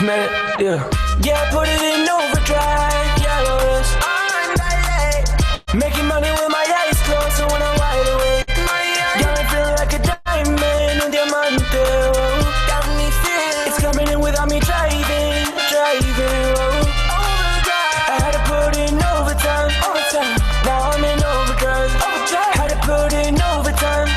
man, yeah. Yeah, put it in overdrive, yellows. Making money with my eyes closed, so when I'm wide awake, yeah, I feel like a diamond in diamante. Got me feeling it's coming in without me driving. I had to put in overtime. Now I'm in overdrive. Had to put in overtime.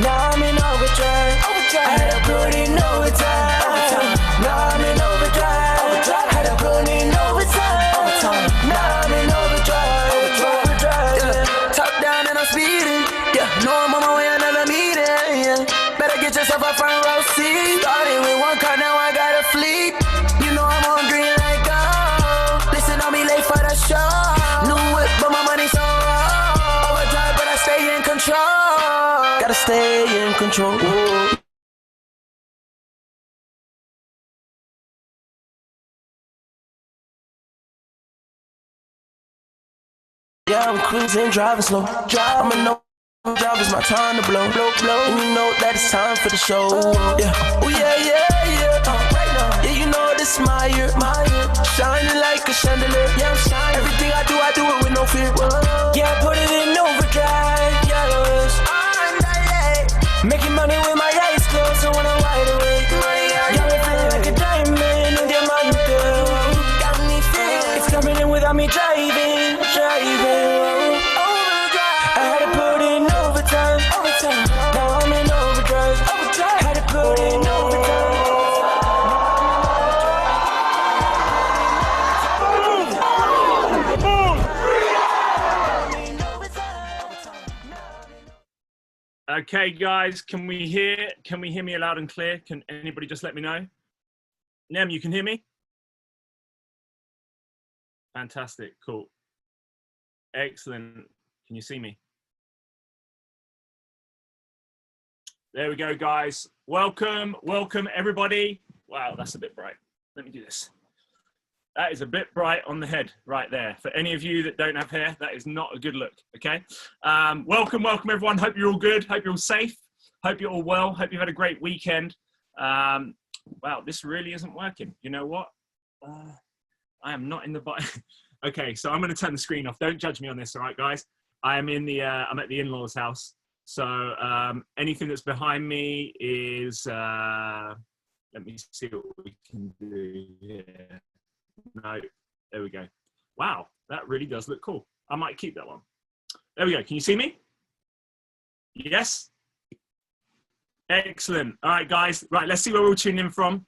Now I'm in overdrive. I had to put in overtime. Now I'm in overdrive. Had to put in overtime. Now I'm in overdrive. Yeah. Top down and I'm speeding. Yeah, know I'm on my way, I never meet it. Yeah. Better get yourself a front row seat. Started with one car, now I got a fleet. You know I'm on green like gold. Listen on me late for the show. New whip, but my money so raw. Overdrive, but I stay in control. Gotta stay in control. Yeah, I'm cruising, driving slow. I'ma know drive is my time to blow. And you know that it's time for the show. Yeah, oh yeah. Right now, yeah, you know this is my year. Shining like a chandelier. Yeah, I'm shining. Everything I do it with no fear. Yeah, I put it in overdrive. Yellows. Making money with my eyes closed, so when I'm wide awake, yeah, I feel like a diamond in diamante. Got me feeling it's coming in without me driving. I had to put in overtime. Now I'm in overdrive. Had to put in overtime. Okay, guys, can we hear me loud and clear? Can anybody just let me know? Nem, you can hear me? Fantastic, cool. Excellent. Can you see me? There we go, guys. Welcome everybody. Wow, that's a bit bright. Let me do this. That is a bit bright on the head right there. For any of you that don't have hair, that is not a good look, okay? Welcome everyone. Hope you're all good. Hope you're all safe. Hope you're all well. Hope you've had a great weekend. Wow, this really isn't working. You know what? I am not in the button. Okay, so I'm going to turn the screen off. Don't judge me on this, all right, guys? I'm at the in-laws' house. So anything that's behind me is, let me see what we can do here. No, there we go. Wow, that really does look cool. I might keep that one. There we go. Can you see me? Yes? Excellent. All right, guys. Right, let's see where we're tuning in from.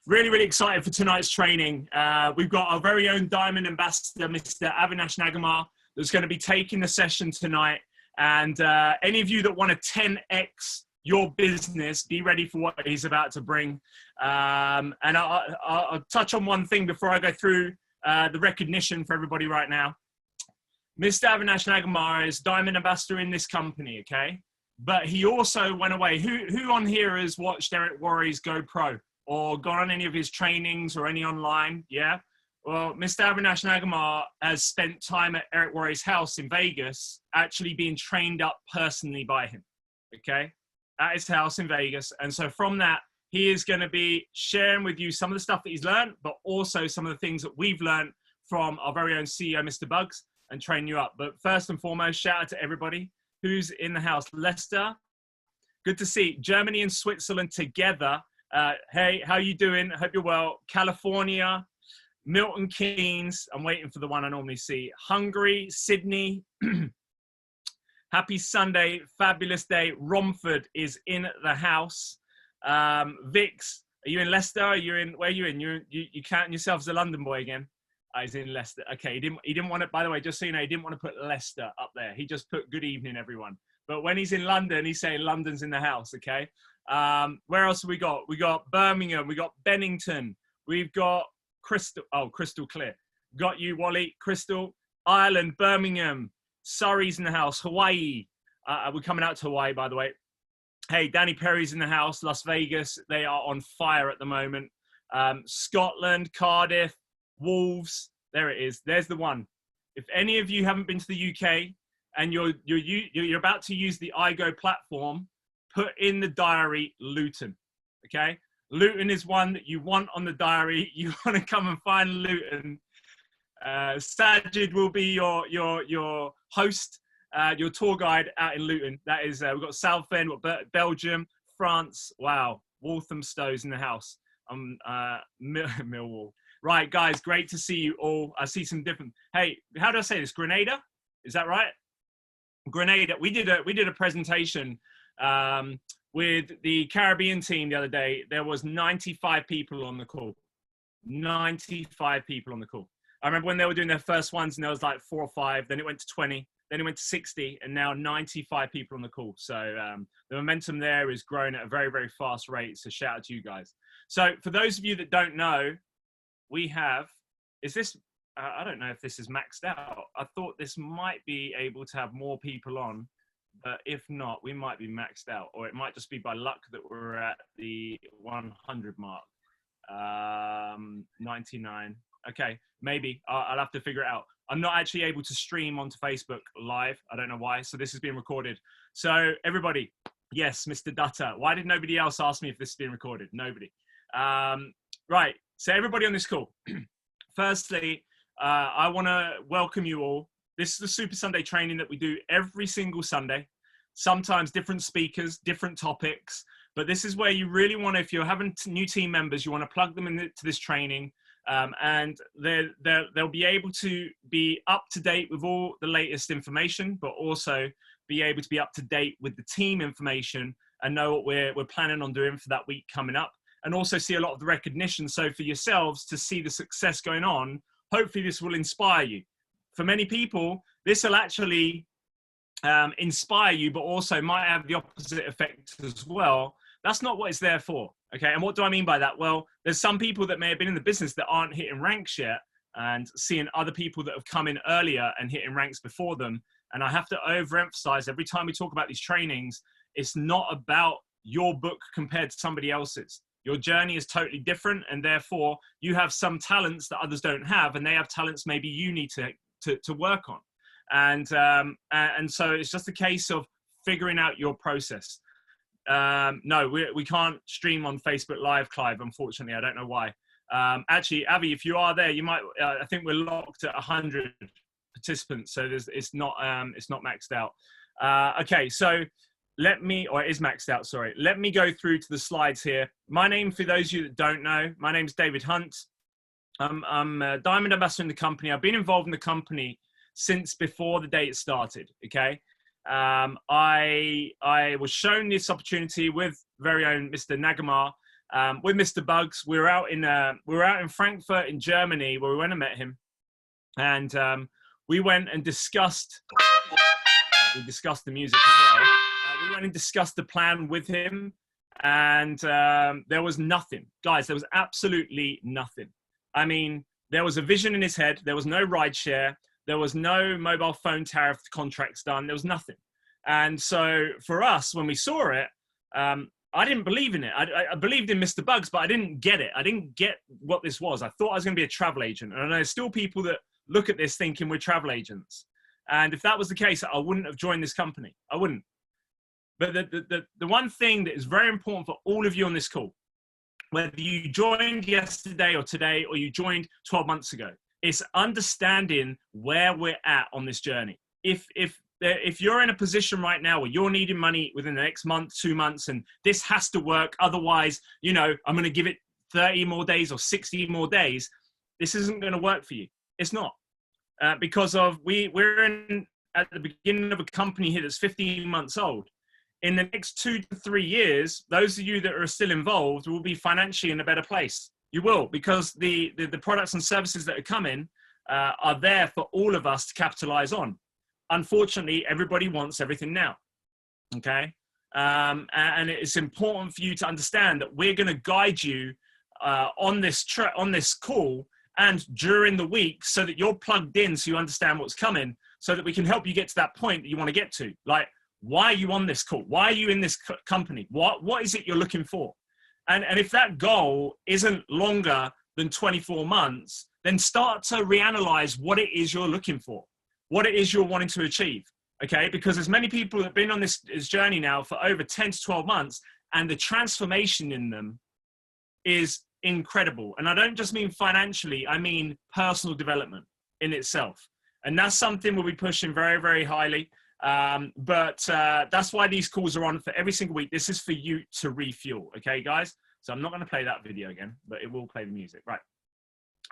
Really excited for tonight's training. We've got our very own Diamond Ambassador, Mr. Avinash Nagamah, that's going to be taking the session tonight. And any of you that want to 10x your business, be ready for what he's about to bring. And I'll touch on one thing before I go through the recognition for everybody right now. Mr. Avinash Nagamah is Diamond Ambassador in this company, okay? But he also went away. Who on here has watched Eric Worre's Go Pro or gone on any of his trainings or any online? Yeah? Well, Mr. Avinash Nagamah has spent time at Eric Worre's house in Vegas, actually being trained up personally by him, okay? At his house in Vegas. And so from that, he is going to be sharing with you some of the stuff that he's learned, but also some of the things that we've learned from our very own CEO, Mr. Bugs, and train you up. But first and foremost, shout out to everybody who's in the house. Lester, good to see. Germany and Switzerland together. Hey, how you doing? I hope you're well. California, Milton Keynes. I'm waiting for the one I normally see. Hungary, Sydney. Happy Sunday, fabulous day. Romford is in the house. Vix, are you in Leicester? Are you in, where are you in? You counting yourself as a London boy again? He's in Leicester. Okay, he didn't want to, by the way, just so you know, he didn't want to put Leicester up there. He just put good evening, everyone. But when he's in London, he's saying London's in the house, okay? Where else have we got? We got Birmingham, we got Bennington, we've got Crystal, oh, Crystal Clear. Got you, Wally, Crystal, Ireland, Birmingham, Surrey's in the house, Hawaii. We're coming out to Hawaii, by the way. Hey, Danny Perry's in the house, Las Vegas. They are on fire at the moment. Scotland, Cardiff, Wolves. There it is. There's the one. If any of you haven't been to the UK and you're about to use the iGo platform, put in the diary Luton. Okay, Luton is one that you want on the diary. You want to come and find Luton. Sajid will be your host, your tour guide out in Luton. That is, we've got Southend, we've got Belgium, France. Wow, Walthamstow's in the house. Millwall. Right, guys, great to see you all. I see some different. Hey, how do I say this? Grenada, is that right? Grenada. We did a presentation with the Caribbean team the other day. There was 95 people on the call. 95 people on the call. I remember when they were doing their first ones, and there was like 4 or 5. Then it went to 20. Then it went to 60, and now 95 people on the call. So the momentum there is growing at a very, very fast rate. So shout out to you guys. So for those of you that don't know, we have, is this, I don't know if this is maxed out. I thought this might be able to have more people on, but if not, we might be maxed out, or it might just be by luck that we're at the 100 mark. 99. Okay, maybe I'll have to figure it out. I'm not actually able to stream onto Facebook live. I don't know why. So this is being recorded. So everybody, yes, Mr. Dutta. Why did nobody else ask me if this is being recorded? Nobody. Right. So everybody on this call. Firstly, I want to welcome you all. This is the Super Sunday training that we do every single Sunday. Sometimes different speakers, different topics. But this is where you really want to, if you're having new team members, you want to plug them into this training. And they'll be able to be up to date with all the latest information, but also be able to be up to date with the team information and know what we're planning on doing for that week coming up, and also see a lot of the recognition. So for yourselves to see the success going on, hopefully this will inspire you. For many people, this will actually inspire you, but also might have the opposite effect as well. That's not what it's there for. Okay, and what do I mean by that? Well, there's some people that may have been in the business that aren't hitting ranks yet, and seeing other people that have come in earlier and hitting ranks before them. And I have to overemphasize every time we talk about these trainings, it's not about your book compared to somebody else's. Your journey is totally different, and therefore you have some talents that others don't have, and they have talents maybe you need to work on. And so it's just a case of figuring out your process. No, we can't stream on Facebook Live, Clive, unfortunately. I don't know why. Actually, Avi, if you are there, you might, I think we're locked at 100 participants. So it's not maxed out. Okay, so it is maxed out, sorry. Let me go through to the slides here. My name, for those of you that don't know, my name's David Hunt. I'm a Diamond Ambassador in the company. I've been involved in the company since before the day it started, okay? I was shown this opportunity with very own Mr. Nagamah, with Mr. Bugs. We were out in Frankfurt in Germany, where we went and met him, and we went and discussed the music as well. We went and discussed the plan with him, and there was nothing, guys. There was absolutely nothing. I mean, there was a vision in his head. There was no ride share. There was no mobile phone tariff contracts done. There was nothing. And so for us, when we saw it, I didn't believe in it. I believed in Mr. Bugs, but I didn't get it. I didn't get what this was. I thought I was going to be a travel agent. And there's still people that look at this thinking we're travel agents. And if that was the case, I wouldn't have joined this company. I wouldn't. But the one thing that is very important for all of you on this call, whether you joined yesterday or today, or you joined 12 months ago, is understanding where we're at on this journey. If you're in a position right now where you're needing money within the next month, 2 months, and this has to work, otherwise, I'm going to give it 30 more days or 60 more days, this isn't going to work for you. It's not. Because we're at the beginning of a company here that's 15 months old. In the next 2 to 3 years, those of you that are still involved will be financially in a better place. You will, because the products and services that are coming are there for all of us to capitalize on. Unfortunately, everybody wants everything now, okay? And it's important for you to understand that we're going to guide you on this call and during the week, so that you're plugged in, so you understand what's coming, so that we can help you get to that point that you want to get to. Like, why are you on this call? Why are you in this company? What is it you're looking for? And if that goal isn't longer than 24 months, then start to reanalyze what it is you're looking for, what it is you're wanting to achieve, okay? Because there's many people that have been on this journey now for over 10 to 12 months, and the transformation in them is incredible. And I don't just mean financially, I mean personal development in itself. And that's something we'll be pushing very, very highly. That's why these calls are on for every single week. This is for you to refuel. Okay, guys? So I'm not going to play that video again, but it will play the music. Right.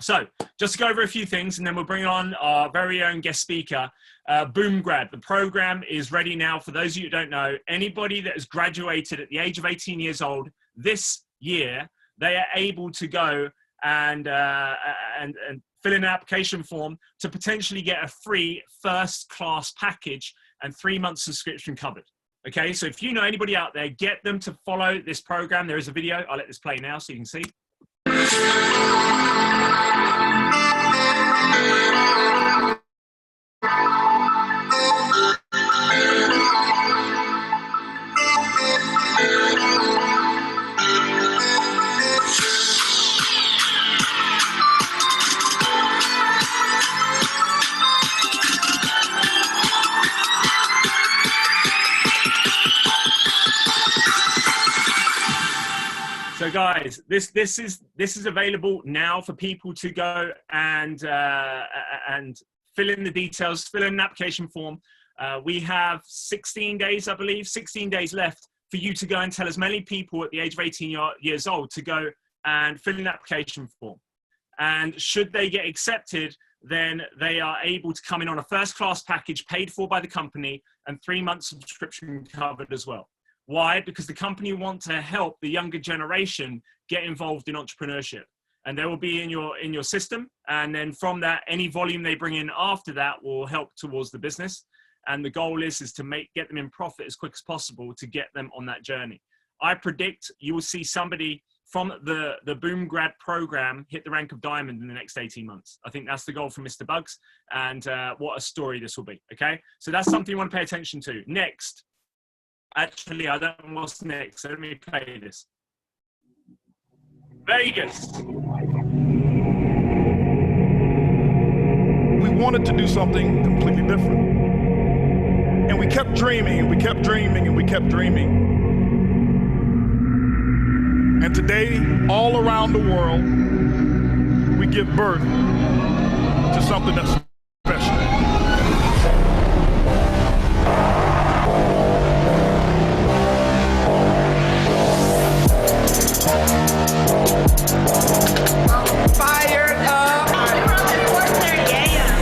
So just to go over a few things, and then we'll bring on our very own guest speaker, Ibuumerang. The program is ready now. For those of you who don't know, anybody that has graduated at the age of 18 years old this year, they are able to go and fill in an application form to potentially get a free first-class package and 3 months subscription covered. Okay, so if you know anybody out there, get them to follow this program. There is a video. I'll let this play now so you can see. So guys, this is available now for people to go and fill in the details, fill in an application form. We have 16 days, I believe, 16 days left for you to go and tell as many people at the age of 18 years old to go and fill in an application form. And should they get accepted, then they are able to come in on a first-class package paid for by the company and 3 months subscription covered as well. Why? Because the company want to help the younger generation get involved in entrepreneurship, and they will be in your system. And then from that, any volume they bring in after that will help towards the business. And the goal is to get them in profit as quick as possible to get them on that journey. I predict you will see somebody from the Ibuumerang program hit the rank of diamond in the next 18 months. I think that's the goal for Mr. Bugs, and what a story this will be. Okay, so that's something you want to pay attention to. Next. Actually, I don't know what's next, so let me play this. Vegas. We wanted to do something completely different. And we kept dreaming, and we kept dreaming, and we kept dreaming. And today, all around the world, we give birth to something that's special. Fired up. We're around 4:30 a.m.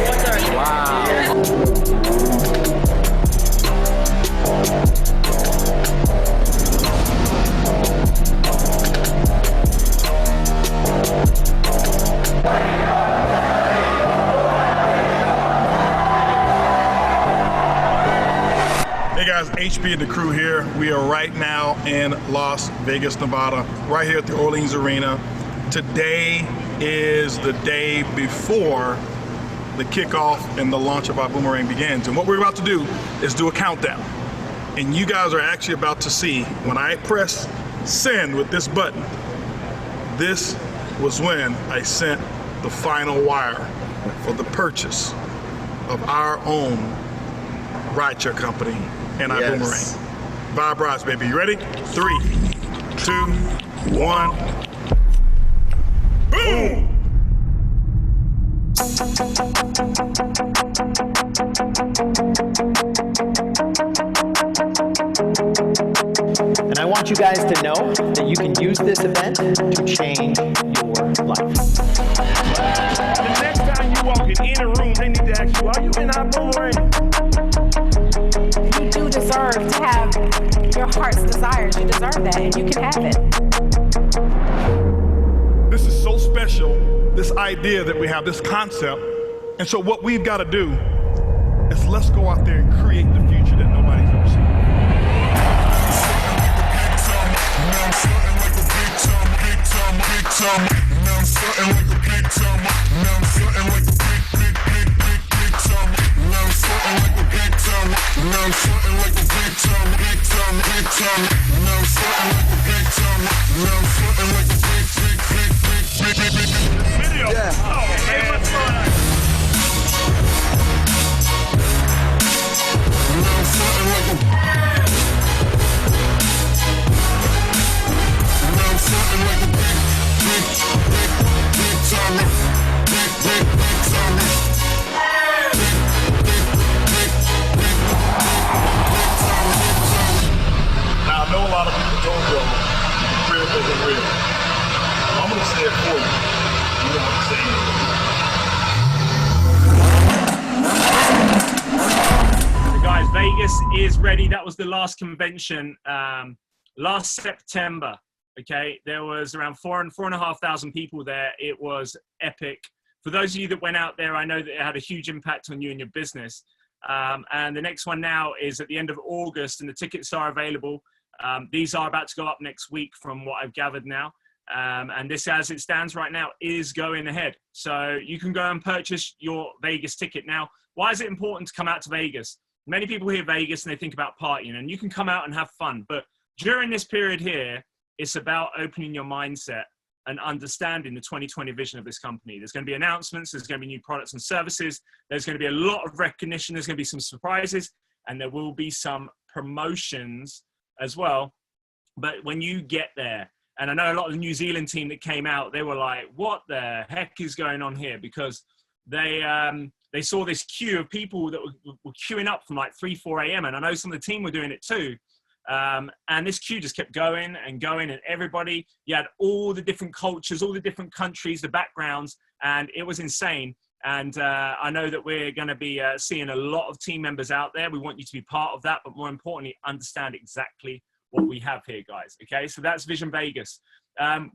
Wow. Hey guys, HB and the crew here. We are right now in Las Vegas, Nevada, right here at the Orleans Arena. Today is the day before the kickoff and the launch of Ibuumerang begins. And what we're about to do is do a countdown. And you guys are actually about to see when I press send with this button, this was when I sent the final wire for the purchase of our own rideshare company and Ibuumerang. Vibe rides, baby. You ready? 3, 2, 1. Boom! And I want you guys to know that you can use this event to change your life. The next time you walk in any room, they need to ask you, are you in Ibuumerang? You do deserve to have your heart's desires. You deserve that, and you can have it. This is so special, this idea that we have, this concept. And so what we've got to do is let's go out there and create the future that nobody's ever seen. Video. Yeah. Oh, hey, what's going on? Something like a is ready. That was the last convention last September. Okay, there was around 4,500 people there. It was epic. For those of you that went out there, I know that it had a huge impact on you and your business. And the next one now is at the end of August, and the tickets are available. These are about to go up next week from what I've gathered now. And this, as it stands right now, is going ahead. So you can go and purchase your Vegas ticket. Now, why is it important to come out to Vegas? Many people hear Vegas and they think about partying, and you can come out and have fun. But during this period here, it's about opening your mindset and understanding the 2020 vision of this company. There's going to be announcements. There's going to be new products and services. There's going to be a lot of recognition. There's going to be some surprises, and there will be some promotions as well. But when you get there, and I know a lot of the New Zealand team that came out, they were like, what the heck is going on here? Because they saw this queue of people that were queuing up from like 3, 4 a.m. And I know some of the team were doing it too. And this queue just kept going and going, and everybody, you had all the different cultures, all the different countries, the backgrounds, and it was insane. And I know that we're going to be seeing a lot of team members out there. We want you to be part of that, but more importantly, understand exactly what we have here, guys. Okay, so that's Vision Vegas.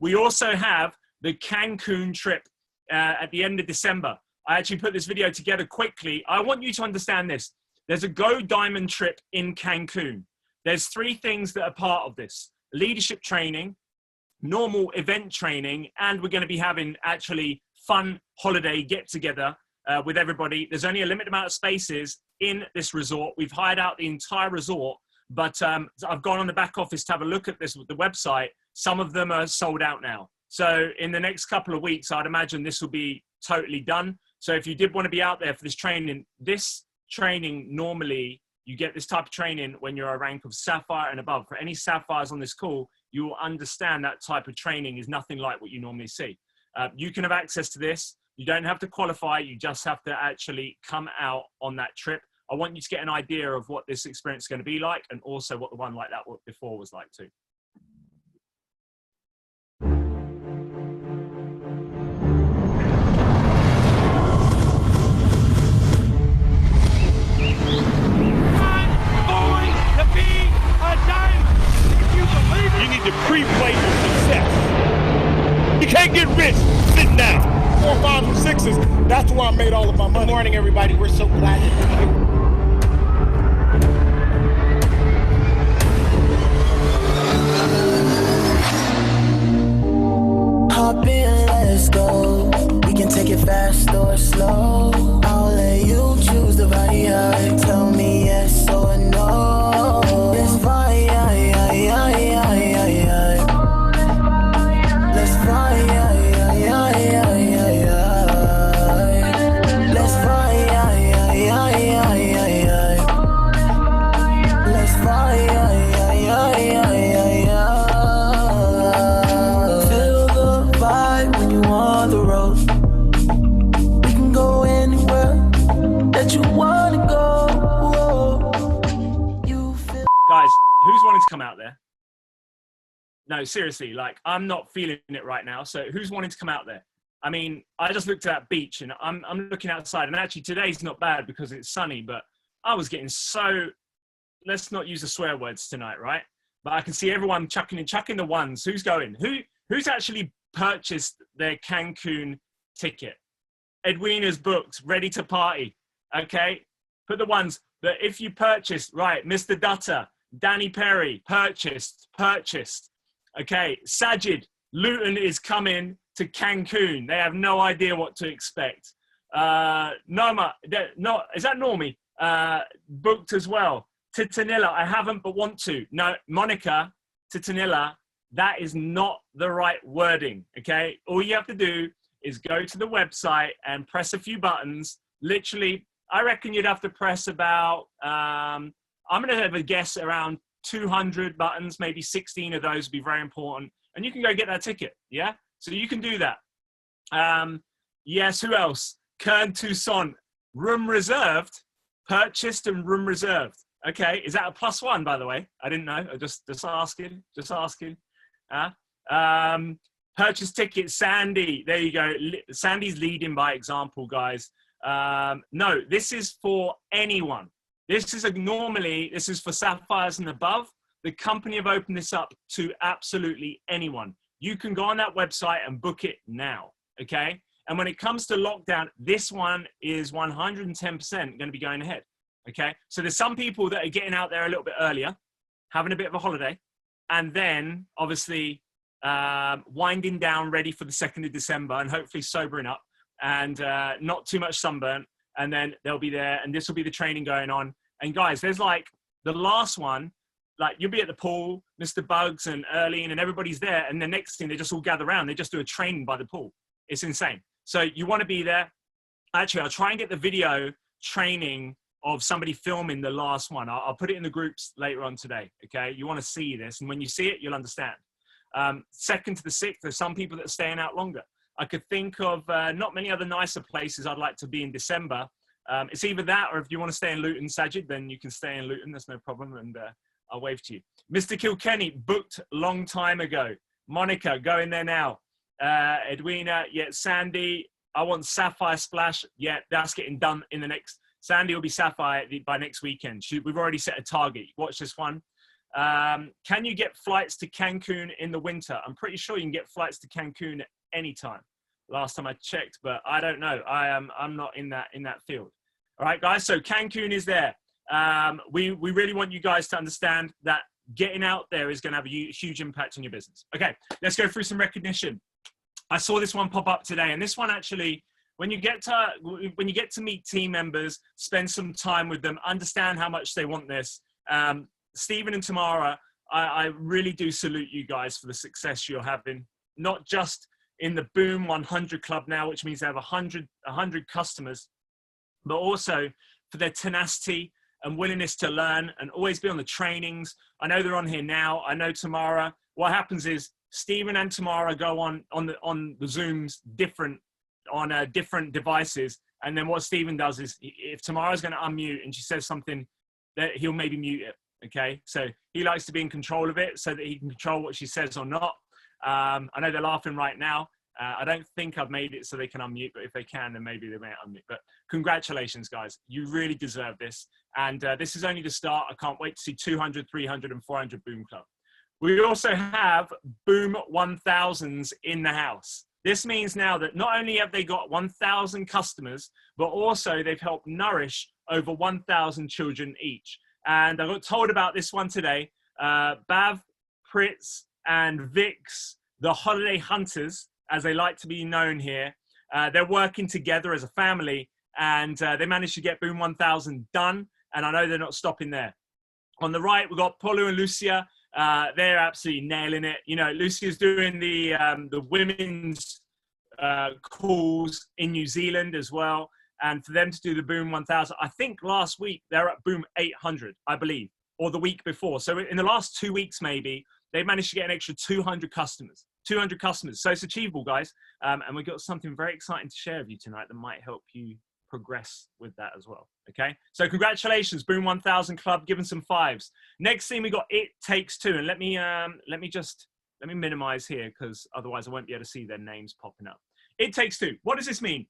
We also have the Cancun trip at the end of December. I actually put this video together quickly. I want you to understand this. There's a Go Diamond trip in Cancun. There's 3 things that are part of this: leadership training, normal event training, and we're going to be having actually fun holiday get together with everybody. There's only a limited amount of spaces in this resort. We've hired out the entire resort, but I've gone on the back office to have a look at this with the website. Some of them are sold out now. So in the next couple of weeks, I'd imagine this will be totally done. So if you did want to be out there for this training normally, you get this type of training when you're a rank of Sapphire and above. For any Sapphires on this call, you will understand that type of training is nothing like what you normally see. You can have access to this. You don't have to qualify. You just have to actually come out on that trip. I want you to get an idea of what this experience is going to be like, and also what the one like that before was like too. You need to pre-play your success. You can't get rich sitting down. 4, 5, and 6s. That's where I made all of my money. Good morning, everybody. We're so glad that you're here. Hop in, let's go. We can take it fast or slow. I'll let you choose the ride. Tell me yes or no. Let's fly, let's fly, let's fly, let's fly, feel the vibe when you on the road. We can go anywhere that you wanna go. You feel. Guys, who's wanting to come out there? No, seriously, like, I'm not feeling it right now. So who's wanting to come out there? I mean, I just looked at that beach, and I'm looking outside, and actually today's not bad because it's sunny, but I was getting so, let's not use the swear words tonight, right? But I can see everyone chucking the ones. Who's going? Who's actually purchased their Cancun ticket? Edwina's booked, ready to party. Okay, put the ones. But if you purchased, right, Mr. Dutta, Danny Perry, purchased. Okay, Sajid, Luton is coming to Cancun. They have no idea what to expect. Noma, no, is that Normie? Booked as well. Titanilla, I haven't but want to. No, Monica, Titanilla, that is not the right wording, okay? All you have to do is go to the website and press a few buttons. Literally, I reckon you'd have to press about, I'm going to have a guess, around 200 buttons, maybe 16 of those would be very important. And you can go get that ticket, yeah? So you can do that. Yes, who else? Kern Toussaint, room reserved, purchased and room reserved. Okay, is that a +1, by the way? I didn't know, just asking. Purchase ticket, Sandy, there you go. Sandy's leading by example, guys. No, this is for anyone. This is this is for sapphires and above. The company have opened this up to absolutely anyone. You can go on that website and book it now, okay? And when it comes to lockdown, this one is 110% going to be going ahead, okay? So there's some people that are getting out there a little bit earlier, having a bit of a holiday, and then obviously winding down, ready for the 2nd of December, and hopefully sobering up and not too much sunburn. And then they'll be there, and this will be the training going on. And guys, there's like the last one, like you'll be at the pool, Mr. Bugs and Erlene and everybody's there. And the next thing, they just all gather around. They just do a training by the pool. It's insane. So you want to be there. Actually, I'll try and get the video training of somebody filming the last one. I'll put it in the groups later on today. Okay. You want to see this. And when you see it, you'll understand. 2nd to the 6th, there's some people that are staying out longer. I could think of not many other nicer places I'd like to be in December. It's either that, or if you want to stay in Luton, Sajid, then you can stay in Luton. There's no problem. And I'll wave to you. Mr. Kilkenny, booked long time ago. Monica, go in there now. Edwina, yeah. Sandy, I want Sapphire Splash. Yeah, that's getting done in the next. Sandy will be Sapphire by next weekend. We've already set a target. Watch this one. Can you get flights to Cancun in the winter? I'm pretty sure you can get flights to Cancun anytime. Last time I checked, but I don't know. I'm not in that field. All right, guys. So Cancun is there. We really want you guys to understand that getting out there is going to have a huge impact on your business. Okay, let's go through some recognition. I saw this one pop up today, and this one actually, when you get to meet team members, spend some time with them, understand how much they want this. Stephen and Tamara, I really do salute you guys for the success you're having, not just in the Boom 100 Club now, which means they have 100 customers, but also for their tenacity and willingness to learn and always be on the trainings. I know they're on here now. I know Tamara. What happens is Stephen and Tamara go on the Zooms different devices, and then what Stephen does is, if Tamara's going to unmute and she says something, that he'll maybe mute it. Okay, so he likes to be in control of it so that he can control what she says or not. I know they're laughing right now. I don't think I've made it so they can unmute, but if they can, then maybe they may unmute. But congratulations, guys. You really deserve this. And this is only the start. I can't wait to see 200, 300, and 400 Boom Club. We also have Boom 1000s in the house. This means now that not only have they got 1,000 customers, but also they've helped nourish over 1,000 children each. And I got told about this one today. Bav, Pritz, and Vix, the holiday hunters, as they like to be known here, they're working together as a family, and they managed to get Boom 1000 done. And I know they're not stopping there. On the right, we've got Polu and Lucia. They're absolutely nailing it. You know, Lucia's doing the women's calls in New Zealand as well. And for them to do the Boom 1000, I think last week they're at Boom 800, I believe, or the week before. So in the last 2 weeks, maybe, they managed to get an extra 200 customers. 200 customers. So it's achievable, guys. And we've got something very exciting to share with you tonight that might help you progress with that as well. Okay. So congratulations, Boom 1000 Club, giving some 5s. Next thing we got, It Takes Two. And let me minimize here, because otherwise I won't be able to see their names popping up. It Takes Two. What does this mean?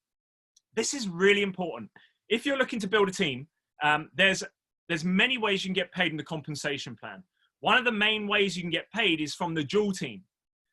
This is really important. If you're looking to build a team, there's many ways you can get paid in the compensation plan. One of the main ways you can get paid is from the dual team.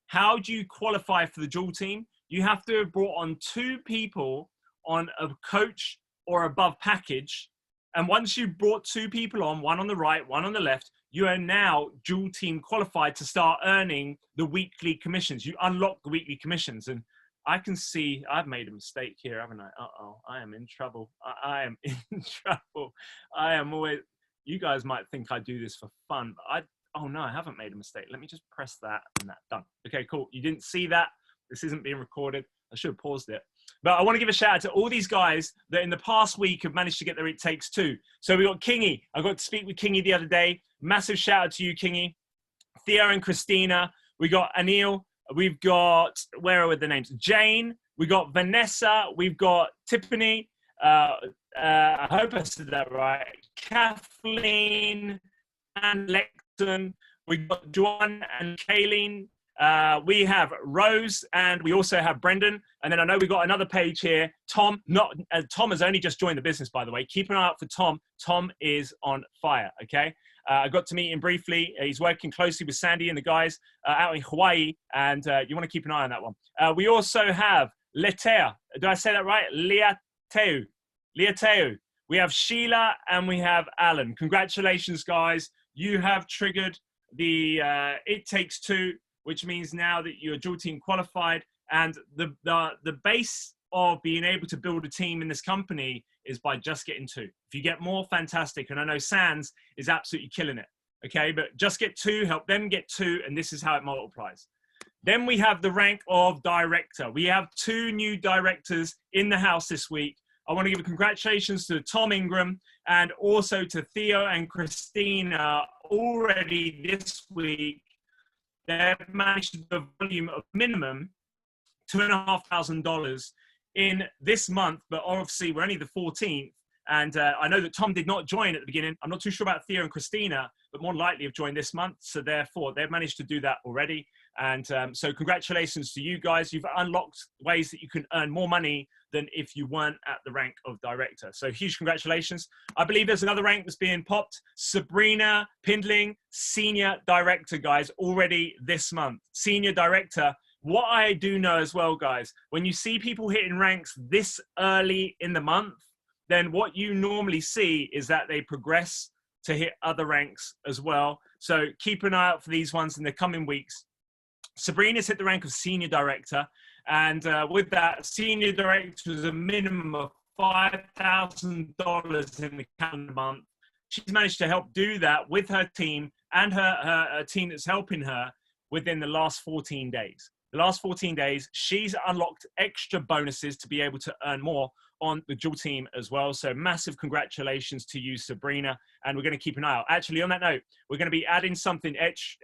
How do you qualify for the dual team? You have to have brought on 2 people on a coach or above package. And once you've brought 2 people on, one on the right, one on the left, you are now dual team qualified to start earning the weekly commissions. You unlock the weekly commissions. And I can see I've made a mistake here, haven't I? Uh-oh, I am in trouble. I am in trouble. I am always, you guys might think I do this for fun, but oh no, I haven't made a mistake. Let me just press that and that, done. Okay, cool. You didn't see that. This isn't being recorded. I should have paused it. But I want to give a shout out to all these guys that in the past week have managed to get their It Takes Two. So we got Kingy. I got to speak with Kingy the other day. Massive shout out to you, Kingy. Theo and Christina. We got Anil. We've got, where are the names? Jane. We got Vanessa. We've got Tiffany. I hope I said that right. Kathleen and Lexton. We got Joanne and Kayleen. We have Rose, and we also have Brendan. And then I know we've got another page here. Tom, Tom has only just joined the business, by the way. Keep an eye out for Tom. Tom is on fire, okay? I got to meet him briefly. He's working closely with Sandy and the guys out in Hawaii, and you want to keep an eye on that one. We also have Letea. Do I say that right? Leateu. We have Sheila, and we have Alan. Congratulations, guys. You have triggered the It Takes Two, which means now that you're dual team qualified. And the base of being able to build a team in this company is by just getting two. If you get more, fantastic. And I know Sans is absolutely killing it. Okay, but just get two, help them get two, and this is how it multiplies. Then we have the rank of director. We have 2 new directors in the house this week. I want to give a congratulations to Tom Ingram and also to Theo and Christina. Already this week, they've managed the volume of minimum $2,500 in this month, but obviously we're only the 14th. And I know that Tom did not join at the beginning. I'm not too sure about Theo and Christina, but more likely have joined this month. So therefore, they've managed to do that already. And so congratulations to you guys. You've unlocked ways that you can earn more money than if you weren't at the rank of director. So huge congratulations. I believe there's another rank that's being popped. Sabrina Pindling, senior director, guys, already this month. Senior director. What I do know as well, guys, when you see people hitting ranks this early in the month, then what you normally see is that they progress to hit other ranks as well. So keep an eye out for these ones in the coming weeks. Sabrina's hit the rank of senior director. And with that, senior director is a minimum of $5,000 in the calendar month. She's managed to help do that with her team and her team that's helping her within the last 14 days. The last 14 days, she's unlocked extra bonuses to be able to earn more on the dual team as well. So massive congratulations to you, Sabrina. And we're going to keep an eye out. Actually, on that note, we're going to be adding something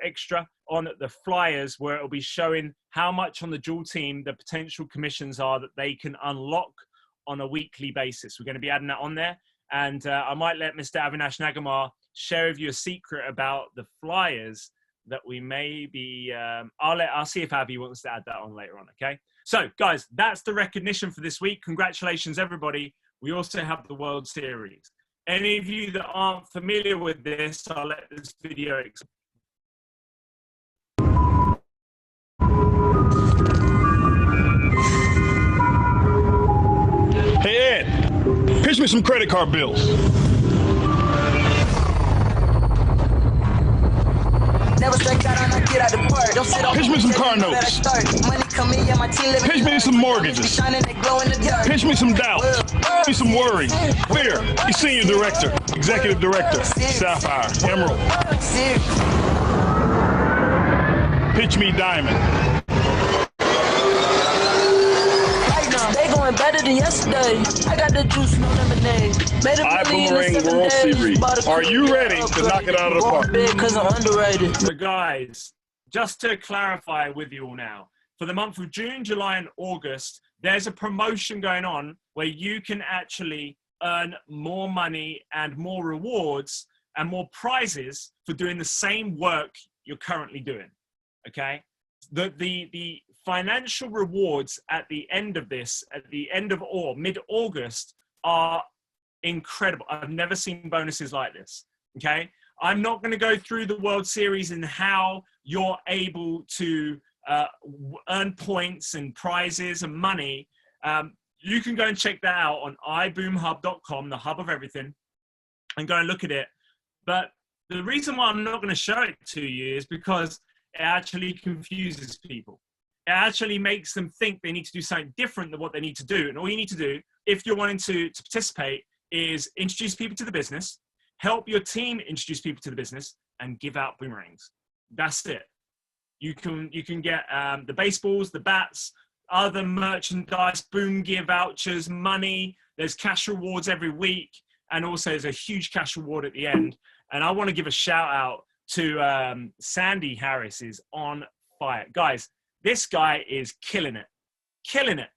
extra on the flyers where it'll be showing how much on the dual team the potential commissions are that they can unlock on a weekly basis. We're going to be adding that on there. And I might let Mr. Avinash Nagamah share with you a secret about the flyers that we may be, I'll see if Abby wants to add that on later on, okay? So, guys, that's the recognition for this week. Congratulations, everybody. We also have the World Series. Any of you that aren't familiar with this, I'll let this video explain. Hey, Ed, pitch me some credit card bills. Never strike out on a get out the park. Don't sit on Pitch me some car notes. Money come in, yeah, my team living. Pitch me some mortgages. Shining, they glow in the dark. Pitch me some doubts. Pitch me some worry. Fear. You senior director, executive director, Sapphire, Emerald. Pitch me diamond. They going better than yesterday. I got the juice, no lemonade. Ibuumerang World Series. Are you ready to knock it out of the park? Because I'm underrated. So guys, just to clarify with you all now, for the month of June, July, and August, there's a promotion going on where you can actually earn more money and more rewards and more prizes for doing the same work you're currently doing, okay? The financial rewards at the end of this, at the end of mid-August, are incredible. I've never seen bonuses like this, okay? I'm not going to go through the World Series and how you're able to earn points and prizes and money. You can go and check that out on iboomhub.com, the hub of everything, and go and look at it. But the reason why I'm not going to show it to you is because it actually confuses people. It actually makes them think they need to do something different than what they need to do. And all you need to do, if you're wanting to participate, is introduce people to the business, help your team introduce people to the business, and give out boomerangs. That's it. You can get the baseballs, the bats, other merchandise, boom gear vouchers, money. There's cash rewards every week. And also there's a huge cash reward at the end. And I want to give a shout out to Sandy Harris is on fire. Guys, this guy is killing it. Killing it.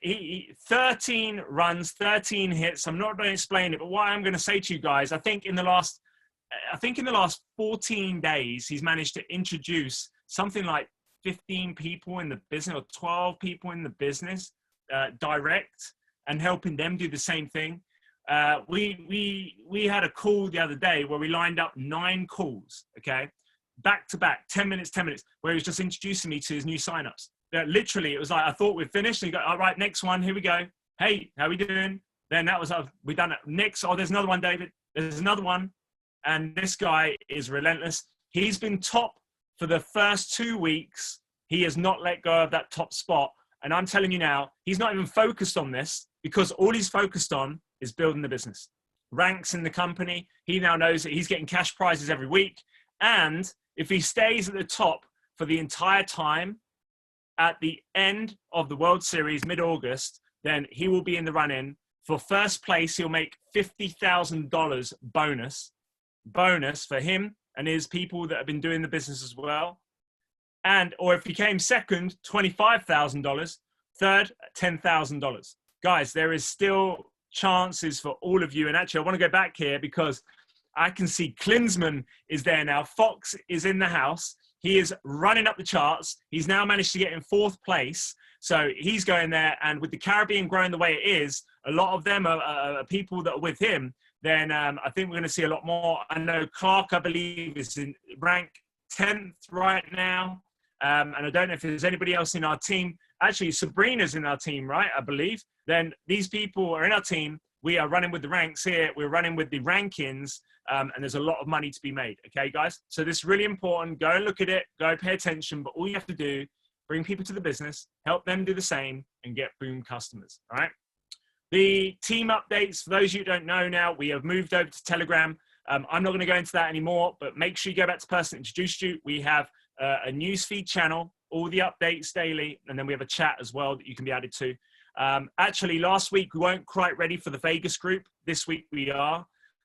He 13 runs, 13 hits. I'm not going to explain it, but what I'm going to say to you guys, I think in the last 14 days, he's managed to introduce something like 15 people in the business or 12 people in the business direct, and helping them do the same thing. We had a call the other day where we lined up 9 calls, okay, back to back, 10 minutes, where he was just introducing me to his new signups. Literally, it was like, I thought we'd finished, and he go, all right, next one, here we go. Hey, how we doing? Then that was, we done it. Next, oh, there's another one, David. There's another one. And this guy is relentless. He's been top for the first 2 weeks. He has not let go of that top spot. And I'm telling you now, he's not even focused on this, because all he's focused on is building the business. Ranks in the company. He now knows that he's getting cash prizes every week. And if he stays at the top for the entire time, at the end of the World Series, mid-August, then he will be in the run-in. For first place, he'll make $50,000 bonus for him and his people that have been doing the business as well. And, or if he came second, $25,000, third, $10,000. Guys, there is still chances for all of you. And actually, I want to go back here because I can see Klinsman is there now. Fox is in the house. He is running up the charts. He's now managed to get in 4th place. So he's going there. And with the Caribbean growing the way it is, a lot of them are people that are with him. Then I think we're going to see a lot more. I know Clark, I believe, is in rank 10th right now. And I don't know if there's anybody else in our team. Actually, Sabrina's in our team, right? I believe. Then these people are in our team. We are running with the ranks here. We're running with the rankings. And there's a lot of money to be made. Okay, guys? So this is really important. Go and look at it. Go pay attention. But all you have to do, bring people to the business, help them do the same, and get boom customers. All right? The team updates, for those of you who don't know now, we have moved over to Telegram. I'm not going to go into that anymore, but make sure you go back to the person that introduced you. We have a newsfeed channel, all the updates daily, and then we have a chat as well that you can be added to. Actually, last week, we weren't quite ready for the Vegas group. This week, we are.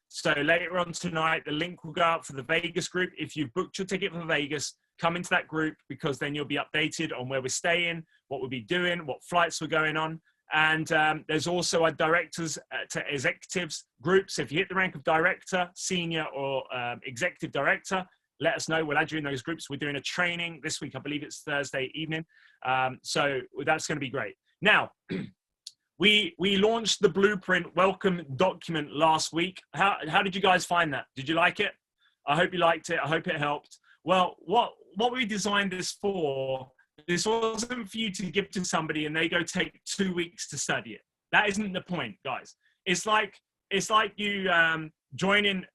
So later on tonight, the link will go out for the Vegas group. If you've booked your ticket for Vegas, come into that group, because then you'll be updated on where we're staying, what we'll be doing, what flights we're going on. And there's also a directors to executives group. So if you hit the rank of director, senior, or executive director, let us know. We'll add you in those groups. We're doing a training this week. I believe it's Thursday evening. So that's going to be great. Now, we launched the Blueprint welcome document last week. How did you guys find that? Did you like it? I hope you liked it. I hope it helped. Well, what we designed this for, this wasn't for you to give to somebody and they go take 2 weeks to study it. That isn't the point, guys. It's like you joining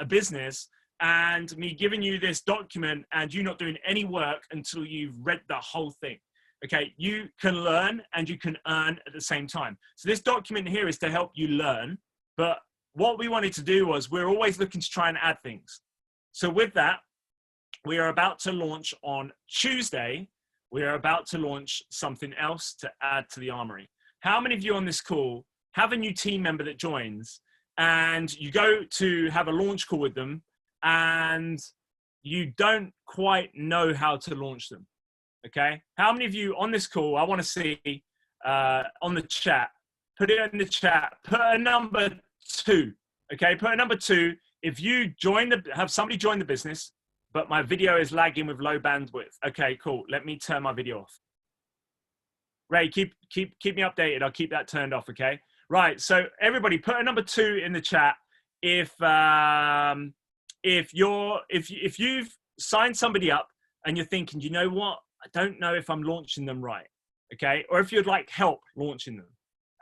a business and me giving you this document and you not doing any work until you've read the whole thing. Okay, you can learn and you can earn at the same time. So this document here is to help you learn, but what we wanted to do was we're always looking to try and add things. So with that, we are about to launch on Tuesday. We are about to launch something else to add to the armory. How many of you on this call have a new team member that joins and you go to have a launch call with them and you don't quite know how to launch them? Okay. How many of you on this call, I want to see on the chat, put it in the chat, put a number 2. Okay. Put a number 2. If you have somebody join the business, but my video is lagging with low bandwidth. Okay, cool. Let me turn my video off. Ray, keep me updated. I'll keep that turned off. Okay. Right. So everybody put a number 2 in the chat. If you've signed somebody up and you're thinking, you know what? I don't know if I'm launching them right. Okay. Or if you'd like help launching them.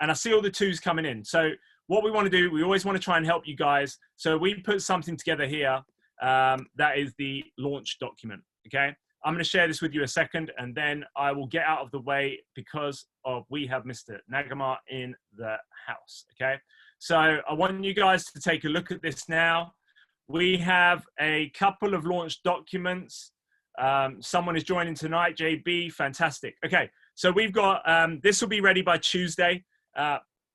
And I see all the 2s coming in. So what we want to do, we always want to try and help you guys. So we put something together here. That is the launch document. Okay. I'm going to share this with you a second and then I will get out of the way because we have Mr. Nagamah in the house. Okay. So I want you guys to take a look at this now. We have a couple of launch documents. Someone is joining tonight, JB, fantastic. Okay, so we've got, this will be ready by Tuesday.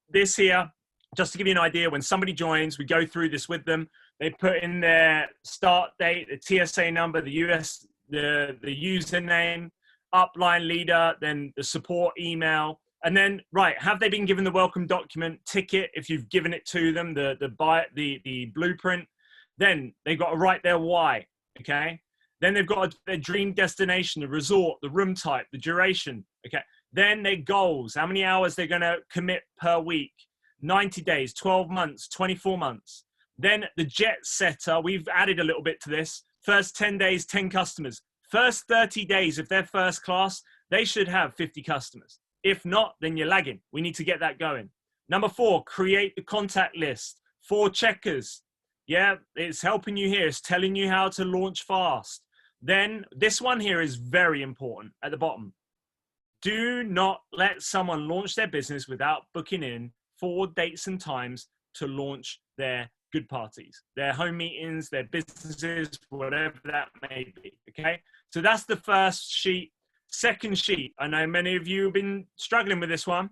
This here, just to give you an idea, when somebody joins, we go through this with them. They put in their start date, the TSA number, the username, upline leader, then the support email, and then, right, have they been given the welcome document ticket if you've given it to them, the blueprint? Then they've got to write their why, okay? Then they've got their dream destination, the resort, the room type, the duration. Okay. Then their goals, how many hours they're going to commit per week, 90 days, 12 months, 24 months. Then the jet setter, we've added a little bit to this. First 10 days, 10 customers. First 30 days, if they're first class, they should have 50 customers. If not, then you're lagging. We need to get that going. Number 4, create the contact list. 4 checkers. Yeah, it's helping you here. It's telling you how to launch fast. Then this one here is very important at the bottom. Do not let someone launch their business without booking in 4 dates and times to launch their good parties, their home meetings, their businesses, whatever that may be. Okay. So that's the first sheet. Second sheet. I know many of you have been struggling with this one.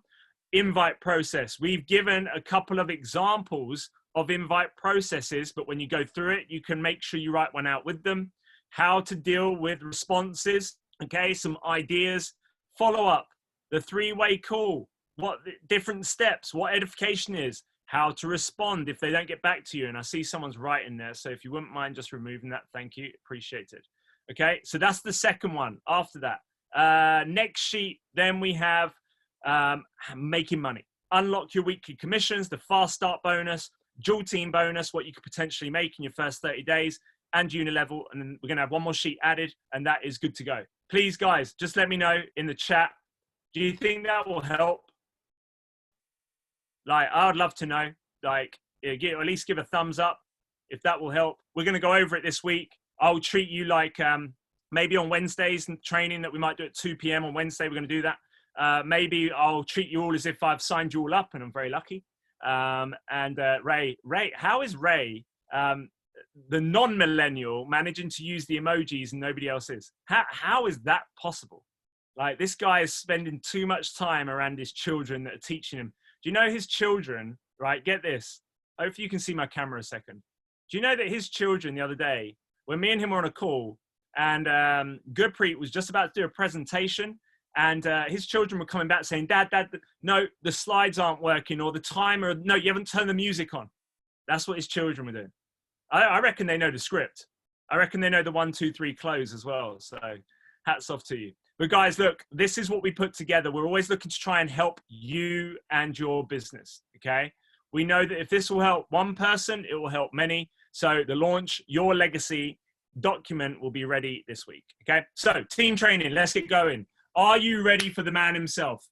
Invite process. We've given a couple of examples of invite processes, but when you go through it, you can make sure you write one out with them. How to deal with responses. Okay. Some ideas. Follow up. The 3-way call. What different steps, what edification is, how to respond if they don't get back to you. And I see someone's writing there. So if you wouldn't mind just removing that, thank you. Appreciate it. Okay. So that's the second one. After that, next sheet, then we have making money. Unlock your weekly commissions, the fast start bonus, dual team bonus, what you could potentially make in your first 30 days and junior level. And then we're going to have one more sheet added and that is good to go. Please guys, just let me know in the chat. Do you think that will help? Like, I would love to know, like, at least give a thumbs up if that will help. We're going to go over it this week. I'll treat you like maybe on Wednesdays and training that we might do at 2 p.m. on Wednesday. We're going to do that. Maybe I'll treat you all as if I've signed you all up and I'm very lucky. Ray, how is Ray, the non-millennial, managing to use the emojis and nobody else is? How is that possible? Like, this guy is spending too much time around his children that are teaching him. Do you know his children, right? Get this. Hopefully you can see my camera a second. Do you know that his children the other day, when me and him were on a call and Gurpreet was just about to do a presentation and his children were coming back saying, Dad, no, the slides aren't working or the timer, no, you haven't turned the music on. That's what his children were doing. I reckon they know the script. I reckon they know the 1, 2, 3 close as well. So hats off to you. But guys, look, this is what we put together. We're always looking to try and help you and your business, okay? We know that if this will help one person, it will help many. So the launch Your Legacy document will be ready this week, okay? So team training, let's get going. Are you ready for the man himself?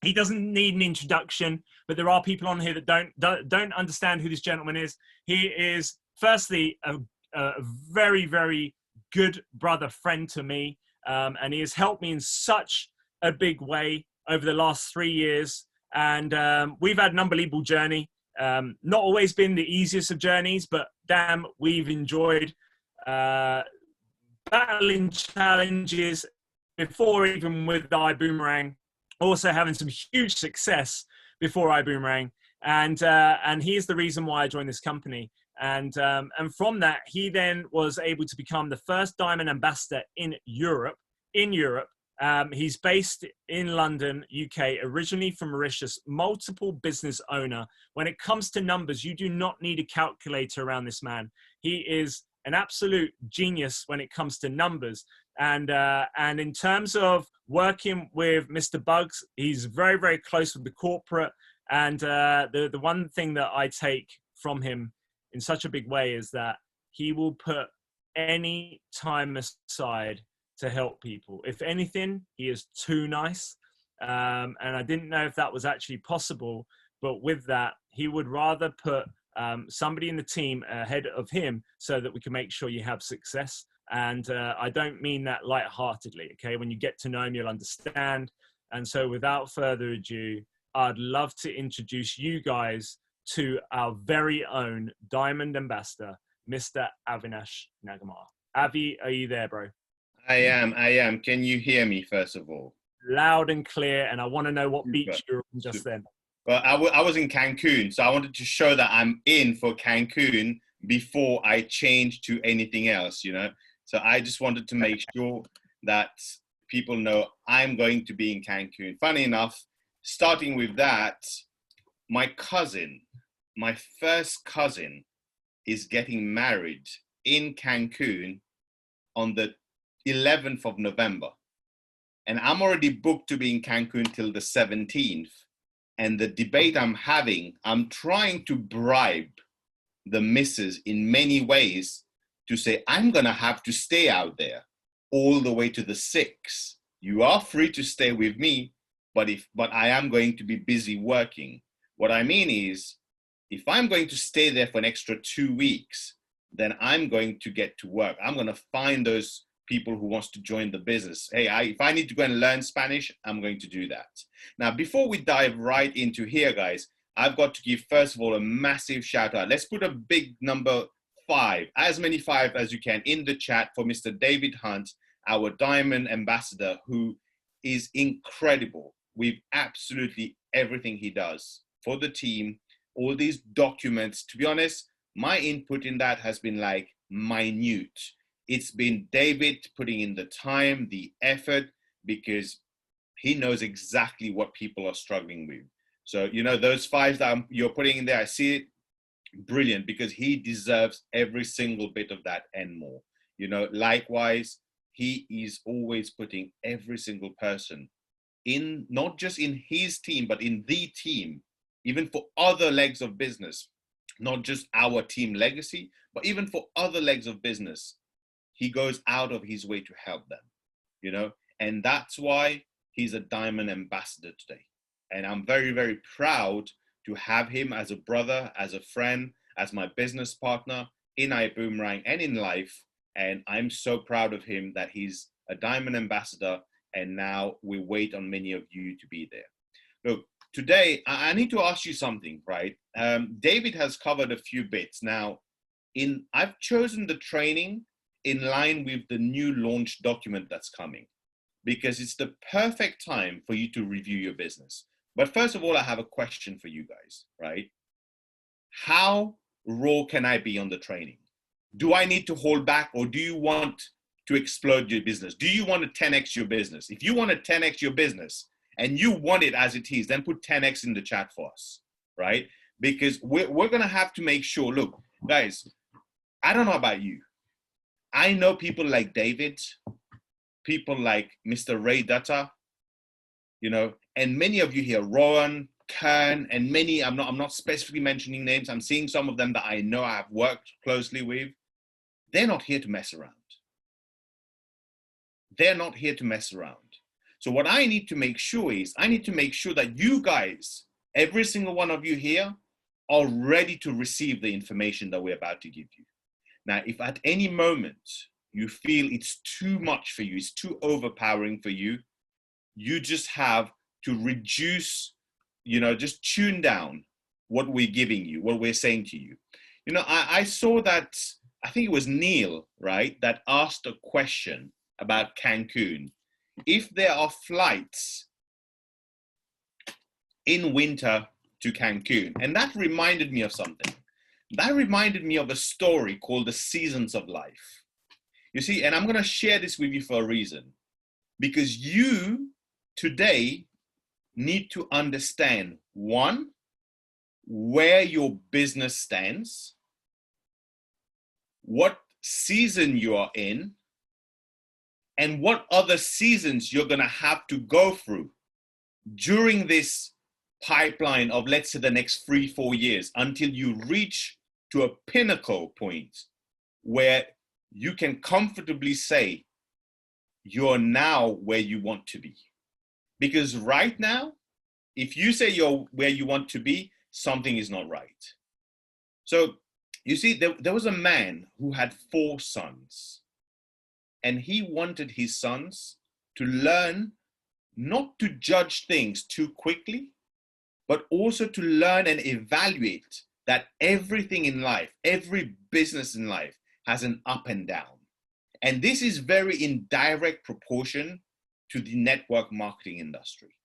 He doesn't need an introduction, but there are people on here that don't understand who this gentleman is. He is, firstly, a very, very good brother, friend to me. And he has helped me in such a big way over the last 3 years. And we've had an unbelievable journey. Not always been the easiest of journeys, but damn, we've enjoyed battling challenges before, even with the Ibuumerang, also having some huge success before Ibuumerang. And he is the reason why I joined this company. And from that, he then was able to become the first diamond ambassador in Europe. He's based in London, UK, originally from Mauritius, multiple business owner. When it comes to numbers, you do not need a calculator around this man. He is an absolute genius when it comes to numbers. And in terms of working with Mr. Bugs, he's very, very close with the corporate. And the one thing that I take from him in such a big way is that he will put any time aside to help people. If anything, he is too nice. And I didn't know if that was actually possible, but with that, he would rather put somebody in the team ahead of him so that we can make sure you have success. And I don't mean that lightheartedly, okay? When you get to know him, you'll understand. And so without further ado, I'd love to introduce you guys to our very own Diamond Ambassador, Mr. Avinash Nagamah. Avi, are you there, bro? I am. Can you hear me, first of all? Loud and clear, and I want to know what beach you were on just then. Well, I was in Cancun, so I wanted to show that I'm in for Cancun before I change to anything else, you know? So I just wanted to make sure that people know I'm going to be in Cancun. Funny enough, starting with that, my first cousin is getting married in Cancun on the 11th of November. And I'm already booked to be in Cancun till the 17th. And the debate I'm having, I'm trying to bribe the missus in many ways to say, I'm going to have to stay out there all the way to the 6th. You are free to stay with me, but I am going to be busy working. What I mean is, if I'm going to stay there for an extra 2 weeks, then I'm going to get to work. I'm going to find those people who wants to join the business. Hey, if I need to go and learn Spanish, I'm going to do that. Now, before we dive right into here, guys, I've got to give, first of all, a massive shout out. Let's put a big number 5, as many 5 as you can, in the chat for Mr. David Hunt, our Diamond Ambassador, who is incredible with absolutely everything he does for the team, all these documents. To be honest, my input in that has been like minute. It's been David putting in the time, the effort, because he knows exactly what people are struggling with. So, you know, those 5 that you're putting in there, I see it, brilliant, because he deserves every single bit of that and more. You know, likewise, he is always putting every single person in, not just in his team, but in the team, even for other legs of business, not just our team legacy, but even for other legs of business. He goes out of his way to help them, you know, and that's why he's a Diamond Ambassador today. And I'm very, very proud to have him as a brother, as a friend, as my business partner in Ibuumerang and in life. And I'm so proud of him that he's a Diamond Ambassador. And now we wait on many of you to be there. Look, today, I need to ask you something, right? David has covered a few bits. Now, I've chosen the training in line with the new launch document that's coming, because it's the perfect time for you to review your business. But first of all, I have a question for you guys, right? How raw can I be on the training? Do I need to hold back, or do you want to explode your business? Do you want to 10x your business? If you want to 10x your business and you want it as it is, then put 10x in the chat for us, right? Because we're going to have to make sure, look, guys, I don't know about you. I know people like David, people like Mr. Ray Dutta, you know, and many of you here, Rowan, Kern, and many, I'm not specifically mentioning names. I'm seeing some of them that I know I have worked closely with. They're not here to mess around. They're not here to mess around. So what I need to make sure is, I need to make sure that you guys, every single one of you here, are ready to receive the information that we're about to give you. Now, if at any moment you feel it's too much for you, it's too overpowering for you, you just have to reduce, you know, just tune down what we're giving you, what we're saying to you. You know, I saw that, I think it was Neil, right, that asked a question about Cancun. If there are flights in winter to Cancun, and that reminded me of something. That reminded me of a story called The Seasons of Life. You see, and I'm going to share this with you for a reason, because you today need to understand, one, where your business stands, what season you are in, and what other seasons you're going to have to go through during this pipeline of, let's say, the next 3-4 years, until you reach to a pinnacle point where you can comfortably say you're now where you want to be. Because right now, if you say you're where you want to be, something is not right. So you see, there was a man who had 4 sons, and he wanted his sons to learn not to judge things too quickly, but also to learn and evaluate that everything in life, every business in life has an up and down. And this is very in direct proportion to the network marketing industry.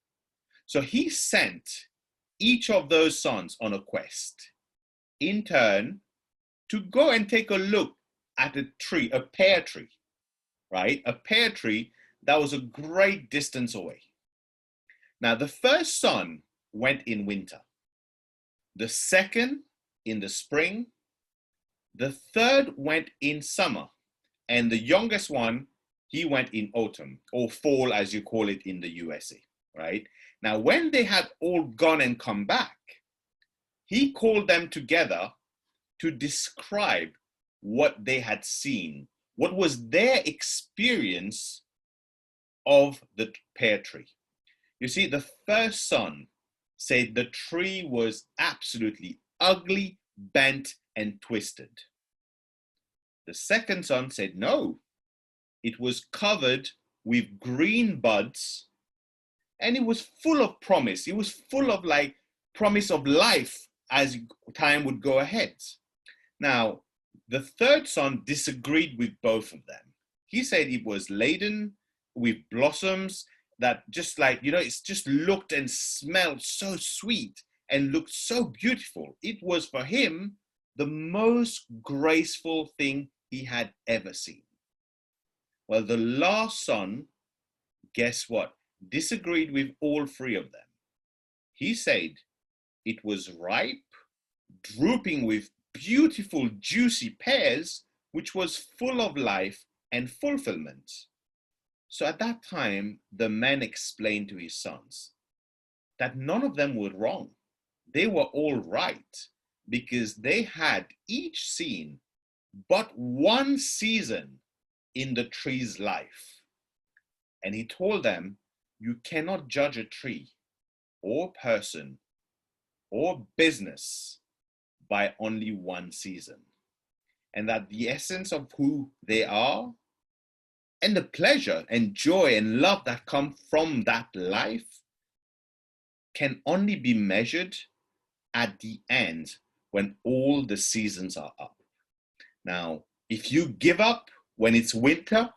So he sent each of those sons on a quest, in turn, to go and take a look at a tree, a pear tree, right? A pear tree that was a great distance away. Now, the first son went in winter, the second in the spring, the third went in summer, and the youngest one, he went in autumn, or fall as you call it in the USA, right? Now, when they had all gone and come back, he called them together to describe what they had seen, what was their experience of the pear tree. You see, the first son said the tree was absolutely ugly, bent, and twisted. The second son said, no, it was covered with green buds, and it was full of promise. It was full of like promise of life as time would go ahead. Now, the third son disagreed with both of them. He said it was laden with blossoms that just like, you know, it's just looked and smelled so sweet and looked so beautiful. It was for him the most graceful thing he had ever seen. Well, the last son, guess what? Disagreed with all three of them. He said it was ripe, drooping with beautiful, juicy pears, which was full of life and fulfillment. So at that time, the man explained to his sons that none of them were wrong. They were all right because they had each seen but one season in the tree's life. And he told them, you cannot judge a tree or person or business by only one season. And that the essence of who they are and the pleasure and joy and love that come from that life can only be measured at the end when all the seasons are up. Now, if you give up when it's winter,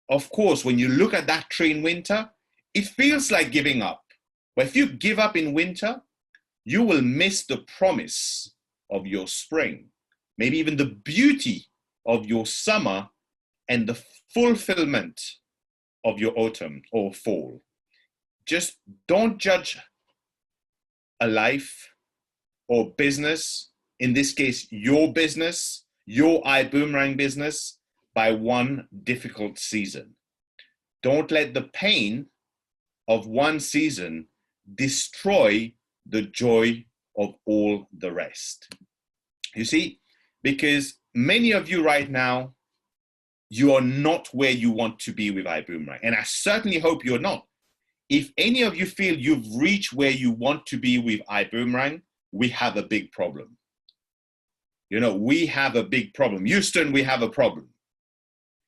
of course, when you look at that tree in winter, it feels like giving up. But if you give up in winter, you will miss the promise of your spring, maybe even the beauty of your summer and the fulfillment of your autumn or fall. Just don't judge a life or business, in this case, your business, your Ibuumerang business, by one difficult season. Don't let the pain of one season destroy the joy of all the rest. You see, because many of you right now, you are not where you want to be with Ibuumerang. And I certainly hope you're not. If any of you feel you've reached where you want to be with Ibuumerang, we have a big problem. You know, we have a big problem. Houston, we have a problem.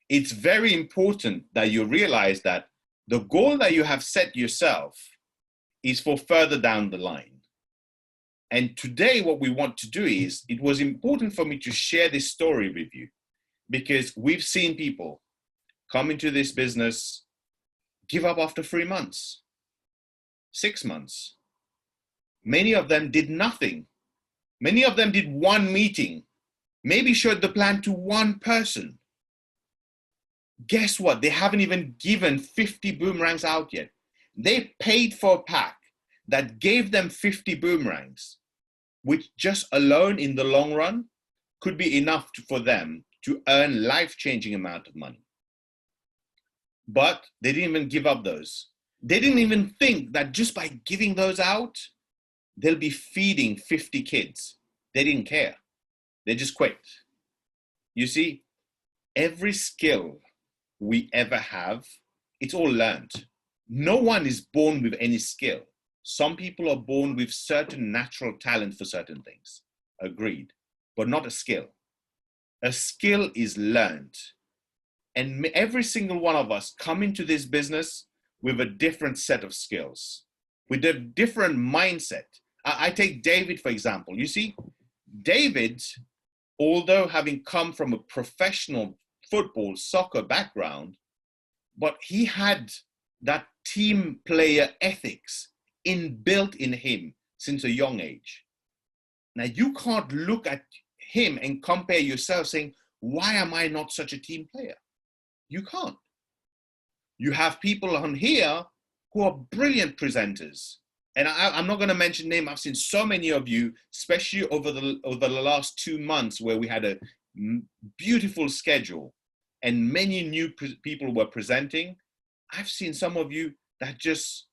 It's very important that you realize that the goal that you have set yourself is for further down the line. And today what we want to do is, it was important for me to share this story with you because we've seen people come into this business, give up after 3 months, 6 months. Many of them did nothing. Many of them did one meeting, maybe showed the plan to one person. Guess what? They haven't even given 50 boomerangs out yet. They paid for a pack that gave them 50 boomerangs, which just alone in the long run could be enough for them to earn life-changing amount of money. But they didn't even give up those. They didn't even think that just by giving those out, they'll be feeding 50 kids. They didn't care. They just quit. You see, every skill we ever have, it's all learned. No one is born with any skill. Some people are born with certain natural talent for certain things. Agreed, but not a skill. A skill is learned. And every single one of us come into this business with a different set of skills, with a different mindset. I take David, for example. You see, David, although having come from a professional football, soccer background, but he had that team player ethics inbuilt in him since a young age. Now, you can't look at him and compare yourself saying, why am I not such a team player? You can't. You have people on here who are brilliant presenters. And I'm not going to mention names. I've seen so many of you, especially over the last 2 months where we had a beautiful schedule. and many new people were presenting, I've seen some of you that just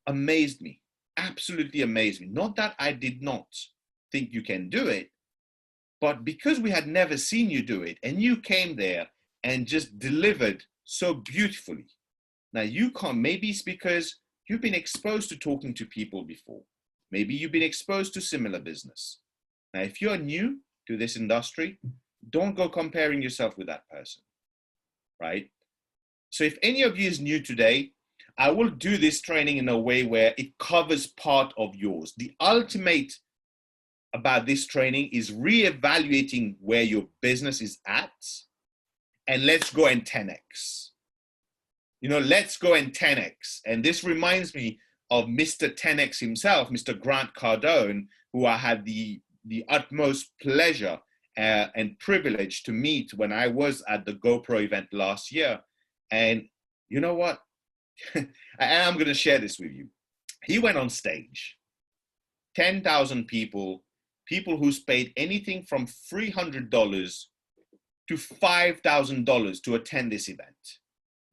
amazed me, absolutely amazed me. Not that I did not think you can do it, but because we had never seen you do it, and you came there and just delivered so beautifully. Now you can't, maybe it's because you've been exposed to talking to people before. Maybe you've been exposed to similar business. Now, if you're new to this industry, don't go comparing yourself with that person, right? So if any of you is new today, I will do this training in a way where it covers part of yours. The ultimate about this training is reevaluating where your business is at, and let's go and 10x. You know, let's go and 10x. And this reminds me of Mr. 10x himself, Mr. Grant Cardone, who I had the utmost pleasure and privilege to meet when I was at the GoPro event last year. And you know what? I'm going to share this with you. He went on stage, 10,000 people who's paid anything from $300 to $5,000 to attend this event.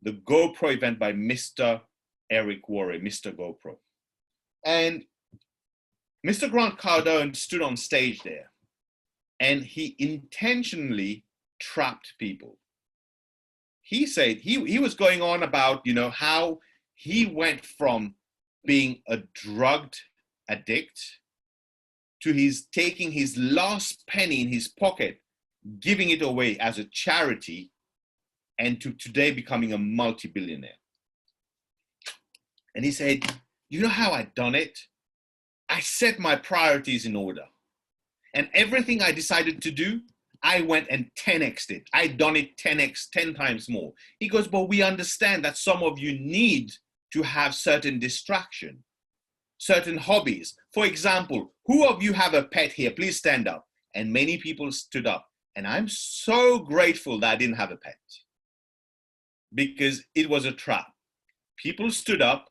The GoPro event by Mr. Eric Worre, Mr. GoPro. And Mr. Grant Cardone stood on stage there, and he intentionally trapped people. He said he was going on about, you know, how he went from being a drugged addict to his taking his last penny in his pocket, giving it away as a charity, and to today becoming a multi-billionaire. And he said, you know how I done it? I set my priorities in order. And everything I decided to do, I went and 10x'd it. I done it 10x, 10 times more. He goes, but we understand that some of you need to have certain distraction, certain hobbies. For example, who of you have a pet here? Please stand up. And many people stood up. And I'm so grateful that I didn't have a pet, because it was a trap. People stood up,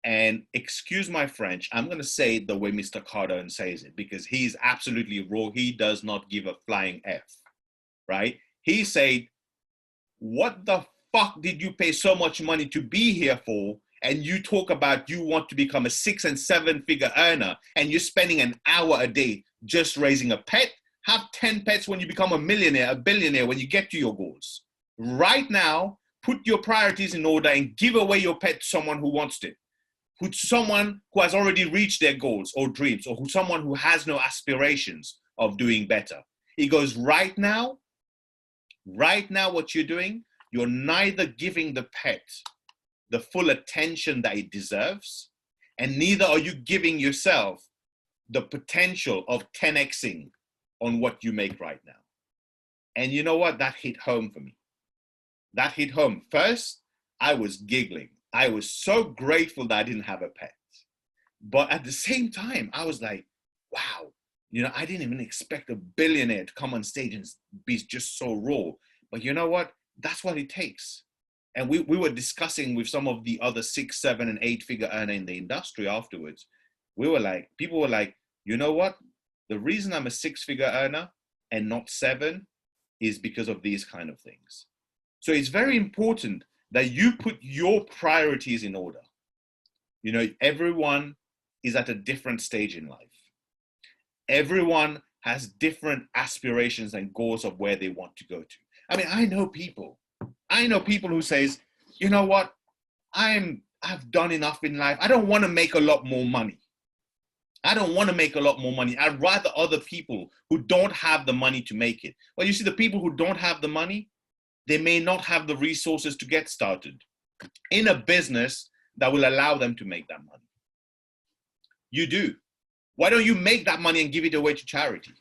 and excuse my French, I'm going to say it the way Mr. Cardone says it, because he's absolutely raw. He does not give a flying F, right? He said, what the fuck did you pay so much money to be here for? And you talk about you want to become a 6- and 7-figure earner, and you're spending an hour a day just raising a pet? Have 10 pets when you become a millionaire, a billionaire, when you get to your goals. Right now, put your priorities in order and give away your pet to someone who wants it. Who someone who has already reached their goals or dreams, or someone who has no aspirations of doing better. He goes, right now, what you're doing, you're neither giving the pet the full attention that it deserves, and neither are you giving yourself the potential of 10xing on what you make right now. And you know what? That hit home for me. That hit home. First, I was giggling. I was so grateful that I didn't have a pet. But at the same time, I was like, wow, you know, I didn't even expect a billionaire to come on stage and be just so raw. But you know what? That's what it takes. And we were discussing with some of the other 6, 7, and 8-figure earner in the industry afterwards. We were like, people were like, you know what? The reason I'm a 6-figure earner and not 7 is because of these kind of things. So it's very important that you put your priorities in order. You know, everyone is at a different stage in life. Everyone has different aspirations and goals of where they want to go to. I mean, I know people who says, you know what, I've done enough in life. I don't want to make a lot more money. I'd rather other people who don't have the money to make it. Well, you see, the people who don't have the money, they may not have the resources to get started in a business that will allow them to make that money. You do. Why don't you make that money and give it away to charity?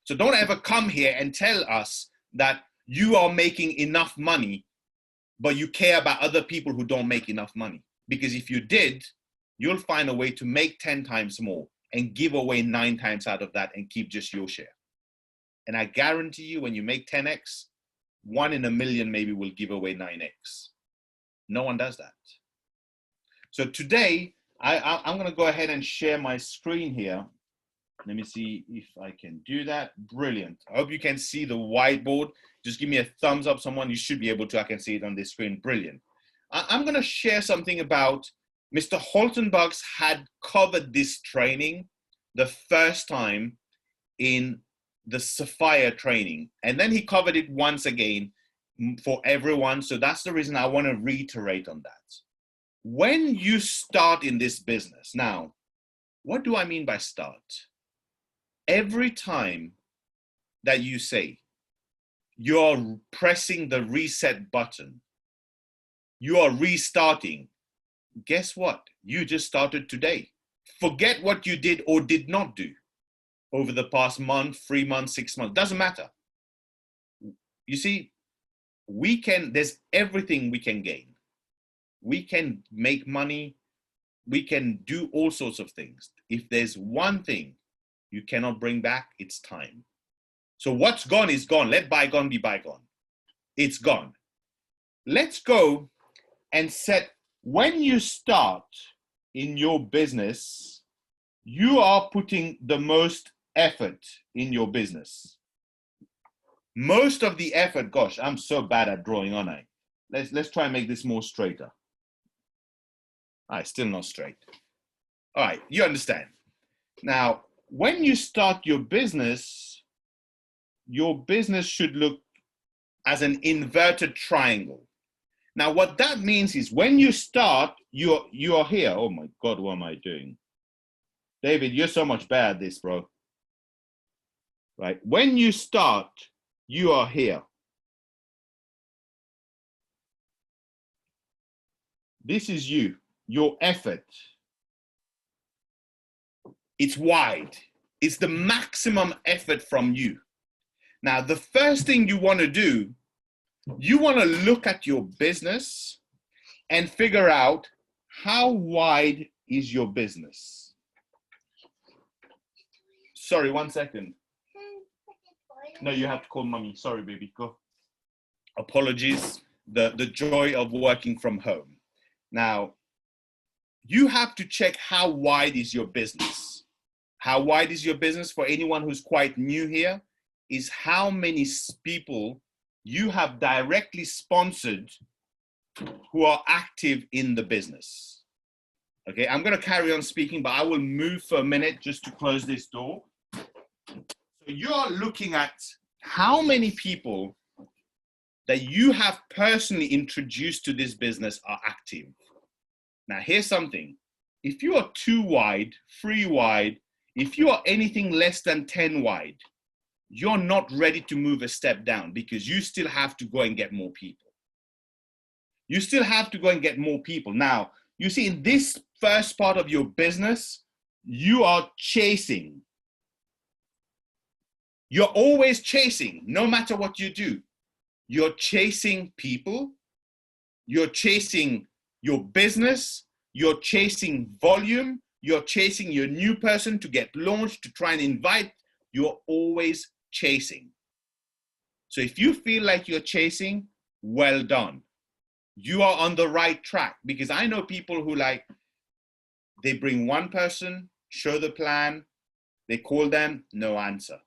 So don't ever come here and tell us that you are making enough money, but you care about other people who don't make enough money. Because if you did, you'll find a way to make 10 times more and give away 9 times out of that and keep just your share. And I guarantee you, when you make 10x, 1 in a million maybe will give away 9x. No one does that. So today, I'm going to go ahead and share my screen here. Let me see if I can do that. Brilliant. I hope you can see the whiteboard. Just give me a thumbs up, someone. You should be able to. I can see it on this screen. Brilliant. I'm going to share something about Mr. Holtenbugs had covered this training the first time in the Sapphire training. And then he covered it once again for everyone. So that's the reason I want to reiterate on that. When you start in this business, now, what do I mean by start? Every time that you say you're pressing the reset button, you are restarting, guess what? You just started today. Forget what you did or did not do over the past month, 3 months, 6 months, doesn't matter. You see, there's everything we can gain. We can make money. We can do all sorts of things. If there's one thing you cannot bring back, it's time. So what's gone is gone. Let bygone be bygone. It's gone. Let's go and set, when you start in your business, you are putting the most effort in your business. Most of the effort, gosh, I'm so bad at drawing, aren't I? Let's try and make this more straighter. All right, still not straight. All right, you understand. Now, when you start your business should look as an inverted triangle. Now, what that means is when you start, you are here. Oh my God, what am I doing? David, you're so much better at this, bro. Right? When you start, you are here. This is you, your effort. It's wide. It's the maximum effort from you. Now, the first thing you want to do, you want to look at your business and figure out how wide is your business. Sorry, 1 second. No, you have to call mommy. Sorry, baby. Go. Apologies. The joy of working from home. Now, you have to check how wide is your business. How wide is your business, for anyone who's quite new here, is how many people you have directly sponsored who are active in the business. Okay, I'm going to carry on speaking, but I will move for a minute just to close this door. So you're looking at how many people that you have personally introduced to this business are active. Now, here's something. If you are 2 wide, 3 wide, if you are anything less than 10 wide, you're not ready to move a step down, because you still have to go and get more people. You still have to go and get more people. Now, you see, in this first part of your business, you are chasing. You're always chasing, no matter what you do. You're chasing people. You're chasing your business. You're chasing volume. You're chasing your new person to get launched, to try and invite. You're always chasing. So if you feel like you're chasing, well done. You are on the right track, because I know people who, like, they bring one person, show the plan, they call them, no answer.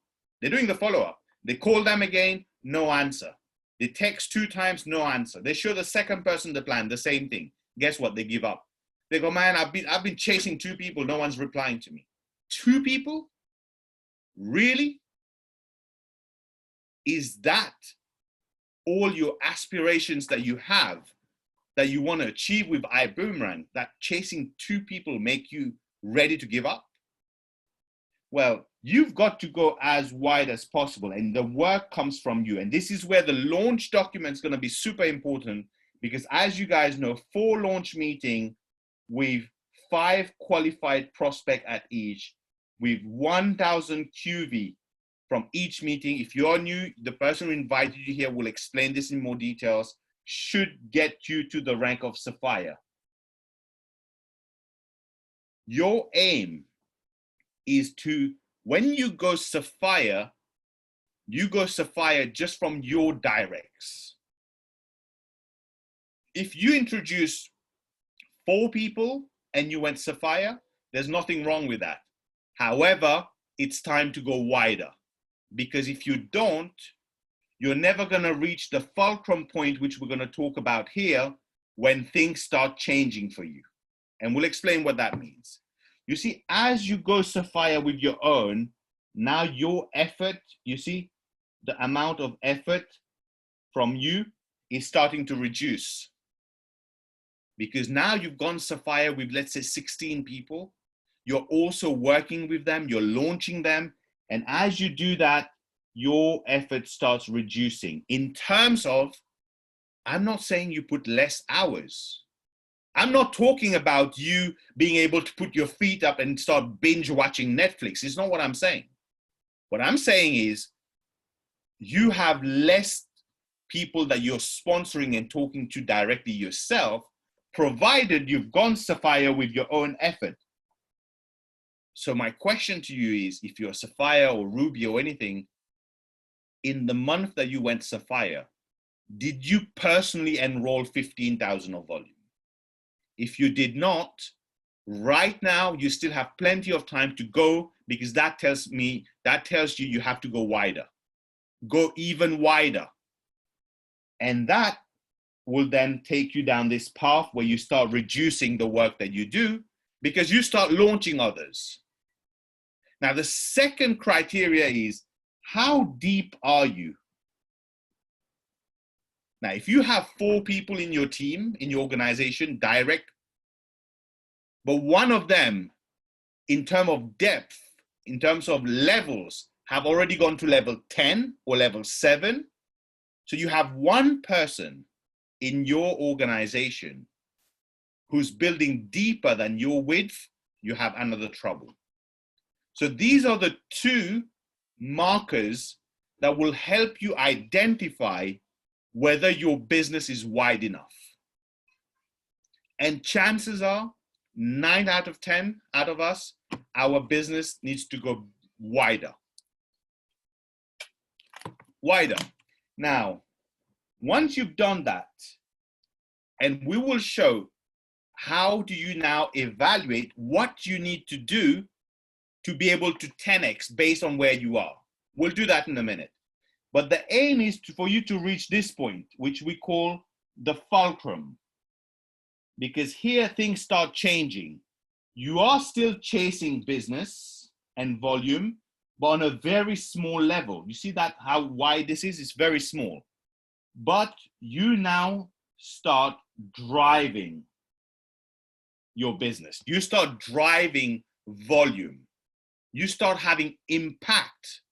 They're doing the follow-up. They call them again, no answer. They text 2 times, no answer. They show the second person the plan, the same thing. Guess what? They give up. They go, man, I've been chasing 2 people. No one's replying to me. 2 people? Really? Is that all your aspirations that you have, that you want to achieve with Ibuumerang, that chasing 2 people make you ready to give up? Well, you've got to go as wide as possible, and the work comes from you. And this is where the launch document is going to be super important, because as you guys know, 4 launch meeting with 5 qualified prospect at each, with 1,000 QV from each meeting. If you're new, the person who invited you here will explain this in more details, should get you to the rank of Sapphire. Your aim is to, when you go Sapphire just from your directs. If you introduce 4 people and you went Sapphire, there's nothing wrong with that. However, it's time to go wider. Because if you don't, you're never going to reach the fulcrum point, which we're going to talk about here, when things start changing for you. And we'll explain what that means. You see, as you go sapphire with your own, now your effort, you see, the amount of effort from you is starting to reduce. Because now you've gone sapphire with, let's say, 16 people. You're also working with them, you're launching them. And as you do that, your effort starts reducing. In terms of, I'm not saying you put less hours. I'm not talking about you being able to put your feet up and start binge watching Netflix. It's not what I'm saying. What I'm saying is you have less people that you're sponsoring and talking to directly yourself, provided you've gone sapphire with your own effort. So my question to you is, if you're sapphire or ruby or anything, in the month that you went sapphire, did you personally enroll 15,000 of volume? If you did not, right now, you still have plenty of time to go, because that tells you you have to go wider. Go even wider. And that will then take you down this path where you start reducing the work that you do, because you start launching others. Now, the second criteria is, how deep are you? Now, if you have 4 people in your team, in your organization, direct, but one of them, in terms of depth, in terms of levels, have already gone to level 10 or level 7, so you have one person in your organization who's building deeper than your width, you have another trouble. So these are the 2 markers that will help you identify whether your business is wide enough. And chances are 9 out of 10 out of us, our business needs to go wider. Wider. Now, once you've done that, and we will show how do you now evaluate what you need to do to be able to 10x based on where you are. We'll do that in a minute. But the aim is for you to reach this point, which we call the fulcrum. Because here things start changing. You are still chasing business and volume, but on a very small level. You see that how wide this is? It's very small. But you now start driving your business. You start driving volume. You start having impact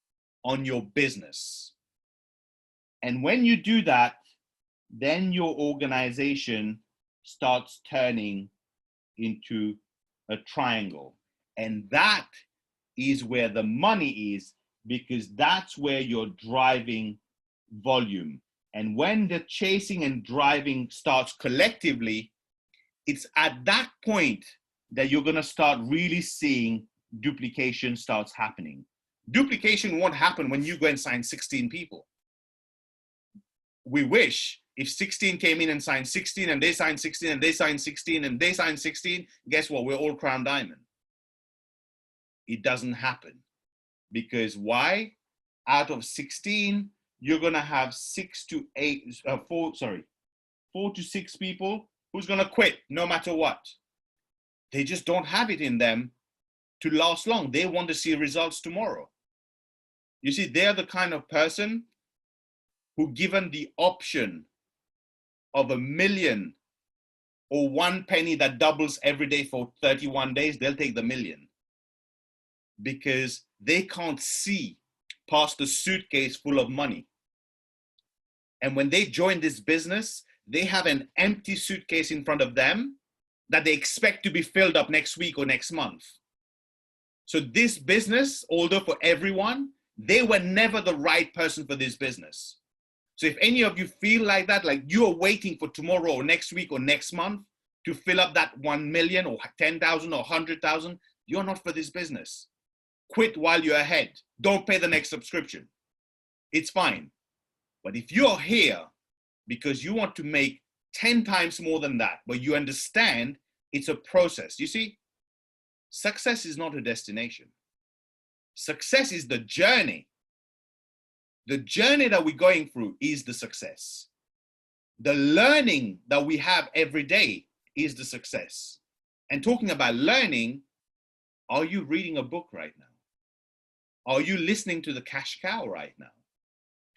on your business. And when you do that, then your organization starts turning into a triangle. And that is where the money is, because that's where you're driving volume. And when the chasing and driving starts collectively, it's at that point that you're going to start really seeing duplication starts happening. Duplication won't happen when you go and sign 16 people. We wish if 16 came in and signed 16 and they signed 16 and they signed 16 and they signed 16, guess what? We're all crown diamond. It doesn't happen. Because why? Out of 16, you're going to have 4 to 6 people who's going to quit no matter what. They just don't have it in them to last long. They want to see results tomorrow. You see, they're the kind of person who, given the option of $1 million or 1 penny that doubles every day for 31 days, they'll take the $1 million, because they can't see past the suitcase full of money. And when they join this business, they have an empty suitcase in front of them that they expect to be filled up next week or next month. So this business, although for everyone, they were never the right person for this business. So if any of you feel like that, like you're waiting for tomorrow or next week or next month to fill up that 1 million or 10,000 or 100,000, you're not for this business. Quit while you're ahead. Don't pay the next subscription. It's fine. But if you're here because you want to make 10 times more than that, but you understand it's a process. You see, success is not a destination. Success is the journey. The journey that we're going through is the success. The learning that we have every day is the success. And talking about learning, are you reading a book right now? Are you listening to the Cash Cow right now?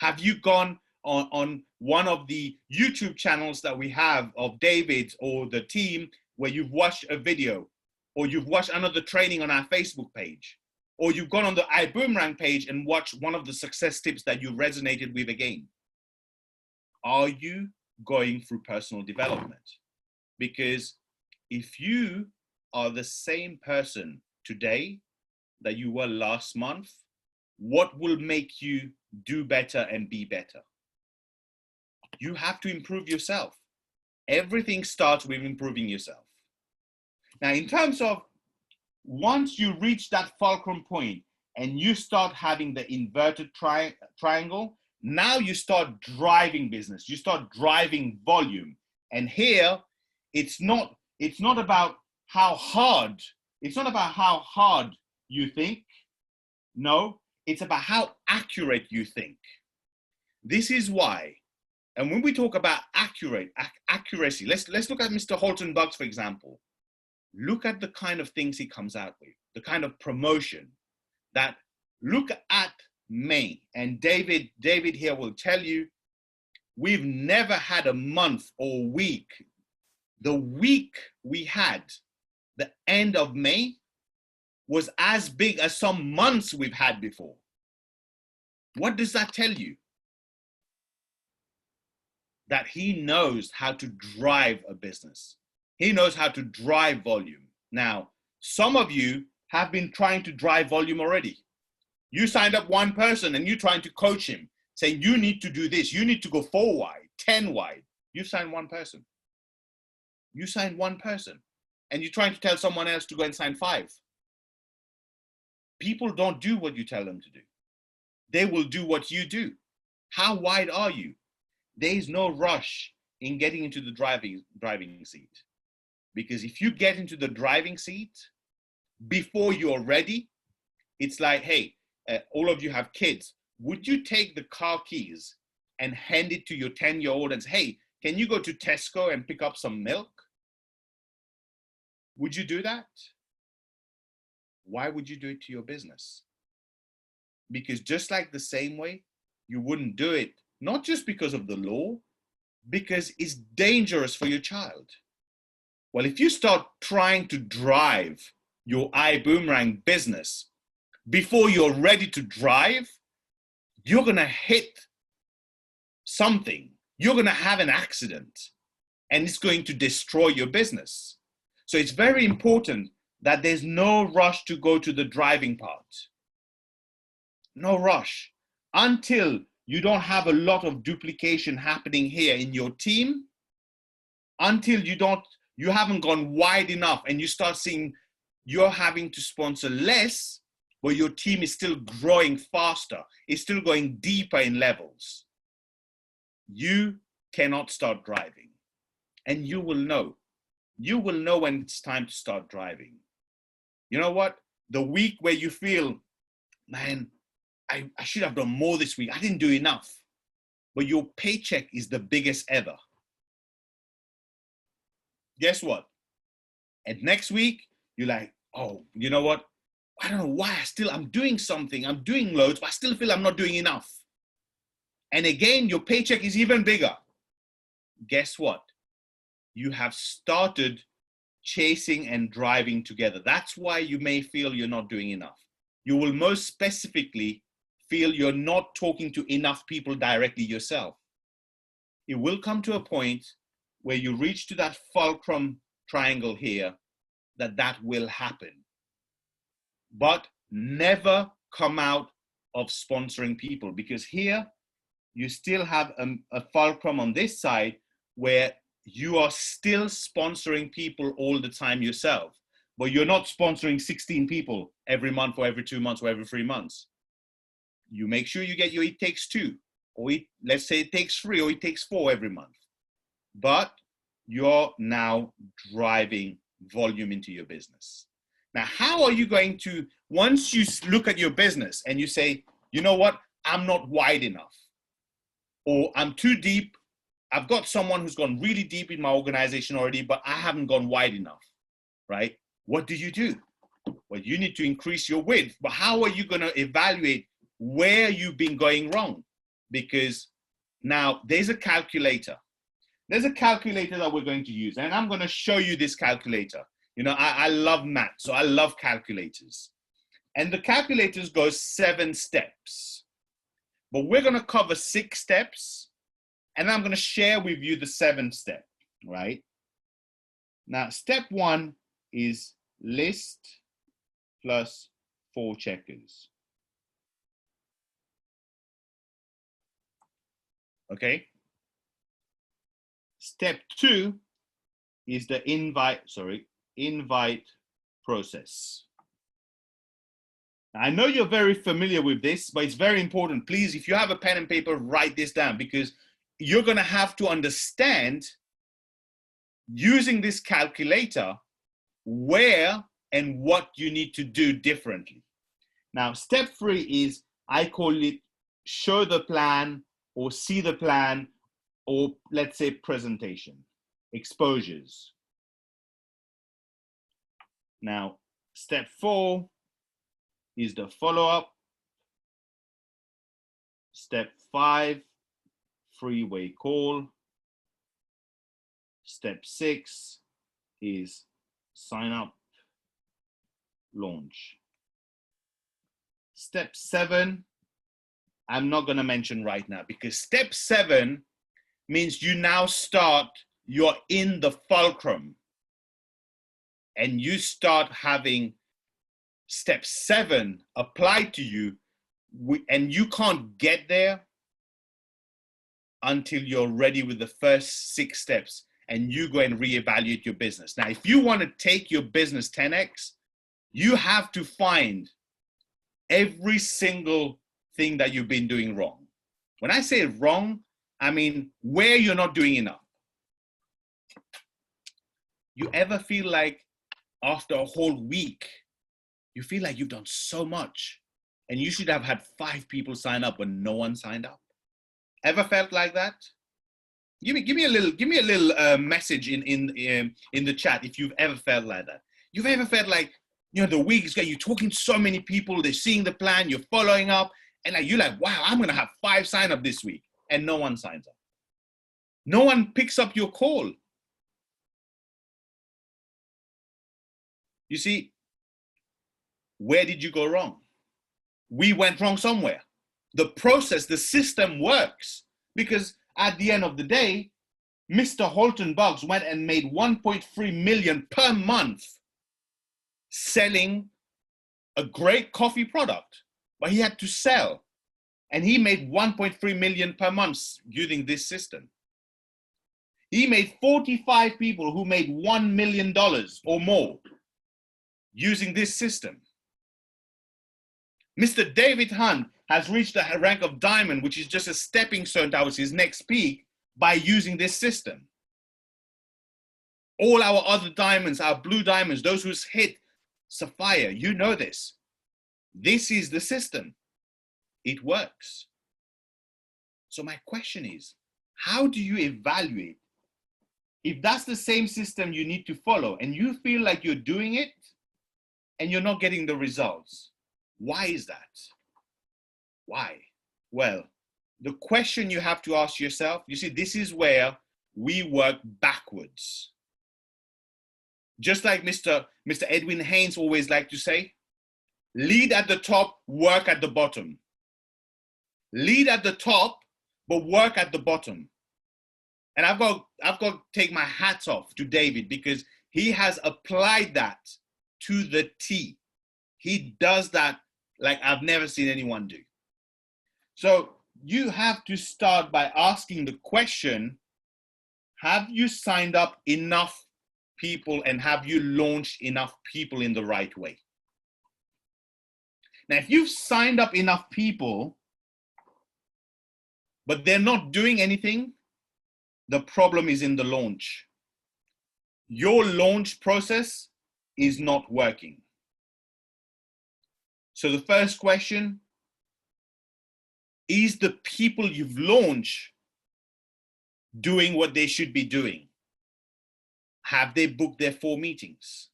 Have you gone on one of the YouTube channels that we have of David's or the team where you've watched a video, or you've watched another training on our Facebook page, or you've gone on the Ibuumerang page and watched one of the success tips that you resonated with again? Are you going through personal development? Because if you are the same person today that you were last month, what will make you do better and be better? You have to improve yourself. Everything starts with improving yourself. Now, in terms of once you reach that fulcrum point and you start having the inverted triangle, now you start driving business. You start driving volume. And here, it's not about how hard. It's not about how hard you think. No, it's about how accurate you think. This is why. And when we talk about accuracy, let's look at Mr. Holton Bucks, for example. Look at the kind of things he comes out with, the kind of promotion that, look at May. And David here will tell you, we've never had a month or week. The week we had, the end of May, was as big as some months we've had before. What does that tell you? That he knows how to drive a business. He knows how to drive volume. Now, some of you have been trying to drive volume already. You signed up one person and you're trying to coach him, saying you need to do this, you need to go 4 wide, 10 wide. You signed one person. You signed one person. And you're trying to tell someone else to go and sign 5. People don't do what you tell them to do. They will do what you do. How wide are you? There is no rush in getting into the driving seat. Because if you get into the driving seat before you're ready, it's like, hey, all of you have kids. Would you take the car keys and hand it to your 10-year-old and say, hey, can you go to Tesco and pick up some milk? Would you do that? Why would you do it to your business? Because just like the same way, you wouldn't do it, not just because of the law, because it's dangerous for your child. Well, if you start trying to drive your Ibuumerang business before you're ready to drive, you're going to hit something. You're going to have an accident and it's going to destroy your business. So it's very important that there's no rush to go to the driving part. No rush until you don't have a lot of duplication happening here in your team, until you haven't gone wide enough and you start seeing you're having to sponsor less, but your team is still growing faster. It's still going deeper in levels. You cannot start driving, and you will know. You will know when it's time to start driving. You know what? The week where you feel, man, I should have done more this week. I didn't do enough. But your paycheck is the biggest ever. Guess what? And next week, you're like, oh, you know what? I don't know why I'm doing something. I'm doing loads, but I still feel I'm not doing enough. And again, your paycheck is even bigger. Guess what? You have started chasing and driving together. That's why you may feel you're not doing enough. You will most specifically feel you're not talking to enough people directly yourself. It will come to a point where you reach to that fulcrum triangle here, that will happen. But never come out of sponsoring people, because here you still have a fulcrum on this side where you are still sponsoring people all the time yourself, but you're not sponsoring 16 people every month or every 2 months or every 3 months. You make sure you get your it takes 2, or let's say it takes 3 or it takes 4 every month. But you're now driving volume into your business. Now, how are you going to, once you look at your business and you say, you know what, I'm not wide enough, or I'm too deep. I've got someone who's gone really deep in my organization already, but I haven't gone wide enough, right? What do? Well, you need to increase your width, but how are you going to evaluate where you've been going wrong? Because now there's a calculator. There's a calculator that we're going to use, and I'm going to show you this calculator. You know, I love math, so I love calculators. And the calculators go 7 steps, but we're going to cover 6 steps, and I'm going to share with you the 7th step, right? Now, step 1 is list plus 4 checkers. Okay. Step 2 is the invite process. Now, I know you're very familiar with this, but it's very important. Please, if you have a pen and paper, write this down, because you're going to have to understand, using this calculator, where and what you need to do differently. Now, step 3 is, I call it show the plan, or see the plan, or let's say presentation, exposures. Now, step 4 is the follow-up. Step 5, three-way call. Step 6 is sign up, launch. Step 7, I'm not going to mention right now, because step 7 means you now start, you're in the fulcrum, and you start having step 7 applied to you, and you can't get there until you're ready with the first 6 steps, and you go and reevaluate your business. Now, if you want to take your business 10x, you have to find every single thing that you've been doing wrong. When I say wrong, I mean where you're not doing enough. You ever feel like after a whole week, you feel like you've done so much and you should have had 5 people sign up, but no one signed up? Ever felt like that? Give me a little message in the chat if you've ever felt like that. You've ever felt like, you know, the week is going, you're talking to so many people, they're seeing the plan, you're following up, and like, you're like, wow, I'm going to have 5 sign up this week, and no one signs up. No one picks up your call. You see, where did you go wrong? We went wrong somewhere. The process, the system works, because at the end of the day, Mr. Holton Buggs went and made 1.3 million per month selling a great coffee product, but he had to sell, and he made 1.3 million per month using this system. He made 45 people who made $1 million or more using this system. Mr. David Hunt has reached the rank of diamond, which is just a stepping stone towards his next peak, by using this system. All our other diamonds, our blue diamonds, those who's hit sapphire, you know this. This is the system. It works. So my question is, how do you evaluate if that's the same system you need to follow and you feel like you're doing it and you're not getting the results? Why is that? Why? Well, the question you have to ask yourself, you see, this is where we work backwards. Just like Mr. Edwin Haynes always liked to say, lead at the top, work at the bottom. Lead at the top, but work at the bottom. And I've got to take my hats off to David, because he has applied that to the T. He does that like I've never seen anyone do. So you have to start by asking the question, have you signed up enough people and have you launched enough people in the right way? Now, if you've signed up enough people, but they're not doing anything, the problem is in the launch. Your launch process is not working. So the first question is, the people you've launched doing what they should be doing? Have they booked their 4 meetings?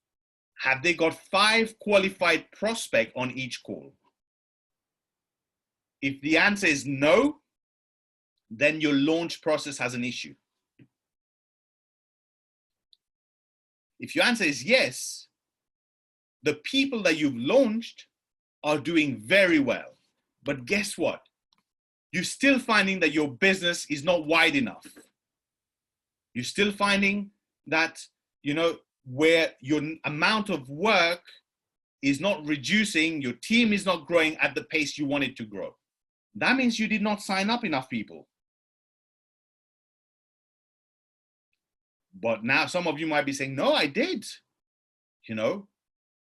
Have they got 5 qualified prospects on each call? If the answer is no, then your launch process has an issue. If your answer is yes, the people that you've launched are doing very well. But guess what? You're still finding that your business is not wide enough. You're still finding that, you know, where your amount of work is not reducing, your team is not growing at the pace you want it to grow. That means you did not sign up enough people. But now some of you might be saying, no, I did. You know,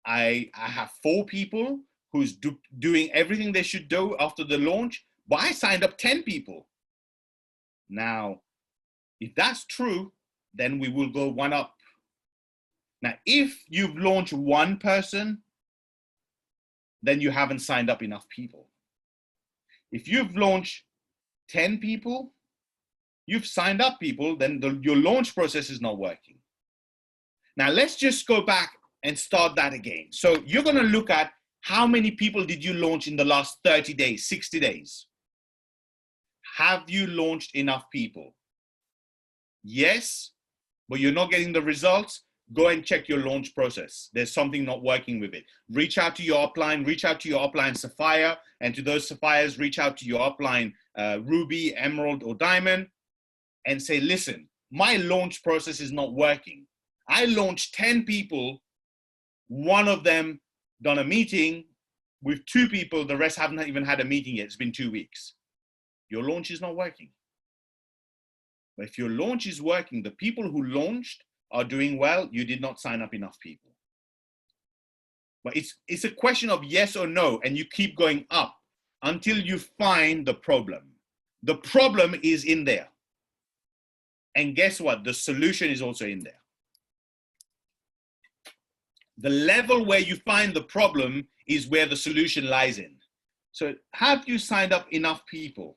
I have 4 people who's doing everything they should do after the launch, but I signed up 10 people. Now, if that's true, then we will go 1 up. Now, if you've launched 1 person, then you haven't signed up enough people. If you've launched 10 people, you've signed up people, then your launch process is not working. Now, let's just go back and start that again. So you're going to look at how many people did you launch in the last 30 days, 60 days? Have you launched enough people? Yes, but you're not getting the results. Go and check your launch process. There's something not working with it. Reach out to your upline Sapphire, and to those Sapphires, reach out to your upline Ruby, Emerald, or Diamond, and say, listen, my launch process is not working. I launched 10 people, 1 of them done a meeting with 2 people, the rest haven't even had a meeting yet. It's been 2 weeks. Your launch is not working. But if your launch is working, the people who launched are doing well, you did not sign up enough people. But it's a question of yes or no, and you keep going up until you find the problem. The problem is in there. And guess what? The solution is also in there. The level where you find the problem is where the solution lies in. So have you signed up enough people?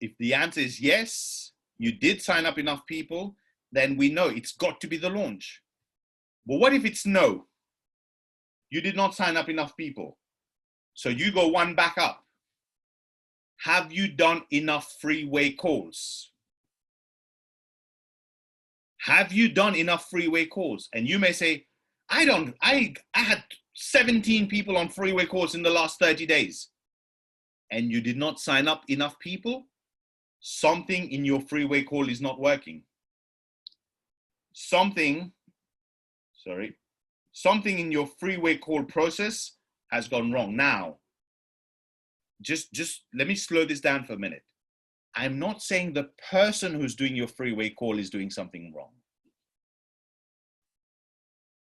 If the answer is yes, you did sign up enough people, then we know it's got to be the launch. But what if it's no? You did not sign up enough people. So you go 1 back up. Have you done enough freeway calls? Have you done enough freeway calls? And you may say, I had 17 people on freeway calls in the last 30 days. And you did not sign up enough people? Something in your freeway call is not working. Something in your freeway call process has gone wrong. Now, just let me slow this down for a minute. I'm not saying the person who's doing your freeway call is doing something wrong.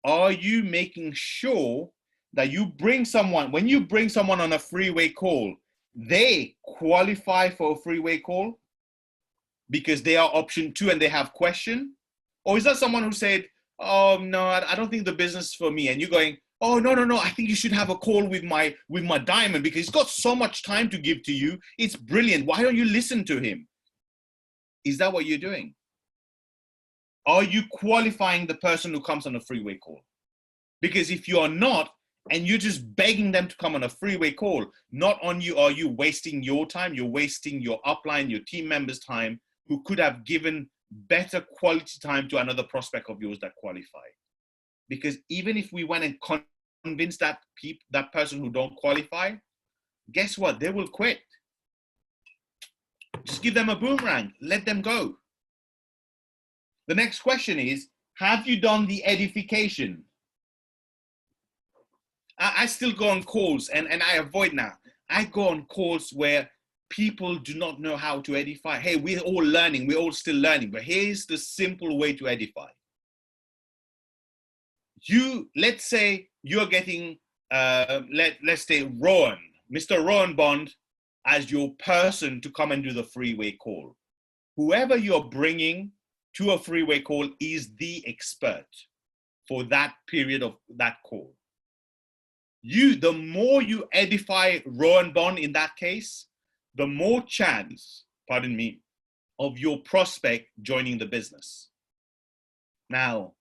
Are you making sure that you bring someone, when you bring someone on a freeway call, they qualify for a freeway call because they are option 2 and they have question? Or is that someone who said, oh no, I don't think the business is for me, and you're going, oh no, I think you should have a call with my Diamond because he's got so much time to give to you. It's brilliant. Why don't you listen to him? Is that what you're doing? Are you qualifying the person who comes on a freeway call? Because if you are not, and you're just begging them to come on a freeway call, not only are you wasting your time, you're wasting your upline, your team members' time, who could have given better quality time to another prospect of yours that qualify. Because even if we went and convinced that person who don't qualify, guess what? They will quit. Just give them a boomerang, let them go. The next question is, have you done the edification? I still go on calls, and I avoid now. I go on calls where people do not know how to edify. Hey, we're all learning, we're all still learning, but here's the simple way to edify. Let's say you're getting, let's say Rowan, Mr. Rowan Bond, as your person to come and do the freeway call. Whoever you're bringing to a freeway call is the expert for that period of that call. the more you edify Rowan Bond in that case, the more chance, pardon me, of your prospect joining the business. Now,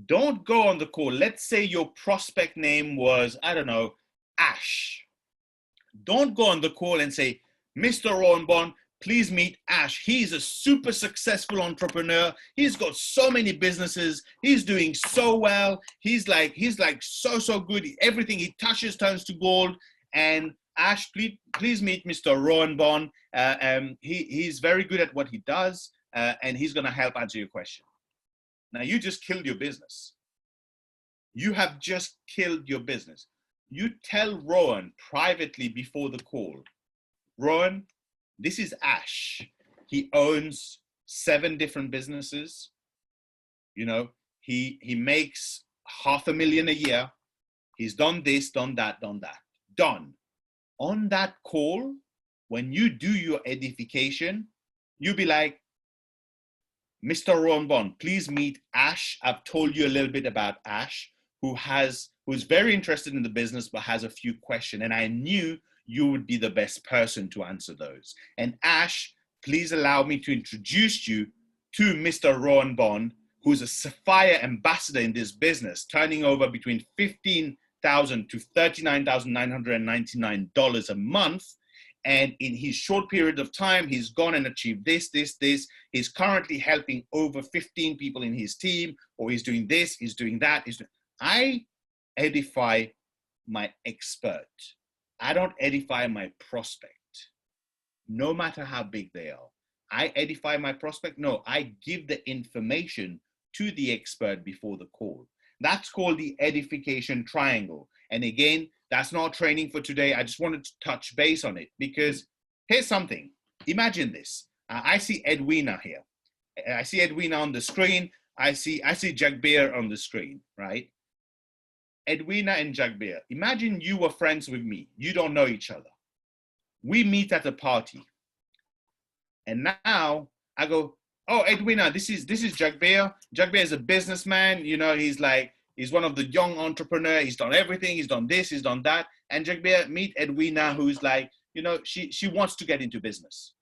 don't go on the call. Let's say your prospect name was, I don't know, Ash. Don't go on the call and say, Mr. Rowan Bond, please meet Ash. He's a super successful entrepreneur. He's got so many businesses. He's doing so well. He's like so good. Everything he touches turns to gold. And Ash, please meet Mr. Rowan Bond. He's very good at what he does, and he's going to help answer your question. Now, you just killed your business. You have just killed your business. You tell Rowan privately before the call, Rowan, this is Ash. He owns 7 different businesses. You know, he makes $500,000 a year. He's done this, done that, done that. Done. On that call, when you do your edification, you be like, Mr. Rowan Bond, please meet Ash. I've told you a little bit about Ash, who's very interested in the business, but has a few questions. And I knew you would be the best person to answer those. And Ash, please allow me to introduce you to Mr. Rowan Bond, who's a Sapphire ambassador in this business, turning over between $15,000 to $39,999 a month. And in his short period of time, he's gone and achieved this. He's currently helping over 15 people in his team, or he's doing this, he's doing that. I edify my expert. I don't edify my prospect, no matter how big they are. I edify my prospect. No, I give the information to the expert before the call. That's called the edification triangle. And again, that's not training for today. I just wanted to touch base on it because here's something. Imagine this. I see Edwina here. I see Edwina on the screen. I see Jagbeer on the screen, right? Edwina and Jagbeer, imagine you were friends with me. You don't know each other. We meet at a party. And now I go, oh, Edwina, this is Jagbeer. Jagbeer is a businessman. You know, he's one of the young entrepreneur. He's done everything. He's done this, he's done that. And Jagbeer, meet Edwina, who's like, you know, she wants to get into business.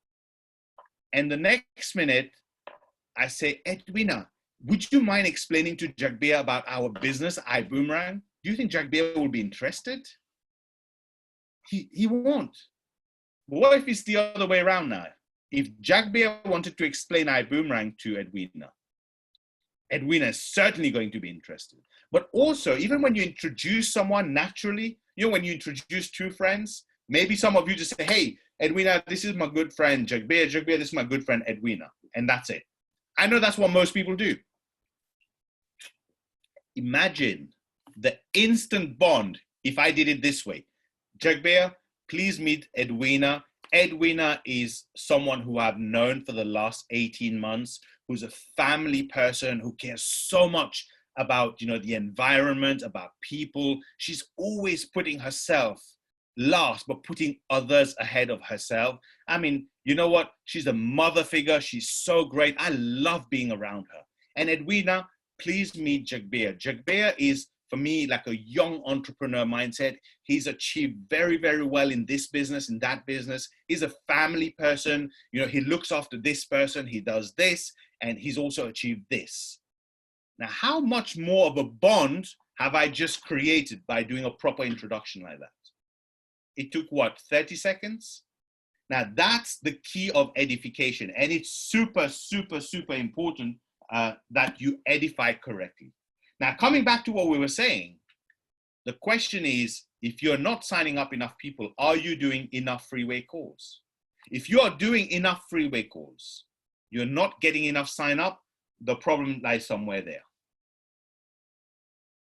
And the next minute I say, Edwina, would you mind explaining to Jagbeer about our business, Ibuumerang? Do you think Jagbeer will be interested? He won't. But what if it's the other way around now? If Jagbeer wanted to explain Ibuumerang to Edwina, Edwina is certainly going to be interested. But also, even when you introduce someone naturally, you know, when you introduce 2 friends, maybe some of you just say, hey, Edwina, this is my good friend Jagbeer. Jagbeer, this is my good friend Edwina. And that's it. I know that's what most people do. Imagine the instant bond if I did it this way. Jagbeer, please meet Edwina. Edwina is someone who I've known for the last 18 months, who's a family person who cares so much about, you know, the environment, about people. She's always putting herself last, but putting others ahead of herself. I mean, you know what? She's a mother figure. She's so great. I love being around her. And Edwina, please meet Jagbeer. Jagbeer is, for me, like a young entrepreneur mindset. He's achieved very, very well in this business, in that business. He's a family person. You know, he looks after this person. He does this, and he's also achieved this. Now, how much more of a bond have I just created by doing a proper introduction like that? It took what, 30 seconds? Now, that's the key of edification. And it's super, super, super important that you edify correctly. Now, coming back to what we were saying, the question is, if you're not signing up enough people, are you doing enough freeway calls? If you are doing enough freeway calls, you're not getting enough sign up, the problem lies somewhere there.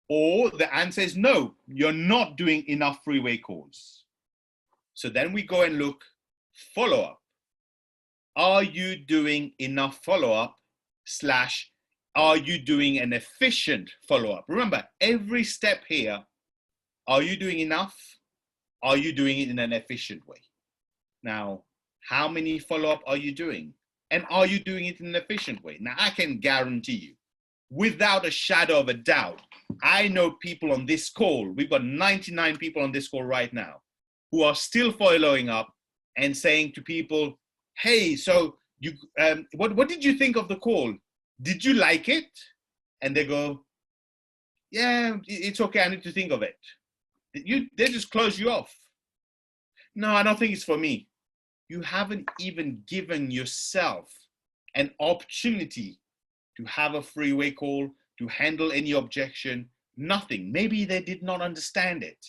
Or the answer is no, you're not doing enough freeway calls. So then we go and look follow-up. Are you doing enough follow-up / are you doing an efficient follow-up? Remember, every step here, are you doing enough? Are you doing it in an efficient way? Now, how many follow-up are you doing? And are you doing it in an efficient way? Now, I can guarantee you, without a shadow of a doubt, I know people on this call, we've got 99 people on this call right now, who are still following up and saying to people, hey, so you, what did you think of the call? Did you like it? And they go, yeah, it's okay, I need to think of it. They just close you off. No, I don't think it's for me. You haven't even given yourself an opportunity to have a freeway call, to handle any objection, nothing. Maybe they did not understand it.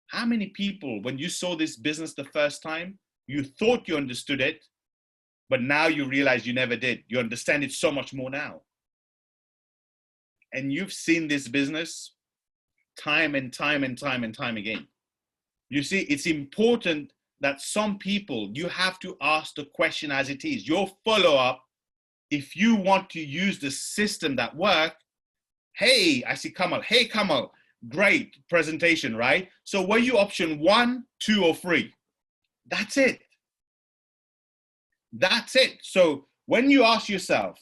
How many people, when you saw this business the first time, you thought you understood it, but now you realize you never did. You understand it so much more now. And you've seen this business time and time and time and time again. You see, it's important that some people, you have to ask the question as it is. Your follow-up, if you want to use the system that works, hey, I see Kamal. Hey, Kamal, great presentation, right? So were you option 1, 2, or 3? That's it. That's it. So when you ask yourself,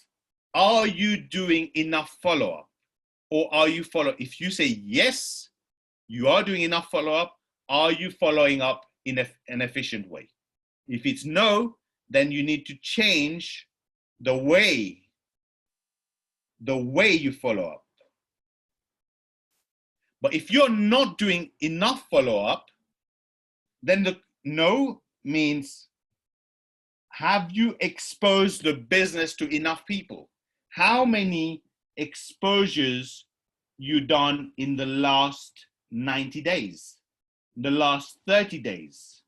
are you doing enough follow-up? Or are you if you say yes, you are doing enough follow-up, are you following up in an efficient way? If it's no, then you need to change the way you follow up. But if you're not doing enough follow-up, then the no means, have you exposed the business to enough people? How many exposures you done in the last 90 days, the last 30 days?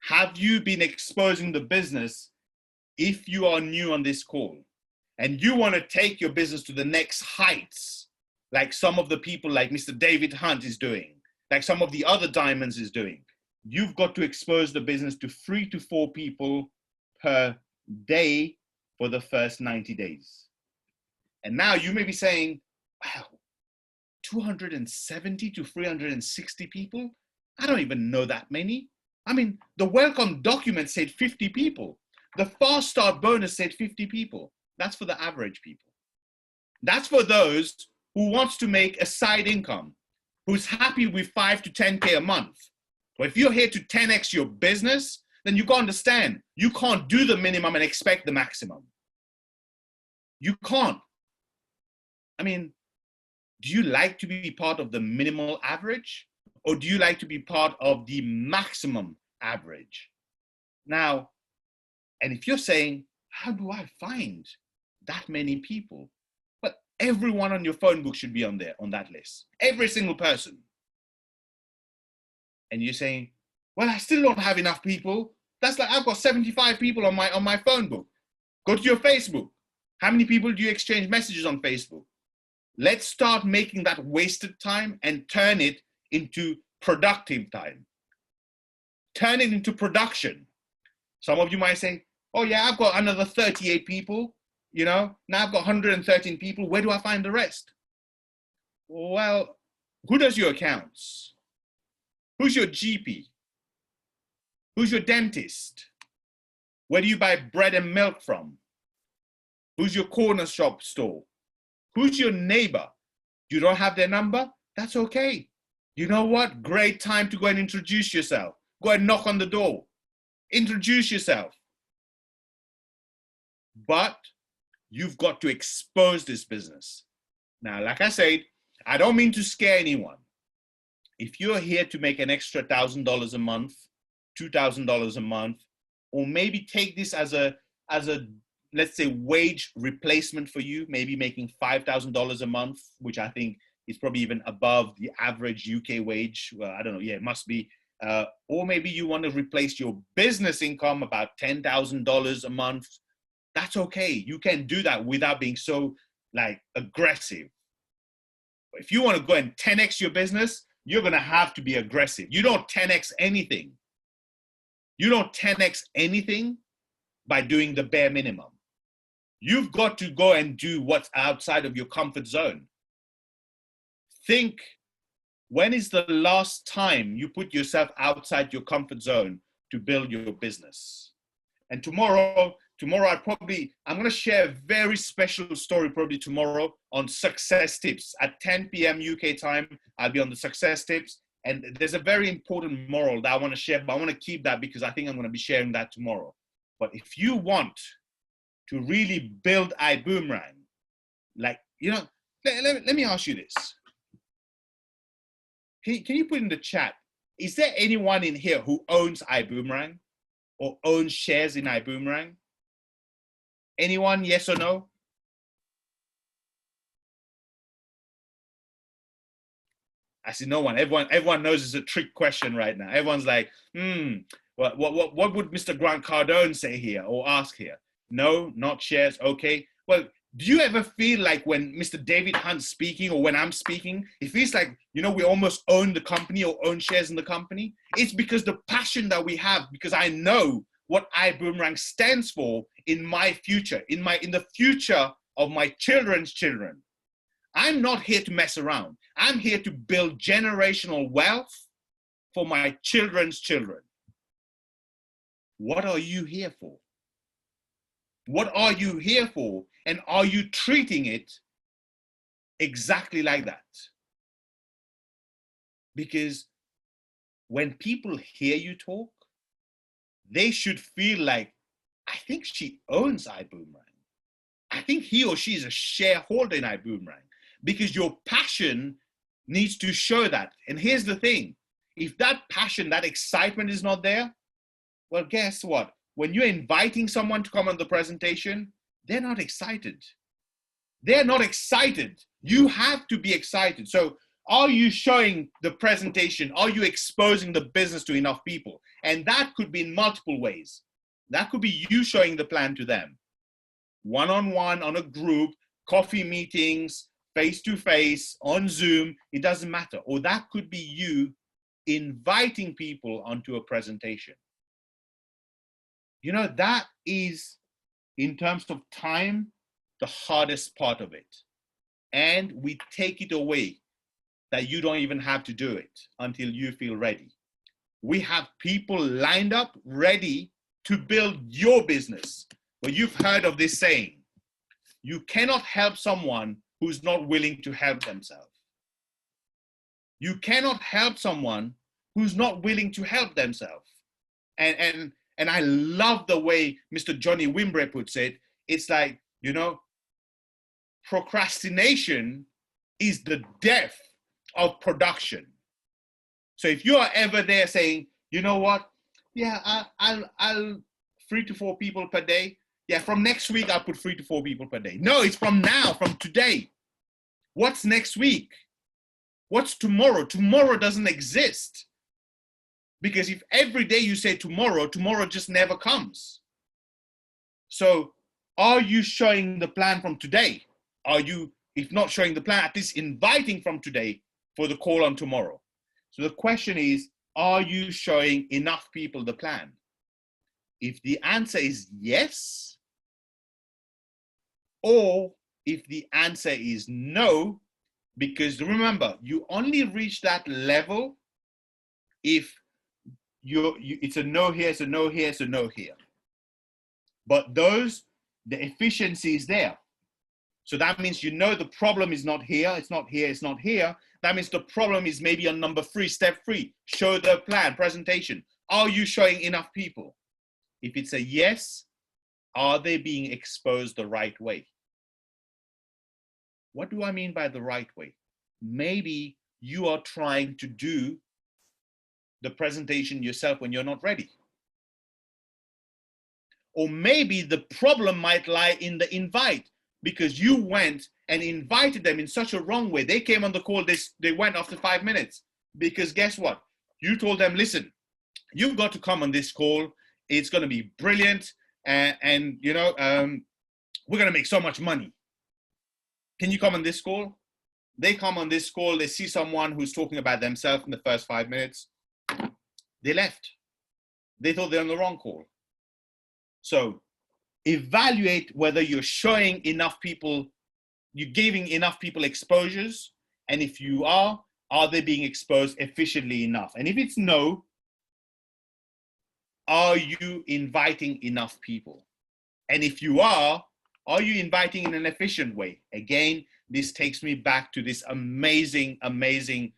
Have you been exposing the business? If you are new on this call and you want to take your business to the next heights, like some of the people like Mr. David Hunt is doing, like some of the other diamonds is doing, you've got to expose the business to 3 to 4 people per day for the first 90 days. And now you may be saying, wow, 270 to 360 people? I don't even know that many. I mean, the welcome document said 50 people. The fast start bonus said 50 people. That's for the average people. That's for those who wants to make a side income, who's happy with 5 to 10K a month. But if you're here to 10X your business, then you got to understand, you can't do the minimum and expect the maximum. You can't. I mean, do you like to be part of the minimal average, or do you like to be part of the maximum average? Now, and if you're saying, how do I find that many people? But everyone on your phone book should be on there, on that list. Every single person. And you're saying, well, I still don't have enough people. That's like, I've got 75 people on my phone book. Go to your Facebook. How many people do you exchange messages on Facebook? Let's start making that wasted time and turn it into productive time. Turn it into production. Some of you might say, oh yeah, I've got another 38 people, you know, now I've got 113 people. Where do I find the rest? Well, who does your accounts? Who's your GP? Who's your dentist? Where do you buy bread and milk from? Who's your corner shop store? Who's your neighbor? You don't have their number? That's okay. You know what? Great time to go and introduce yourself. Go and knock on the door. Introduce yourself. But you've got to expose this business. Now, like I said, I don't mean to scare anyone. If you're here to make an extra $1,000 a month, $2,000 a month, or maybe take this as a let's say wage replacement for you, maybe making $5,000 a month, which I think is probably even above the average UK wage. Well, I don't know. Yeah, it must be. Or maybe you want to replace your business income about $10,000 a month. That's okay. You can do that without being so like aggressive. But if you want to go and 10X your business, you're going to have to be aggressive. You don't 10X anything. You don't 10X anything by doing the bare minimum. You've got to go and do what's outside of your comfort zone. Think, when is the last time you put yourself outside your comfort zone to build your business? And tomorrow, tomorrow I'm going to share a very special story probably tomorrow on success tips. At 10 p.m. UK time, I'll be on the success tips. And there's a very important moral that I want to share, but I want to keep that because I think I'm going to be sharing that tomorrow. But if you want to really build Ibuumerang, like, you know, let me ask you this. Can you put in the chat, is there anyone in here who owns Ibuumerang or owns shares in Ibuumerang? Anyone, yes or no? I see no one. Everyone knows it's a trick question right now. Everyone's like, what would Mr. Grant Cardone say here or ask here? No, not shares. Okay. Well, do you ever feel like when Mr. David Hunt's speaking or when I'm speaking, it feels like, you know, we almost own the company or own shares in the company? It's because the passion that we have, because I know what Ibuumerang stands for in my future, in the future of my children's children. I'm not here to mess around. I'm here to build generational wealth for my children's children. What are you here for? What are you here for? And are you treating it exactly like that? Because when people hear you talk, they should feel like, I think she owns Ibuumerang. I think he or she is a shareholder in Ibuumerang, because your passion needs to show that. And here's the thing, if that passion, that excitement is not there, well, guess what? When you're inviting someone to come on the presentation, they're not excited. They're not excited. You have to be excited. So are you showing the presentation? Are you exposing the business to enough people? And that could be in multiple ways. That could be you showing the plan to them. One-on-one, on a group, coffee meetings, face-to-face, on Zoom, it doesn't matter. Or that could be you inviting people onto a presentation. You know, that is, in terms of time, the hardest part of it. And we take it away that you don't even have to do it until you feel ready. We have people lined up, ready to build your business. But you've heard of this saying, you cannot help someone who's not willing to help themselves. You cannot help someone who's not willing to help themselves. And I love the way Mr. Johnny Wimbre puts it. It's like, you know, procrastination is the death of production. So if you are ever there saying, you know what, yeah, I'll 3 to 4 people per day. Yeah, from next week, I'll put 3 to 4 people per day. No, it's from now, from today. What's next week? What's tomorrow? Tomorrow doesn't exist. Because if every day you say tomorrow, tomorrow just never comes. So are you showing the plan from today? Are you, if not showing the plan, at least inviting from today for the call on tomorrow? So the question is, are you showing enough people the plan? If the answer is yes, or if the answer is no, because remember, you only reach that level if it's a no here, it's a no here, it's a no here. But the efficiency is there. So that means you know the problem is not here, it's not here, it's not here. That means the problem is maybe on number 3, step 3, show the plan, presentation. Are you showing enough people? If it's a yes, are they being exposed the right way? What do I mean by the right way? Maybe you are trying to do the presentation yourself when you're not ready. Or maybe the problem might lie in the invite, because you went and invited them in such a wrong way. They came on the call, they went after 5 minutes. Because guess what? You told them, listen, you've got to come on this call. It's going to be brilliant. And you know, we're going to make so much money. Can you come on this call? They come on this call, they see someone who's talking about themselves in the first 5 minutes. They left. They thought they're on the wrong call. So evaluate whether you're showing enough people, you're giving enough people exposures. And if you are they being exposed efficiently enough? And if it's no, are you inviting enough people? And if you are you inviting in an efficient way? Again, this takes me back to this amazing, amazing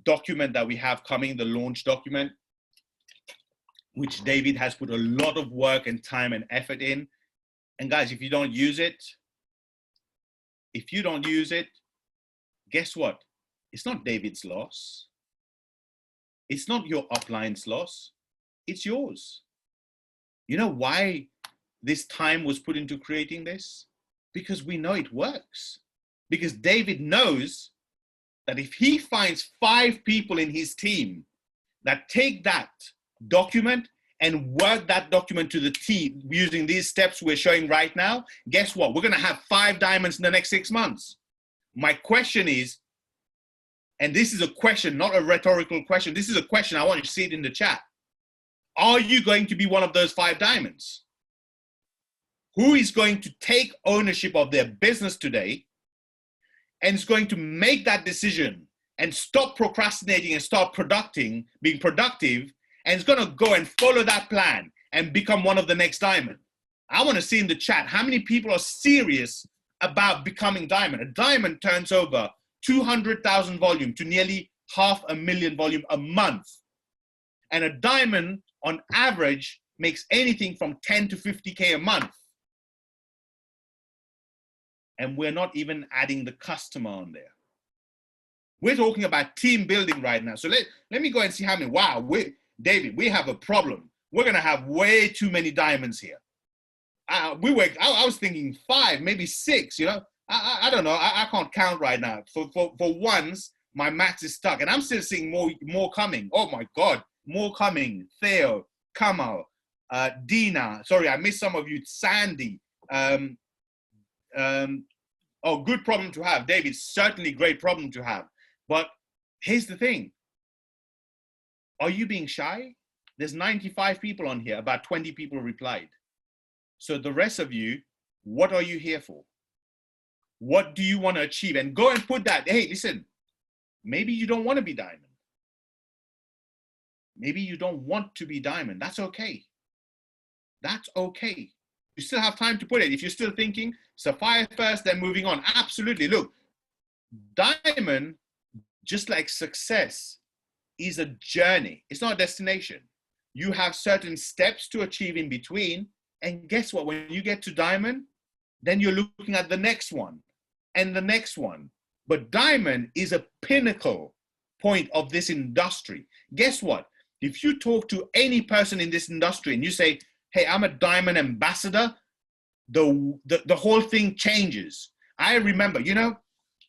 document that we have coming, the launch document, which David has put a lot of work and time and effort in. And guys, if you don't use it, guess what? It's not David's loss. It's not your upline's loss. It's yours. You know why this time was put into creating this? Because we know it works. Because David knows that if he finds 5 people in his team that take that document and work that document to the T using these steps we're showing right now, guess what? We're going to have 5 diamonds in the next 6 months. My question is, and this is a question, not a rhetorical question. This is a question. I want you to see it in the chat. Are you going to be one of those 5 diamonds? Who is going to take ownership of their business today and is going to make that decision and stop procrastinating and start being productive, and is going to go and follow that plan and become one of the next diamond? I want to see in the chat how many people are serious about becoming diamond. A diamond turns over 200,000 volume to nearly 500,000 volume a month. And a diamond on average makes anything from 10 to 50K a month. And we're not even adding the customer on there. We're talking about team building right now. So let me go and see how many. Wow, David, we have a problem. We're going to have way too many diamonds here. I was thinking 5, maybe 6, you know. I don't know. I can't count right now. For once, my maths is stuck. And I'm still seeing more coming. Oh, my God. More coming. Theo, Kamal, Dina. Sorry, I missed some of you. Sandy. Oh, good problem to have. David, certainly great problem to have. But here's the thing. Are you being shy? There's 95 people on here. About 20 people replied. So the rest of you, what are you here for? What do you want to achieve? And go and put that. Hey, listen, maybe you don't want to be diamond. Maybe you don't want to be diamond. That's okay. That's okay. You still have time to put it. If you're still thinking sapphire first, then moving on. Absolutely. Look, diamond, just like success, is a journey. It's not a destination. You have certain steps to achieve in between. And guess what? When you get to diamond, then you're looking at the next one and the next one. But diamond is a pinnacle point of this industry. Guess what? If you talk to any person in this industry and you say, hey, I'm a diamond ambassador, the whole thing changes. I remember, you know,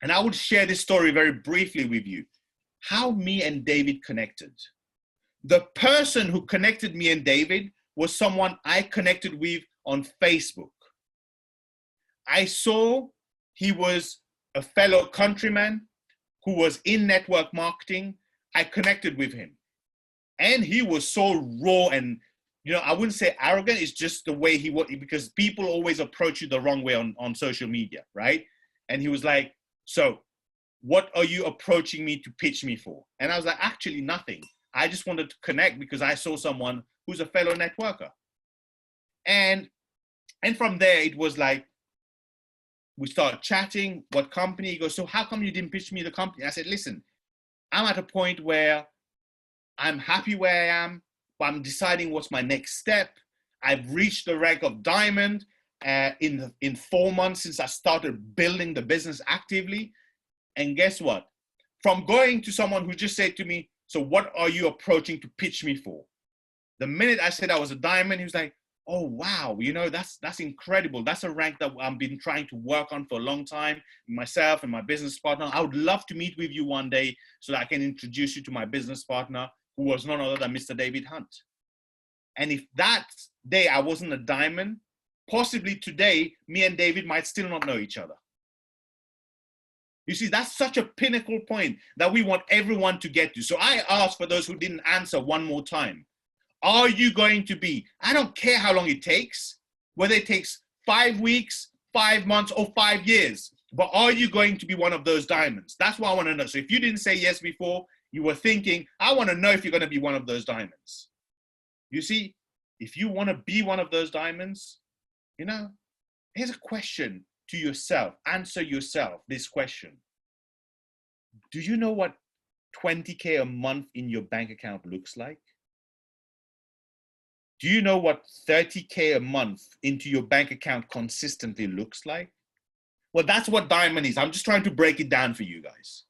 and I would share this story very briefly with you, how me and David connected. The person who connected me and David was someone I connected with on Facebook. I saw he was a fellow countryman who was in network marketing. I connected with him. And he was so raw and, you know, I wouldn't say arrogant. It's just the way he was, because people always approach you the wrong way on social media, right? And he was like, so what are you approaching me to pitch me for? And I was like, actually nothing. I just wanted to connect because I saw someone who's a fellow networker. And from there, it was like, we started chatting, what company? He goes, so how come you didn't pitch me the company? I said, listen, I'm at a point where I'm happy where I am, but I'm deciding what's my next step. I've reached the rank of diamond in 4 months since I started building the business actively. And guess what? From going to someone who just said to me, so what are you approaching to pitch me for? The minute I said I was a diamond, he was like, oh, wow, you know, that's incredible. That's a rank that I've been trying to work on for a long time, myself and my business partner. I would love to meet with you one day so that I can introduce you to my business partner, who was none other than Mr. David Hunt. And if that day I wasn't a diamond, possibly today, me and David might still not know each other. You see, that's such a pinnacle point that we want everyone to get to. So I ask for those who didn't answer one more time. Are you going to be, I don't care how long it takes, whether it takes 5 weeks, 5 months, or 5 years, but are you going to be one of those diamonds? That's what I want to know. So if you didn't say yes before, you were thinking, I want to know if you're going to be one of those diamonds. You see, if you want to be one of those diamonds, You know, here's a question to yourself. Answer yourself this question. Do you know what 20K a month in your bank account looks like? Do you know what 30K a month into your bank account consistently looks like? Well, that's what diamond is. I'm just trying to break it down for you guys.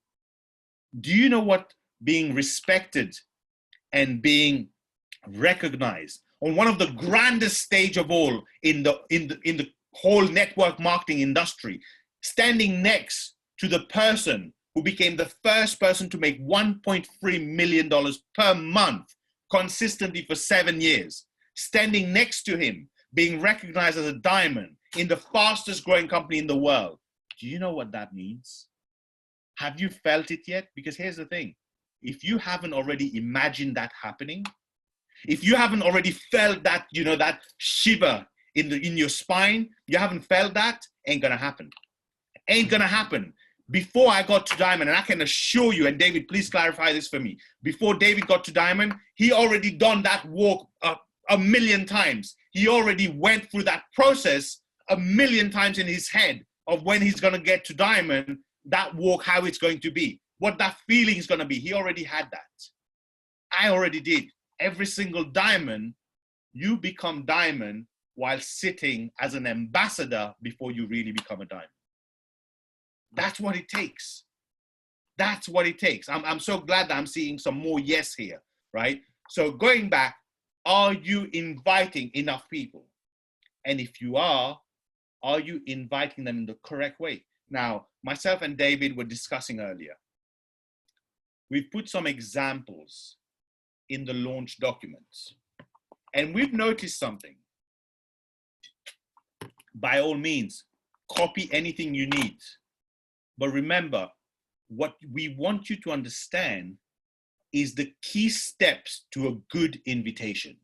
Do you know what being respected and being recognized on one of the grandest stage of all in the whole network marketing industry, standing next to the person who became the first person to make $1.3 million per month consistently for 7 years, standing next to him, being recognized as a diamond in the fastest growing company in the world. Do you know what that means? Have you felt it yet? Because here's the thing. If you haven't already imagined that happening, if you haven't already felt that, you know, that shiver in your spine, you haven't felt that, ain't gonna happen. Ain't gonna happen. Before I got to diamond, and I can assure you, and David, please clarify this for me. Before David got to diamond, he already done that walk a million times. He already went through that process a million times in his head of when he's gonna get to diamond, that walk, how it's going to be, what that feeling is gonna be. He already had that. I already did. Every single diamond, you become diamond while sitting as an ambassador before you really become a diamond. That's what it takes. That's what it takes. I'm so glad that I'm seeing some more yes here, right? So going back, are you inviting enough people? And if you are you inviting them in the correct way? Now, myself and David were discussing earlier. We've put some examples in the launch documents. And we've noticed something. By all means, copy anything you need. But remember, what we want you to understand is the key steps to a good invitation.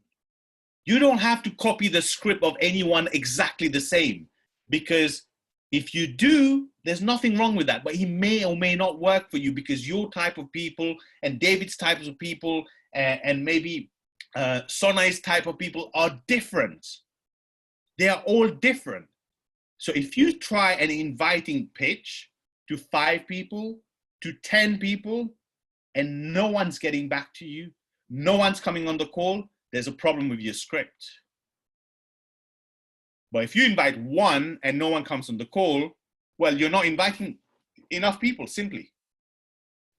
You don't have to copy the script of anyone exactly the same, because if you do, there's nothing wrong with that, but he may or may not work for you because your type of people and David's types of people and maybe Sonai's type of people are different. They are all different. So if you try an inviting pitch to 5 people, to 10 people, and no one's getting back to you, no one's coming on the call, there's a problem with your script. But if you invite 1 and no one comes on the call, well, you're not inviting enough people, simply.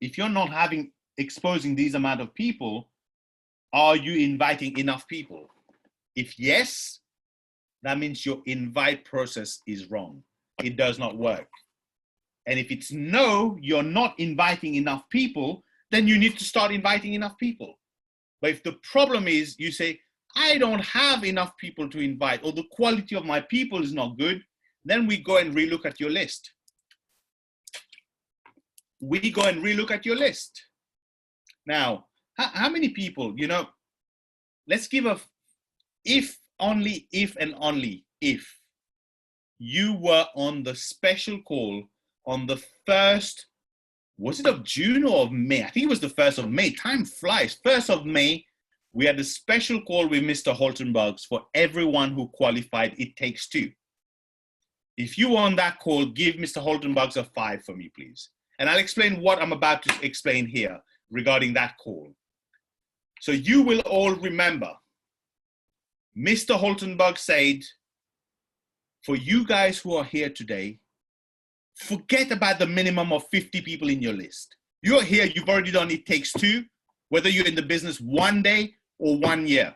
If you're not exposing these amount of people, are you inviting enough people? If yes, that means your invite process is wrong. It does not work. And if it's no, you're not inviting enough people, then you need to start inviting enough people. But if the problem is you say, I don't have enough people to invite, or the quality of my people is not good, then we go and relook at your list. We go and relook at your list. Now, how many people, you know, let's give a, if only if and only if you were on the special call on the 1st, was it of June or of May? I think it was the 1st of May. Time flies. 1st of May, we had a special call with Mr. Holtenbugs for everyone who qualified It Takes Two. If you were on that call, give Mr. Holtenbugs a 5 for me, please. And I'll explain what I'm about to explain here regarding that call. So you will all remember, Mr. Holtenbug said, for you guys who are here today, forget about the minimum of 50 people in your list. You're here, you've already done It Takes Two, whether you're in the business 1 day or 1 year.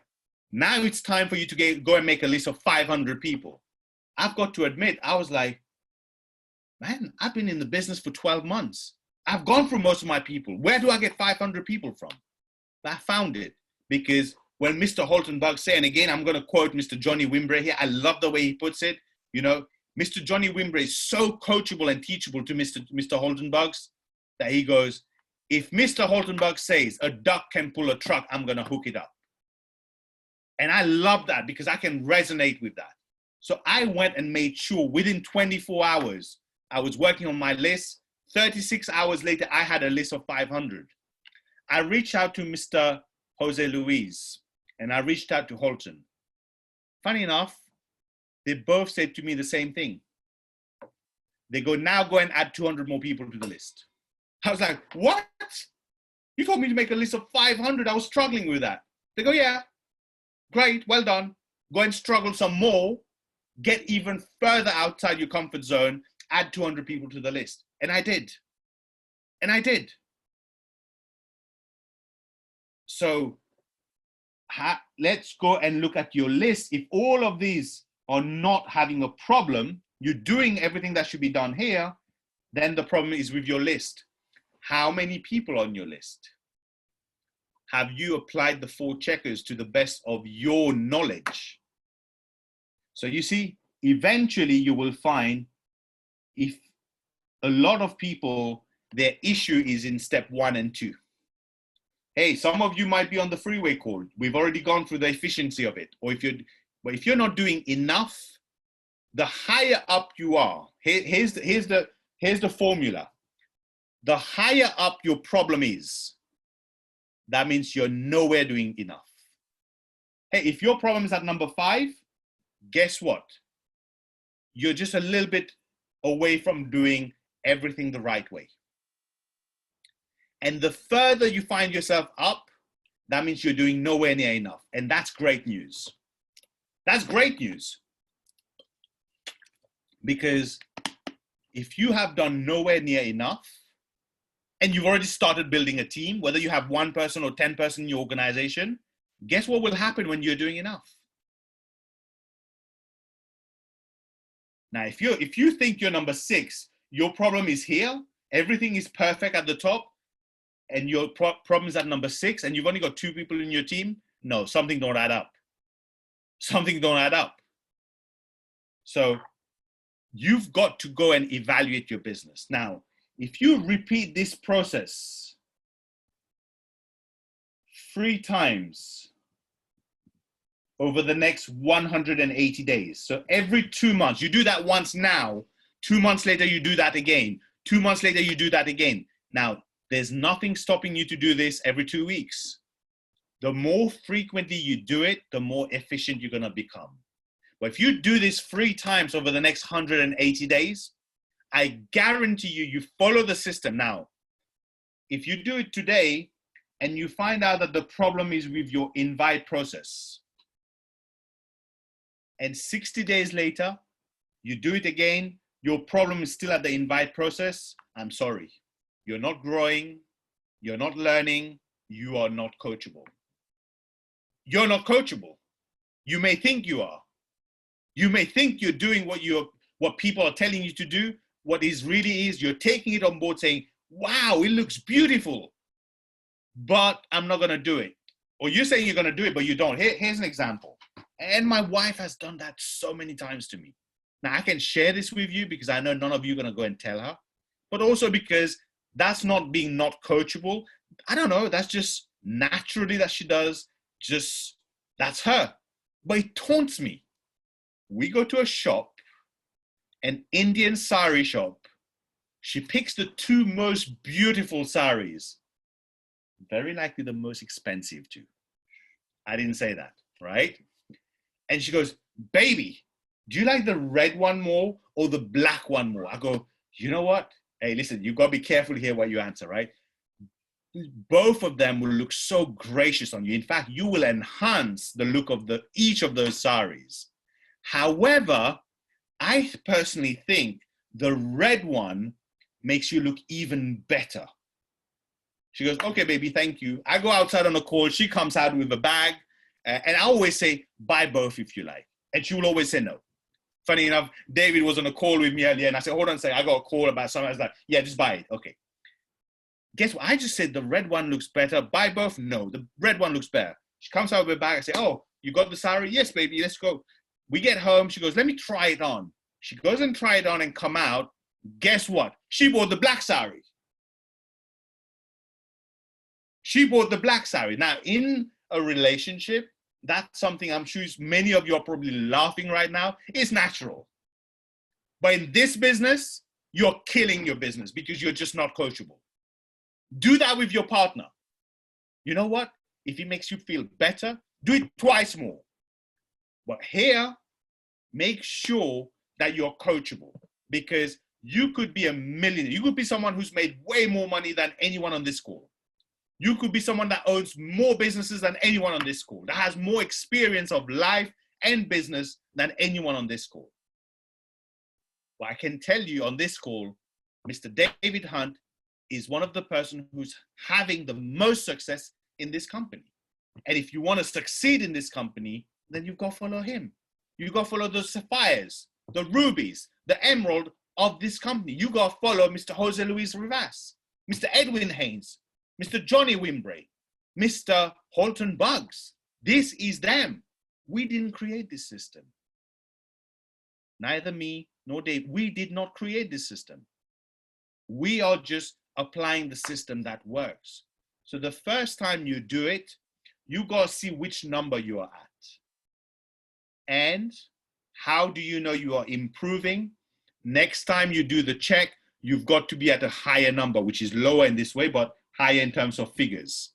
Now it's time for you to go and make a list of 500 people. I've got to admit, I was like, man, I've been in the business for 12 months. I've gone through most of my people. Where do I get 500 people from? I found it because when Mr. Holtenbug said, and again, I'm going to quote Mr. Johnny Wimbre here. I love the way he puts it. You know, Mr. Johnny Wimbre is so coachable and teachable to Mr. Holtenbugs that he goes, if Mr. Holtenbug says a duck can pull a truck, I'm going to hook it up. And I love that because I can resonate with that. So I went and made sure within 24 hours, I was working on my list. 36 hours later, I had a list of 500. I reached out to Mr. Jose Luis and I reached out to Holton. Funny enough, they both said to me the same thing. They go, now go and add 200 more people to the list. I was like, what? You told me to make a list of 500. I was struggling with that. They go, yeah, great, well done. Go and struggle some more. Get even further outside your comfort zone. Add 200 people to the list. And I did. And I did. So let's go and look at your list. If all of these are not having a problem, you're doing everything that should be done here, then the problem is with your list. How many people on your list? Have you applied the 4 checkers to the best of your knowledge? So you see, eventually you will find if a lot of people, their issue is in step 1 and 2. Hey, some of you might be on the freeway call. We've already gone through the efficiency of it. Or if you're not doing enough, the higher up you are, here's the formula. The higher up your problem is, that means you're nowhere doing enough. Hey, if your problem is at number 5, guess what? You're just a little bit away from doing everything the right way. And the further you find yourself up, that means you're doing nowhere near enough. And that's great news. That's great news. Because if you have done nowhere near enough, and you've already started building a team, whether you have 1 person or 10 person in your organization, guess what will happen when you're doing enough? Now, if you think you're number 6, your problem is here, everything is perfect at the top, and your problem is at number 6, and you've only got 2 people in your team, no, something don't add up. Something don't add up. So you've got to go and evaluate your business. Now, if you repeat this process 3 times over the next 180 days, so every 2 months, you do that once now, 2 months later, you do that again, 2 months later, you do that again. Now, there's nothing stopping you to do this every 2 weeks. The more frequently you do it, the more efficient you're gonna become. But if you do this 3 times over the next 180 days, I guarantee you follow the system. Now, if you do it today and you find out that the problem is with your invite process, and 60 days later, you do it again, your problem is still at the invite process, I'm sorry. You're not growing, you're not learning, you are not coachable. You're not coachable. You may think you are. You may think you're doing what people are telling you to do. What is really is you're taking it on board saying, wow, it looks beautiful, but I'm not gonna do it. Or you're saying you're gonna do it, but you don't. Here's an example. And my wife has done that so many times to me. Now I can share this with you because I know none of you are gonna go and tell her, but also because that's not being not coachable. I don't know, that's just naturally that she does, just, that's her. But it taunts me. We go to a shop, an Indian sari shop. She picks the 2 most beautiful saris. Very likely the most expensive too. I didn't say that, right? And she goes, baby, do you like the red one more or the black one more? I go, you know what? Hey, listen, you've got to be careful here what you answer, right? Both of them will look so gracious on you. In fact, you will enhance the look of each of those saris. However, I personally think the red one makes you look even better. She goes, okay, baby, thank you. I go outside on a call. She comes out with a bag. And I always say, buy both if you like. And she will always say no. Funny enough, David was on a call with me earlier. And I said, hold on a second. I got a call about something. I was like, yeah, just buy it. Okay. Guess what? I just said the red one looks better. Buy both? No, the red one looks better. She comes out with a bag. I say, oh, you got the sari? Yes, baby, let's go. We get home. She goes, let me try it on. She goes and try it on and come out. Guess what? She bought the black sari. She bought the black sari. Now, in a relationship, that's something I'm sure many of you are probably laughing right now. It's natural. But in this business, you're killing your business because you're just not coachable. Do that with your partner. You know what? If it makes you feel better, do it twice more. But here, make sure that you're coachable, because you could be a millionaire. You could be someone who's made way more money than anyone on this call. You could be someone that owns more businesses than anyone on this call, that has more experience of life and business than anyone on this call. But I can tell you on this call, Mr. David Hunt is one of the person who's having the most success in this company. And if you want to succeed in this company, then you've got to follow him. You've got to follow the sapphires, the rubies, the emerald of this company. You got to follow Mr. Jose Luis Rivas, Mr. Edwin Haynes, Mr. Johnny Wimbrey, Mr. Holton Buggs. This is them. We didn't create this system. Neither me nor Dave. We did not create this system. We are just applying the system that works. So the first time you do it, you got to see which number you are at. And how do you know you are improving? Next time you do the check, you've got to be at a higher number, which is lower in this way, but higher in terms of figures.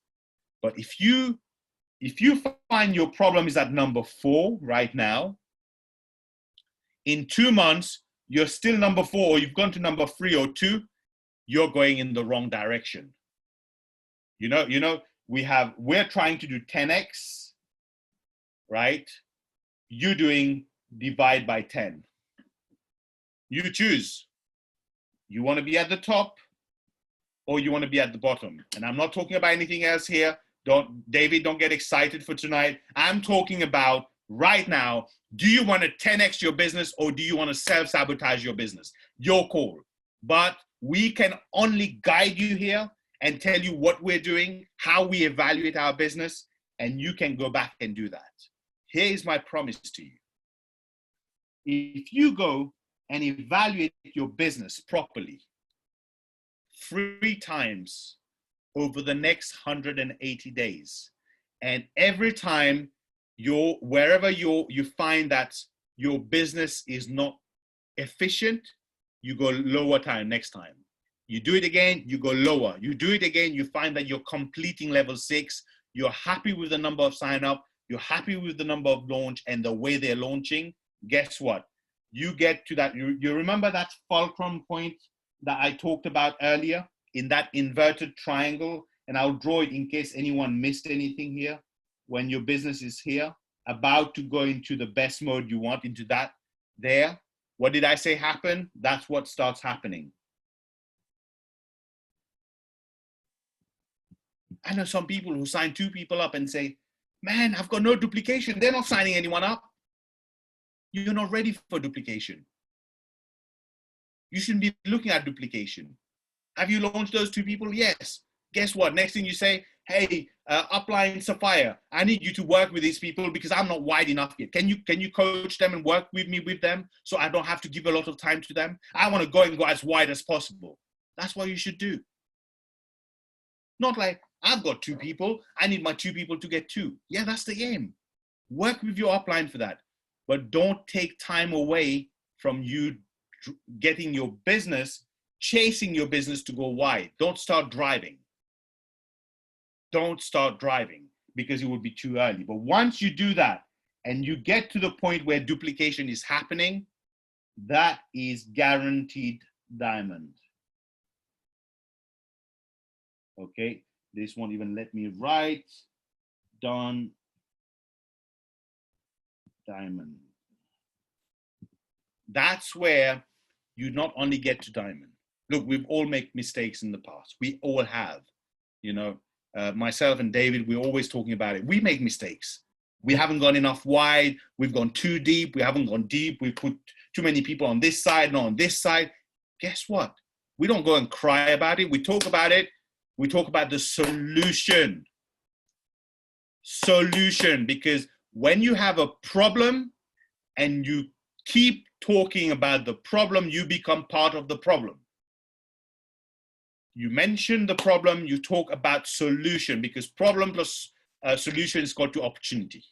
But if you find your problem is at number 4 right now, in 2 months, you're still number 4, or you've gone to number 3 or 2, you're going in the wrong direction. You know, we're trying to do 10x, right? You're doing divide by 10. You choose. You want to be at the top, or you want to be at the bottom. And I'm not talking about anything else here. David, don't get excited for tonight. I'm talking about right now, do you want to 10x your business, or do you want to self-sabotage your business? Your call. But we can only guide you here and tell you what we're doing, how we evaluate our business, and you can go back and do that. Here is my promise to you. If you go and evaluate your business properly 3 times over the next 180 days, and every time wherever you find that your business is not efficient, you go lower time next time. You do it again, you go lower. You do it again, you find that you're completing level 6, you're happy with the number of sign up, you're happy with the number of launch and the way they're launching. Guess what? You get to that, you remember that fulcrum point that I talked about earlier in that inverted triangle? And I'll draw it in case anyone missed anything here. When your business is here, about to go into the best mode you want, into that there. What did I say happen? That's what starts happening. I know some people who sign 2 people up and say, man, I've got no duplication. They're not signing anyone up. You're not ready for duplication. You shouldn't be looking at duplication. Have you launched those 2 people? Yes. Guess what? Next thing you say, hey, Upline Sapphire, I need you to work with these people because I'm not wide enough yet. Can you coach them and work with me with them so I don't have to give a lot of time to them? I want to go as wide as possible. That's what you should do. Not like, I've got 2 people, I need my 2 people to get 2. Yeah, that's the aim. Work with your upline for that. But don't take time away from you getting your business, chasing your business to go wide. Don't start driving. Don't start driving because it will be too early. But once you do that and you get to the point where duplication is happening, that is guaranteed diamond. Okay, this won't even let me write. Done. Diamond. That's where you not only get to diamond. Look, we've all made mistakes in the past. We all have, you know. Myself and David, we're always talking about it. We make mistakes. We haven't gone enough wide. We've gone too deep. We haven't gone deep. We put too many people on this side, not on this side. Guess what? We don't go and cry about it. We talk about it. We talk about the solution. Solution, because when you have a problem and you keep talking about the problem, you become part of the problem. You mention the problem, you talk about solution, because problem plus solution is equal to opportunity.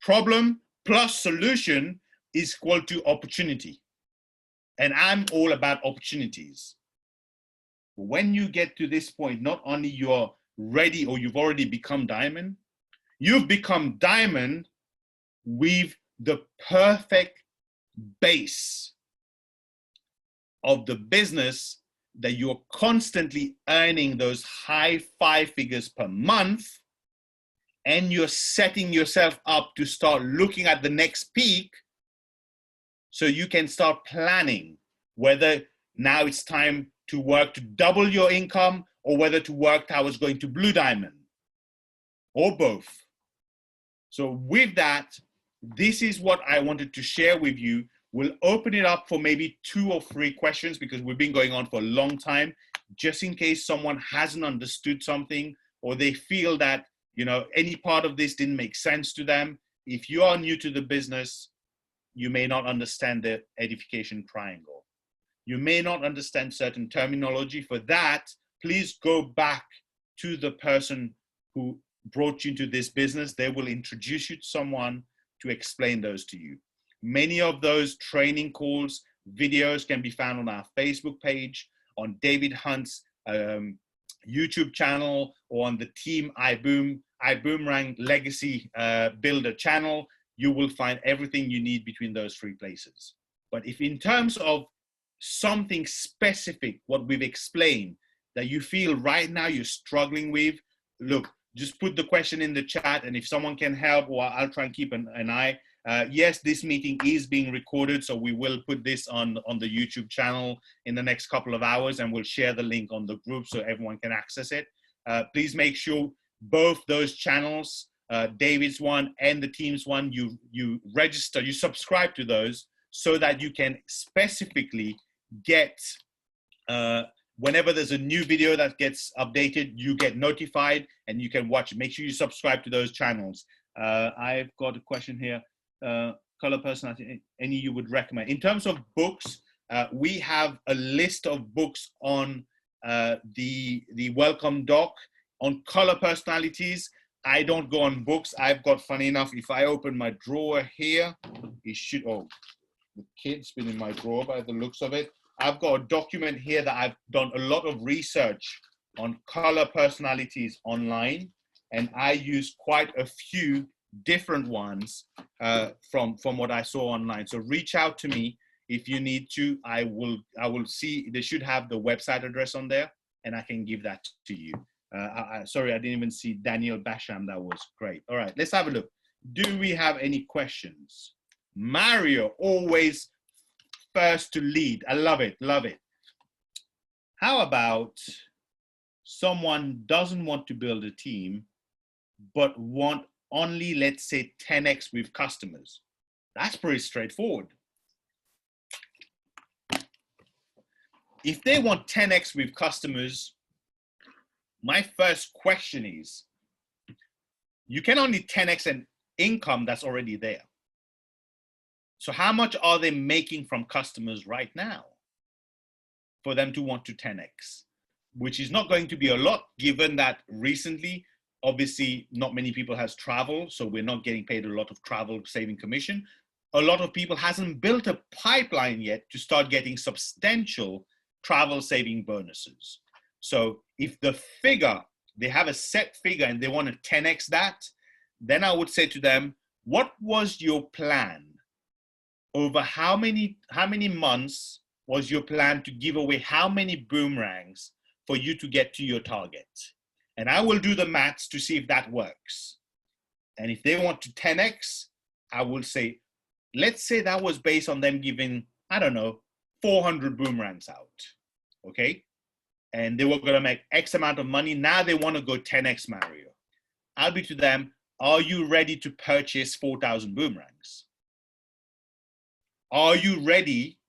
Problem plus solution is equal to opportunity. And I'm all about opportunities. When you get to this point, not only you're ready or you've already become diamond, you've become diamond with the perfect base of the business that you're constantly earning those high 5 figures per month, and you're setting yourself up to start looking at the next peak so you can start planning whether now it's time to work to double your income or whether to work towards going to Blue Diamond or both. So with that, this is what I wanted to share with you. We'll open it up for maybe 2 or 3 questions because we've been going on for a long time, just in case someone hasn't understood something or they feel that, you know, any part of this didn't make sense to them. If you are new to the business, you may not understand the edification triangle. You may not understand certain terminology. For that, please go back to the person who brought you into this business. They will introduce you to someone to explain those to you. Many of those training calls, videos can be found on our Facebook page, on David Hunt's YouTube channel, or on the Team Ibuumerang Legacy Builder channel. You will find everything you need between those 3 places. But if in terms of something specific, what we've explained, that you feel right now you're struggling with, look, just put the question in the chat, and if someone can help, or I'll try and keep an eye. Yes, this meeting is being recorded, so we will put this on the YouTube channel in the next couple of hours, and we'll share the link on the group so everyone can access it. Please make sure both those channels, David's one and the team's one, you register, you subscribe to those so that you can specifically get, whenever there's a new video that gets updated, you get notified and you can watch. Make sure you subscribe to those channels. I've got a question here. Color personality, any you would recommend? In terms of books, we have a list of books on the welcome doc. On color personalities, I don't go on books. I've got, funny enough, if I open my drawer here, it should, oh, the kid's been in my drawer by the looks of it. I've got a document here that I've done a lot of research on color personalities online, and I use quite a few different ones from what I saw online. So reach out to me if you need to. I will see, they should have the website address on there, and I can give that to you. Sorry, I didn't even see Daniel Basham. That was great. All right, let's have a look. Do we have any questions? Mario, always first to lead. I love it, love it. How about someone doesn't want to build a team, but want only, let's say, 10x with customers? That's pretty straightforward. If they want 10x with customers, my first question is, you can only 10x an income that's already there. So how much are they making from customers right now for them to want to 10x? Which is not going to be a lot, given that recently, obviously, not many people has travel, so we're not getting paid a lot of travel saving commission. A lot of people hasn't built a pipeline yet to start getting substantial travel saving bonuses. So if the figure, they have a set figure and they want to 10x that, then I would say to them, what was your plan? Over how many months was your plan to give away how many boomerangs for you to get to your target? And I will do the maths to see if that works. And if they want to 10x, I will say, let's say that was based on them giving, I don't know, 400 boomerangs out, okay? And they were gonna make X amount of money. Now they wanna go 10x Mario. I'll be to them, are you ready to purchase 4,000 boomerangs? Are you ready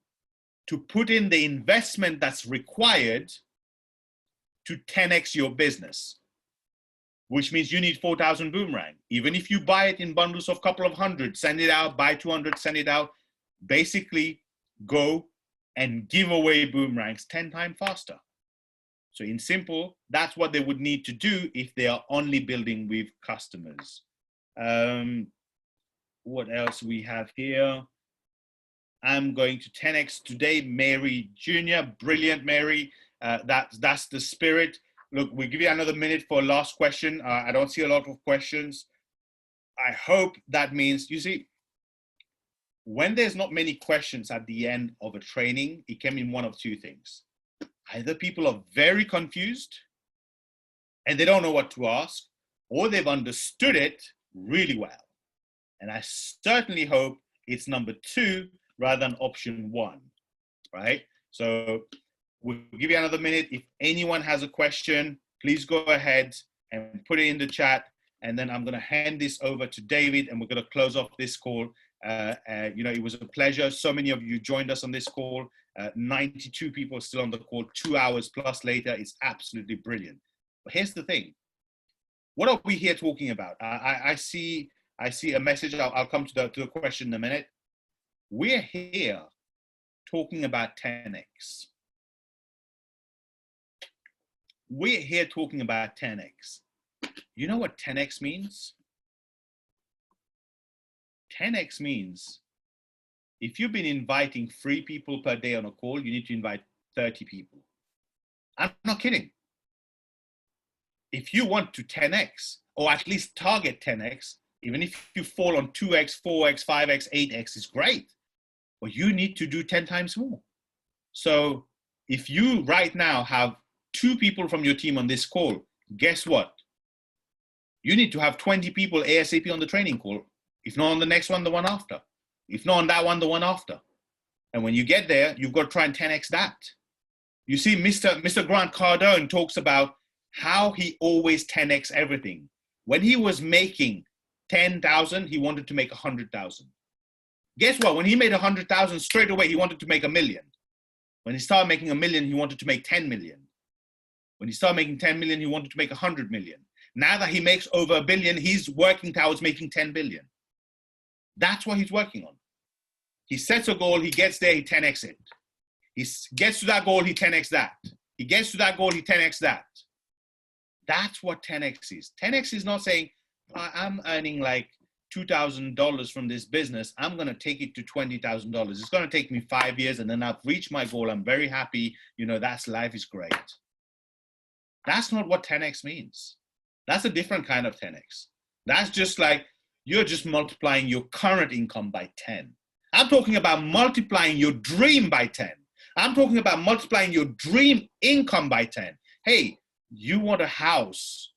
to put in the investment that's required to 10x your business? Which means you need 4,000 boomerang. Even if you buy it in bundles of a couple of hundred, send it out, buy 200, send it out. Basically, go and give away boomerangs 10 times faster. So in simple, that's what they would need to do if they are only building with customers. What else we have here? I'm going to 10x today, Mary Jr. Brilliant, Mary. That's the spirit. Look, we'll give you another minute for a last question. I don't see a lot of questions. I hope that means, you see, when there's not many questions at the end of a training, it can mean one of two things. Either people are very confused and they don't know what to ask, or they've understood it really well. And I certainly hope it's number two rather than option one, right? So we'll give you another minute. If anyone has a question, please go ahead and put it in the chat. And then I'm going to hand this over to David, and we're going to close off this call. You know, it was a pleasure. So many of you joined us on this call. 92 people still on the call, 2 hours plus later. It's absolutely brilliant. But here's the thing. What are we here talking about? I see a message. I'll come to the question in a minute. We're here talking about 10x. We're here talking about 10x. You know what 10x means? 10x means if you've been inviting 3 people per day on a call, you need to invite 30 people. I'm not kidding. If you want to 10x, or at least target 10x, even if you fall on 2x, 4x, 5x, 8x, is great. But you need to do 10 times more. So if you right now have 2 people from your team on this call, guess what? You need to have 20 people ASAP on the training call. If not on the next one, the one after. If not on that one, the one after. And when you get there, you've got to try and 10x that. You see, Mr. Grant Cardone talks about how he always 10x everything. When he was making 10,000, he wanted to make 100,000. Guess what? When he made 100,000, straight away, he wanted to make 1 million. When he started making 1 million, he wanted to make 10 million. When he started making 10 million, he wanted to make 100 million. Now that he makes over 1 billion, he's working towards making 10 billion. That's what he's working on. He sets a goal, he gets there, he 10x it. He gets to that goal, he 10x that. He gets to that goal, he 10x that. That's what 10x is. 10x is not saying, I'm earning like $2,000 from this business. I'm going to take it to $20,000. It's going to take me 5 years and then I've reached my goal. I'm very happy. You know, that's life is great. That's not what 10x means. That's a different kind of 10x. That's just like, you're just multiplying your current income by 10. I'm talking about multiplying your dream by 10. I'm talking about multiplying your dream income by 10. Hey, you want a house.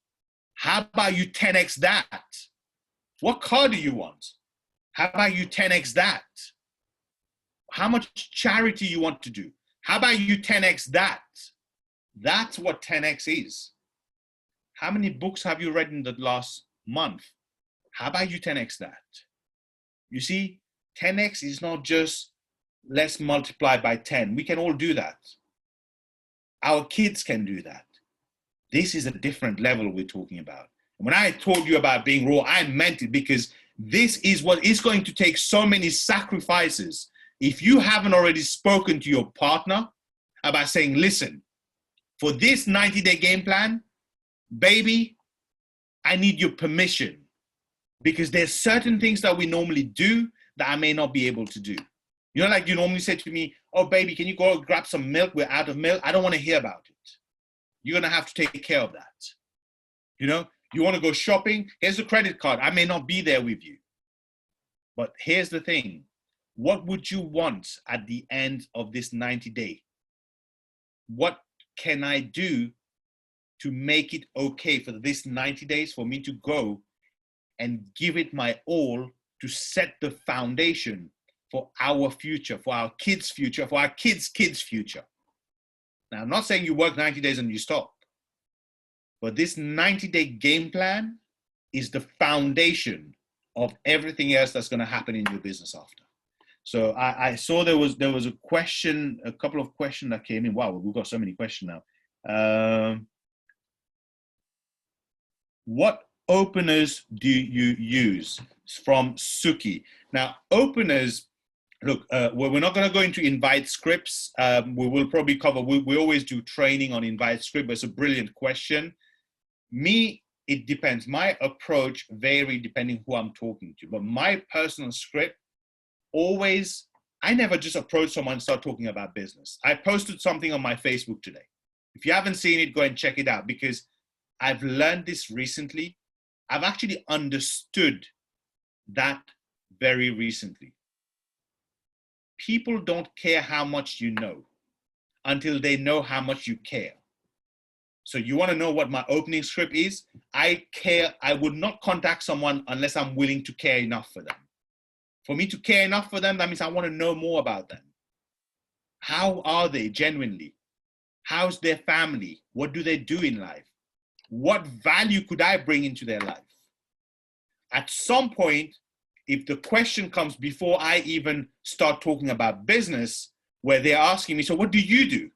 How about you 10x that? What car do you want? How about you 10x that? How much charity you want to do? How about you 10x that? That's what 10x is. How many books have you read in the last month? How about you 10x that? You see, 10x is not just let's multiply by 10. We can all do that. Our kids can do that. This is a different level we're talking about. And when I told you about being raw, I meant it because this is what is going to take so many sacrifices. If you haven't already spoken to your partner about saying, listen, for this 90-day game plan, baby, I need your permission because there's certain things that we normally do that I may not be able to do. You know, like you normally say to me, oh, baby, can you go grab some milk? We're out of milk. I don't want to hear about it. You're going to have to take care of that. You know, you want to go shopping? Here's the credit card. I may not be there with you. But here's the thing. What would you want at the end of this 90-day? What can I do to make it okay for this 90 days for me to go and give it my all to set the foundation for our future, for our kids' future, for our kids' kids' future? Now, I'm not saying you work 90 days and you stop, but this 90-day game plan is the foundation of everything else that's going to happen in your business after. So I saw there was a question, a couple of questions that came in. Wow, we've got so many questions now. What openers do you use? From Suki. Now, openers, look, we're not going to go into invite scripts. We will probably cover, we always do training on invite script, but it's a brilliant question. Me, it depends. My approach varies depending who I'm talking to, but my personal script, always, I never just approach someone and start talking about business. I posted something on my Facebook today. If you haven't seen it, go and check it out because I've learned this recently. I've actually understood that very recently. people don't care how much you know until they know how much you care. So you want to know what my opening script is? I care. I would not contact someone unless I'm willing to care enough for them. For me to care enough for them, that means I want to know more about them. How are they genuinely? How's their family? What do they do in life? What value could I bring into their life? At some point, if the question comes before I even start talking about business, where they're asking me, so what do you do?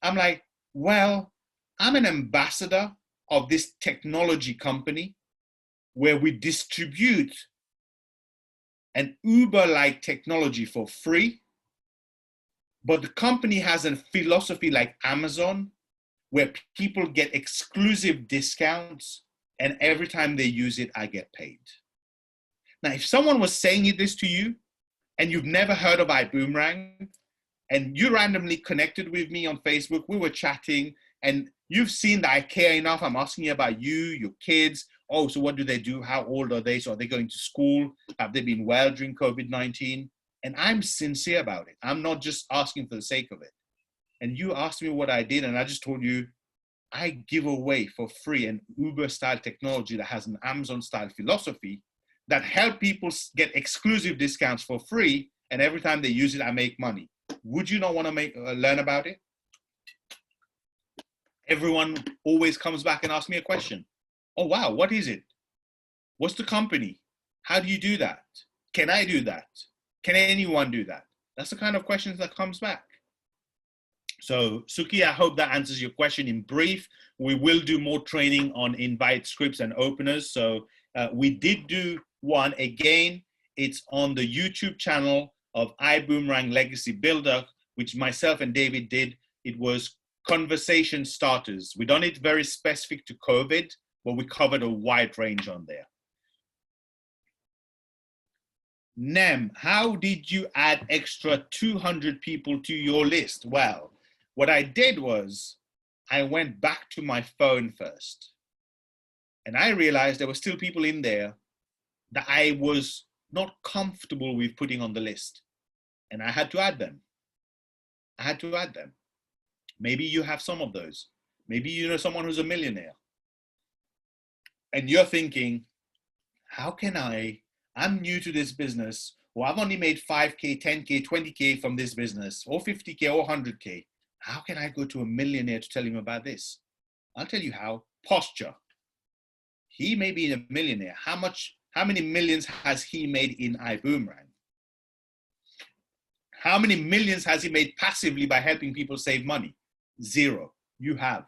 I'm like, well, I'm an ambassador of this technology company where we distribute an Uber-like technology for free. But the company has a philosophy like Amazon, where people get exclusive discounts, and every time they use it, I get paid. Now, if someone was saying this to you, and you've never heard of Ibuumerang, and you randomly connected with me on Facebook, we were chatting, and you've seen that I care enough, I'm asking you about you, your kids, oh, so what do they do? How old are they? So are they going to school? Have they been well during COVID-19? And I'm sincere about it. I'm not just asking for the sake of it. And you asked me what I did, and I just told you, I give away for free an Uber-style technology that has an Amazon-style philosophy that help people get exclusive discounts for free, and every time they use it, I make money. Would you not want to learn about it? Everyone always comes back and asks me a question. Oh, wow, what is it? What's the company? How do you do that? Can I do that? Can anyone do that? That's the kind of questions that comes back. So Suki, I hope that answers your question in brief. We will do more training on invite scripts and openers. So we did do one again. It's on the YouTube channel of Ibuumerang Legacy Builder, which myself and David did. It was conversation starters. We done it very specific to COVID, but we covered a wide range on there. Nem, how did you add extra 200 people to your list? Well, what I did was I went back to my phone first, and I realized there were still people in there that I was not comfortable with putting on the list, and I had to add them. I had to add them. Maybe you have some of those. Maybe you know someone who's a millionaire, and you're thinking, how can I'm new to this business, or I've only made 5K, 10K, 20K from this business, or 50K, or 100K. How can I go to a millionaire to tell him about this? I'll tell you how. Posture. He may be a millionaire. How many millions has he made in Ibuumerang? How many millions has he made passively by helping people save money? 0. You have.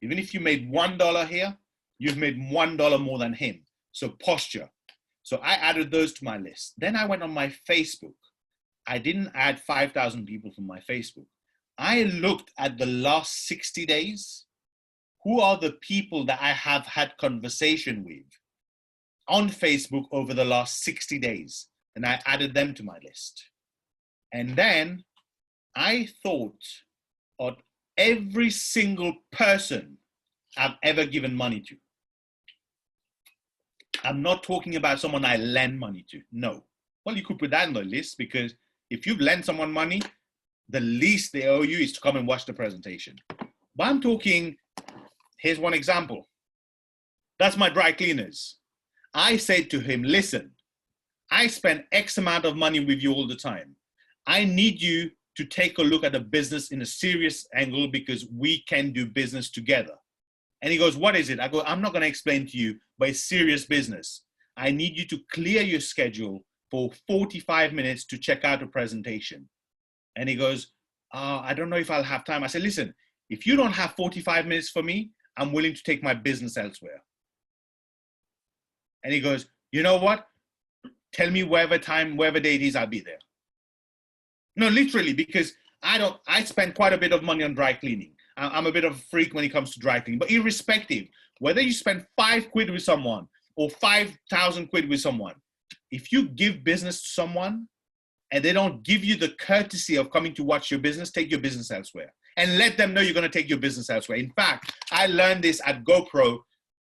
Even if you made $1 here, you've made $1 more than him. So posture. So I added those to my list. Then I went on my Facebook. I didn't add 5,000 people from my Facebook. I looked at the last 60 days. Who are the people that I have had conversation with on Facebook over the last 60 days? And I added them to my list. And then I thought of every single person I've ever given money to. I'm not talking about someone I lend money to. No. Well, you could put that on the list, because if you've lent someone money, the least they owe you is to come and watch the presentation. But I'm talking, here's one example. That's my dry cleaners. I said to him, listen, I spend X amount of money with you all the time. I need you to take a look at the business in a serious angle, because we can do business together. And he goes, what is it? I go, I'm not going to explain to you, but it's serious business. I need you to clear your schedule for 45 minutes to check out a presentation. And he goes, I don't know if I'll have time. I said, listen, if you don't have 45 minutes for me, I'm willing to take my business elsewhere. And he goes, you know what? Tell me whatever day it is, I'll be there. No, literally, because I spend quite a bit of money on dry cleaning. I'm a bit of a freak when it comes to dry cleaning, but irrespective, whether you spend 5 quid with someone or 5,000 quid with someone, if you give business to someone and they don't give you the courtesy of coming to watch your business, take your business elsewhere and let them know you're going to take your business elsewhere. In fact, I learned this at GoPro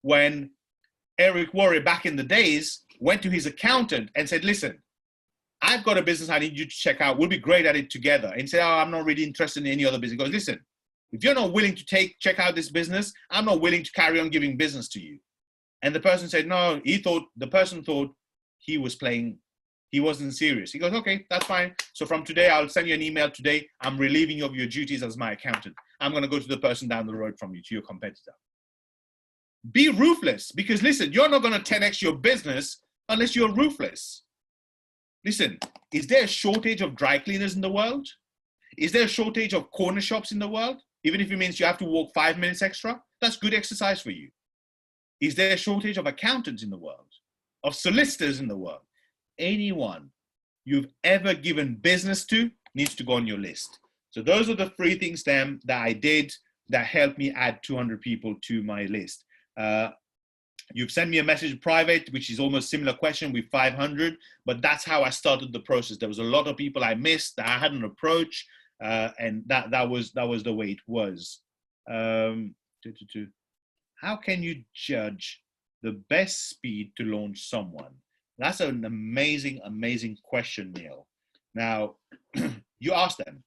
when Eric Worre back in the days went to his accountant and said, listen, I've got a business I need you to check out. We'll be great at it together. And say, oh, I'm not really interested in any other business. He goes, listen, if you're not willing to check out this business, I'm not willing to carry on giving business to you. And the person said, no, the person thought he was playing, he wasn't serious. He goes, okay, that's fine. So from today, I'll send you an email today. I'm relieving you of your duties as my accountant. I'm going to go to the person down the road from you, to your competitor. Be ruthless, because listen, you're not going to 10x your business unless you're ruthless. Listen, is there a shortage of dry cleaners in the world? Is there a shortage of corner shops in the world? Even if it means you have to walk 5 minutes extra, that's good exercise for you. Is there a shortage of accountants in the world? Of solicitors in the world? Anyone you've ever given business to needs to go on your list. So those are the 3 things that I did that helped me add 200 people to my list. You've sent me a message private, which is almost similar question with 500, but that's how I started the process. There was a lot of people I missed that I hadn't approached, and that was the way it was. How can you judge the best speed to launch someone? That's an amazing, amazing question, Neil. Now, you ask them.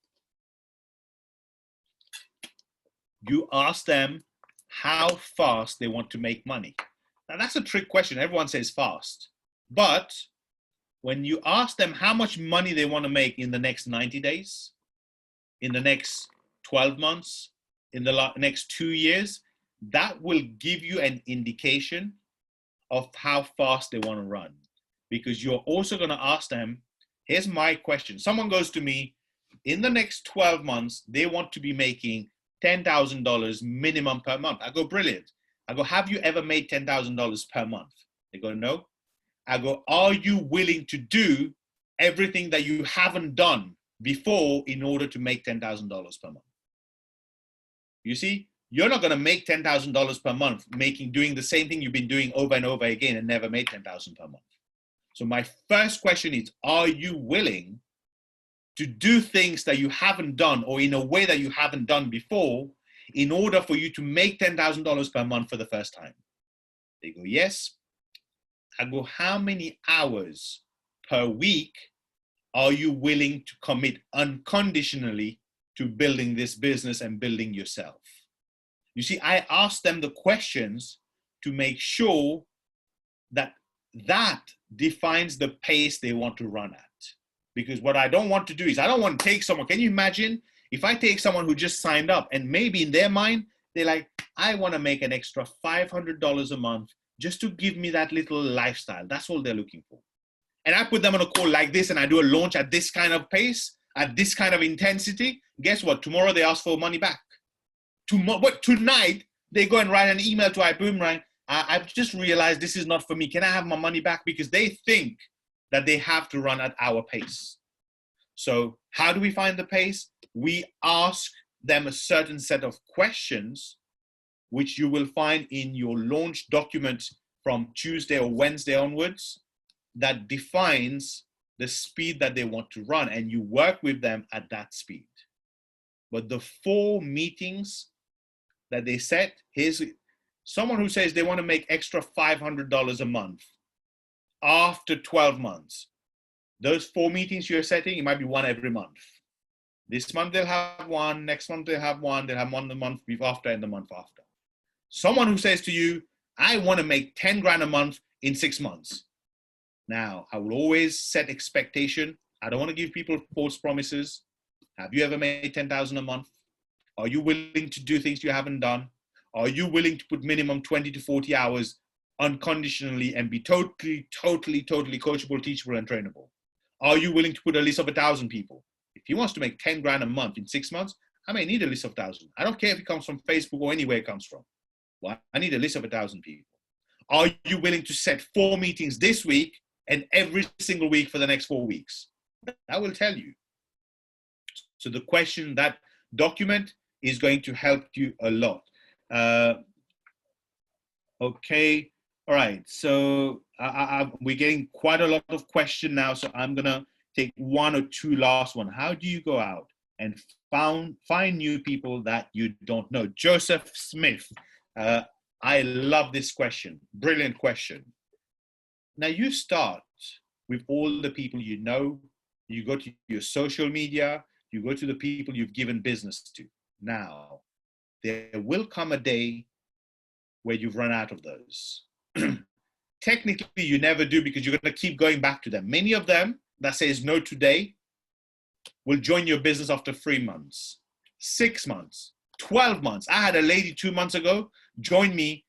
You ask them how fast they want to make money. Now, that's a trick question. Everyone says fast. But when you ask them how much money they want to make in the next 90 days, in the next 12 months, in the next 2 years, that will give you an indication of how fast they want to run. Because you're also going to ask them, here's my question. Someone goes to me, in the next 12 months, they want to be making $10,000 minimum per month. I go, brilliant. I go, have you ever made $10,000 per month? They go, no. I go, are you willing to do everything that you haven't done before in order to make $10,000 per month? You see, you're not going to make $10,000 per month doing the same thing you've been doing over and over again and never made $10,000 per month. So my first question is, are you willing to do things that you haven't done or in a way that you haven't done before in order for you to make $10,000 per month for the first time? They go, yes. I go, how many hours per week are you willing to commit unconditionally to building this business and building yourself? You see, I ask them the questions to make sure that defines the pace they want to run at. Because what I don't want to do is, I don't want to take someone. Can you imagine if I take someone who just signed up and maybe in their mind, they're like, I want to make an extra $500 a month just to give me that little lifestyle. That's all they're looking for. And I put them on a call like this and I do a launch at this kind of pace, at this kind of intensity. Guess what? Tomorrow they ask for money back. But tonight they go and write an email to Ibuumerang. I've just realized this is not for me. Can I have my money back? Because they think that they have to run at our pace. So how do we find the pace? We ask them a certain set of questions, which you will find in your launch document from Tuesday or Wednesday onwards, that defines the speed that they want to run, and you work with them at that speed. But the 4 meetings that they set, here's someone who says they want to make extra $500 a month after 12 months. Those 4 meetings you're setting, it might be one every month. This month they'll have one, next month they'll have one the month after and the month after. Someone who says to you, I want to make 10 grand a month in 6 months. Now, I will always set expectation. I don't want to give people false promises. Have you ever made 10,000 a month? Are you willing to do things you haven't done? Are you willing to put minimum 20 to 40 hours unconditionally and be totally coachable, teachable, and trainable? Are you willing to put a list of 1,000 people? If he wants to make 10 grand a month in 6 months, I may need a list of 1,000. I don't care if it comes from Facebook or anywhere it comes from. Well, I need a list of 1,000 people. Are you willing to set 4 meetings this week and every single week for the next 4 weeks? That will tell you. So the question, that document is going to help you a lot. Okay. All right. So we're getting quite a lot of questions now. So I'm going to take 1 or 2 last one. How do you go out and find new people that you don't know? Joseph Smith. I love this question. Brilliant question. Now you start with all the people you know. You go to your social media, you go to the people you've given business to. Now, there will come a day where you've run out of those. Technically, you never do, because you're going to keep going back to them. Many of them that says no today will join your business after 3 months, 6 months, 12 months. I had a lady 2 months ago join me.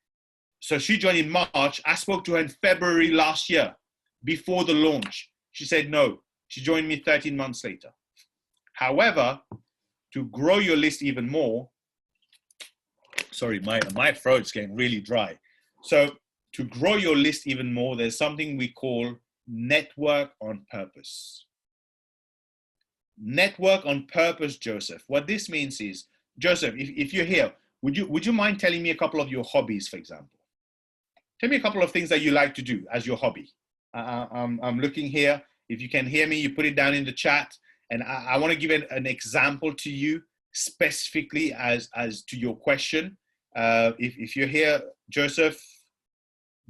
So she joined in March. I spoke to her in February last year, before the launch. She said no. She joined me 13 months later. However, to grow your list even more, sorry, my throat's getting really dry. So to grow your list even more, there's something we call network on purpose. Network on purpose, Joseph. What this means is, Joseph, if you're here, would you mind telling me a couple of your hobbies, for example? Tell me a couple of things that you like to do as your hobby. I'm looking here. If you can hear me, you put it down in the chat. And I want to give an example to you specifically as to your question. If you're here, Joseph,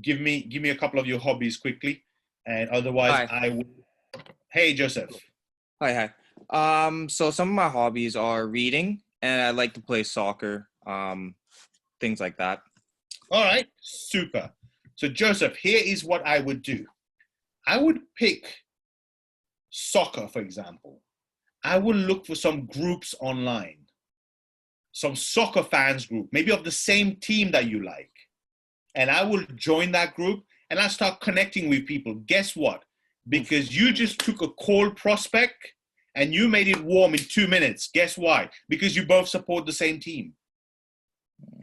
give me a couple of your hobbies quickly. And otherwise, I will. Hey, Joseph. Hi. So some of my hobbies are reading, and I like to play soccer, things like that. All right, super. So Joseph, here is what I would do. I would pick soccer, for example. I will look for some groups online, some soccer fans group, maybe of the same team that you like. And I will join that group and I start connecting with people. Guess what? Because you just took a cold prospect and you made it warm in 2 minutes. Guess why? Because you both support the same team.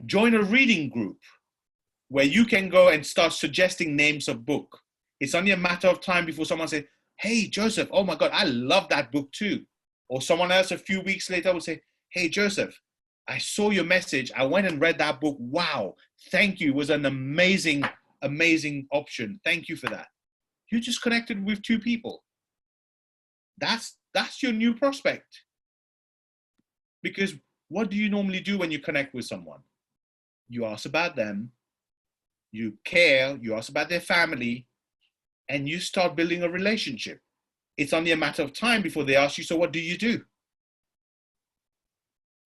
Join a reading group where you can go and start suggesting names of book. It's only a matter of time before someone says, hey, Joseph, oh my God, I love that book too. Or someone else a few weeks later will say, hey, Joseph, I saw your message. I went and read that book. Wow, thank you. It was an amazing, amazing option. Thank you for that. You just connected with 2 people. That's your new prospect. Because what do you normally do when you connect with someone? You ask about them, you care, you ask about their family, and you start building a relationship. It's only a matter of time before they ask you, so what do you do?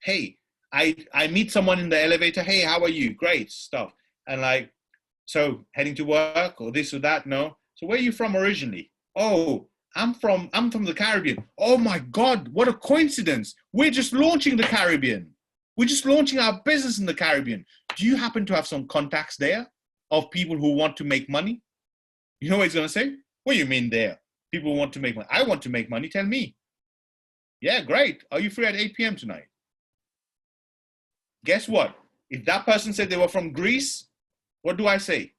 Hey, I meet someone in the elevator. Hey, how are you? Great stuff. And like, so heading to work or this or that? No. So where are you from originally? Oh, I'm from the Caribbean. Oh my God, what a coincidence. We're just launching the Caribbean. We're just launching our business in the Caribbean. Do you happen to have some contacts there of people who want to make money? You know what he's going to say? What do you mean there? People want to make money. I want to make money. Tell me. Yeah, great. Are you free at 8 p.m. tonight? Guess what? If that person said they were from Greece, what do I say?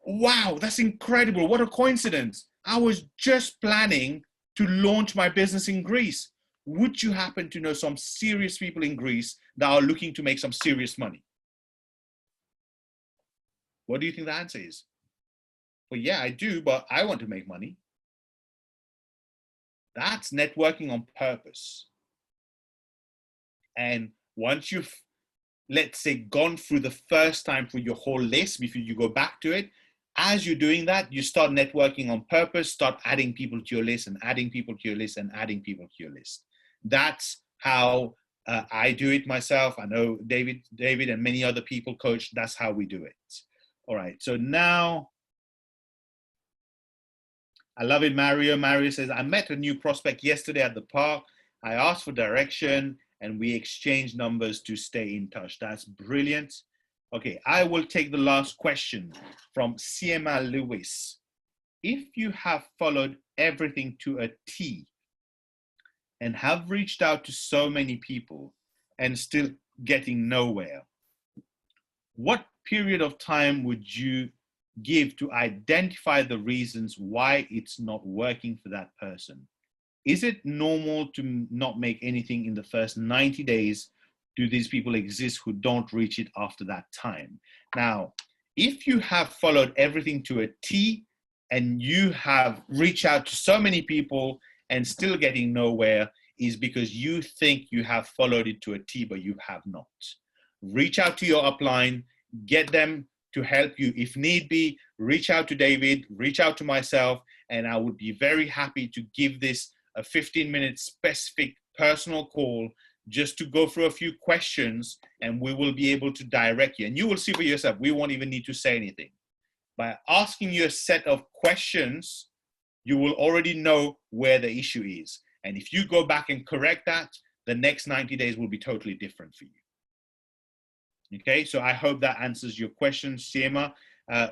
Wow, that's incredible. What a coincidence. I was just planning to launch my business in Greece. Would you happen to know some serious people in Greece that are looking to make some serious money? What do you think the answer is? Well, yeah, I do, but I want to make money. That's networking on purpose. And once you've, let's say, gone through the first time through your whole list, before you go back to it, as you're doing that, you start networking on purpose, start adding people to your list and adding people to your list and adding people to your list. That's how I do it myself. I know David and many other people coach. That's how we do it. All right. So now, I love it, Mario. Mario says, I met a new prospect yesterday at the park. I asked for direction and we exchanged numbers to stay in touch. That's brilliant. Okay, I will take the last question from CMA Lewis. If you have followed everything to a T and have reached out to so many people and still getting nowhere, what period of time would you give to identify the reasons why it's not working for that person? Is it normal to not make anything in the first 90 days? Do these people exist who don't reach it after that time? Now, if you have followed everything to a T and you have reached out to so many people and still getting nowhere, is because you think you have followed it to a T, but you have not. Reach out to your upline, get them to help you. If need be, reach out to David, reach out to myself, And I would be very happy to give this a 15-minute specific personal call just to go through a few questions, and we will be able to direct you. And you will see for yourself, we won't even need to say anything. By asking you a set of questions, you will already know where the issue is. And if you go back and correct that, the next 90 days will be totally different for you. Okay, so I hope that answers your question, Siema.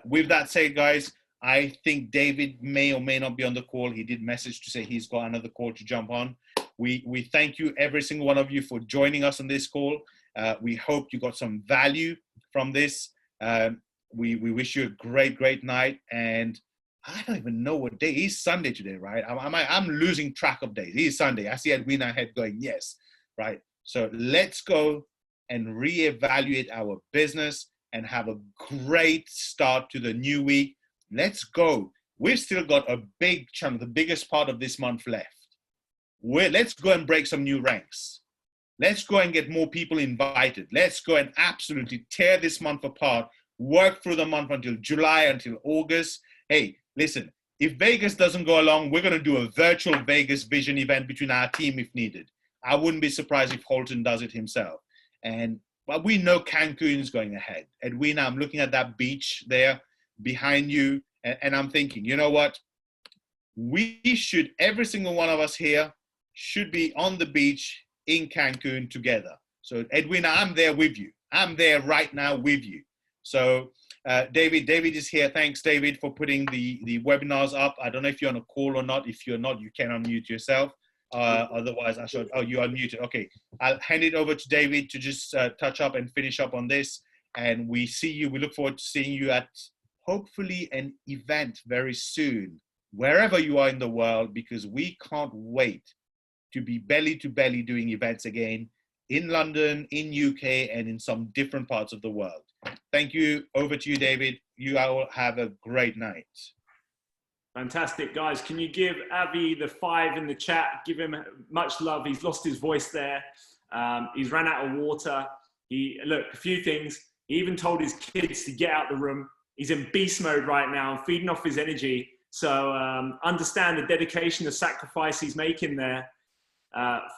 With that said, guys, I think David may or may not be on the call. He did message to say he's got another call to jump on. We thank you, every single one of you, for joining us on this call. We hope you got some value from this. We wish you a great night. And I don't even know what day. It's Sunday today, right? I'm losing track of days. It's Sunday. I see Edwina head going, yes, right? So let's go and reevaluate our business and have a great start to the new week. Let's go. We've still got a big chunk, the biggest part of this month left. Let's go and break some new ranks. Let's go and get more people invited. Let's go and absolutely tear this month apart, work through the month until July, until August. Hey, listen, if Vegas doesn't go along, we're going to do a virtual Vegas vision event between our team if needed. I wouldn't be surprised if Holton does it himself. But we know Cancun is going ahead. Edwina, I'm looking at that beach there behind you, and I'm thinking, you know what? We should, every single one of us here, should be on the beach in Cancun together. So Edwina, I'm there with you. I'm there right now with you. So David is here. Thanks, David, for putting the webinars up. I don't know if you're on a call or not. If you're not, you can unmute yourself. Otherwise, I should. Oh, you unmuted. Okay, I'll hand it over to David to just touch up and finish up on this. And we see you. We look forward to seeing you at hopefully an event very soon, wherever you are in the world, because we can't wait to be belly to belly doing events again in London, in UK, and in some different parts of the world. Thank you. Over to you, David. You all have a great night. Fantastic, guys. Can you give Avi the 5 in the chat? Give him much love. He's lost his voice there. He's ran out of water. Look, a few things. He even told his kids to get out the room. He's in beast mode right now, feeding off his energy. So understand the dedication, the sacrifice he's making there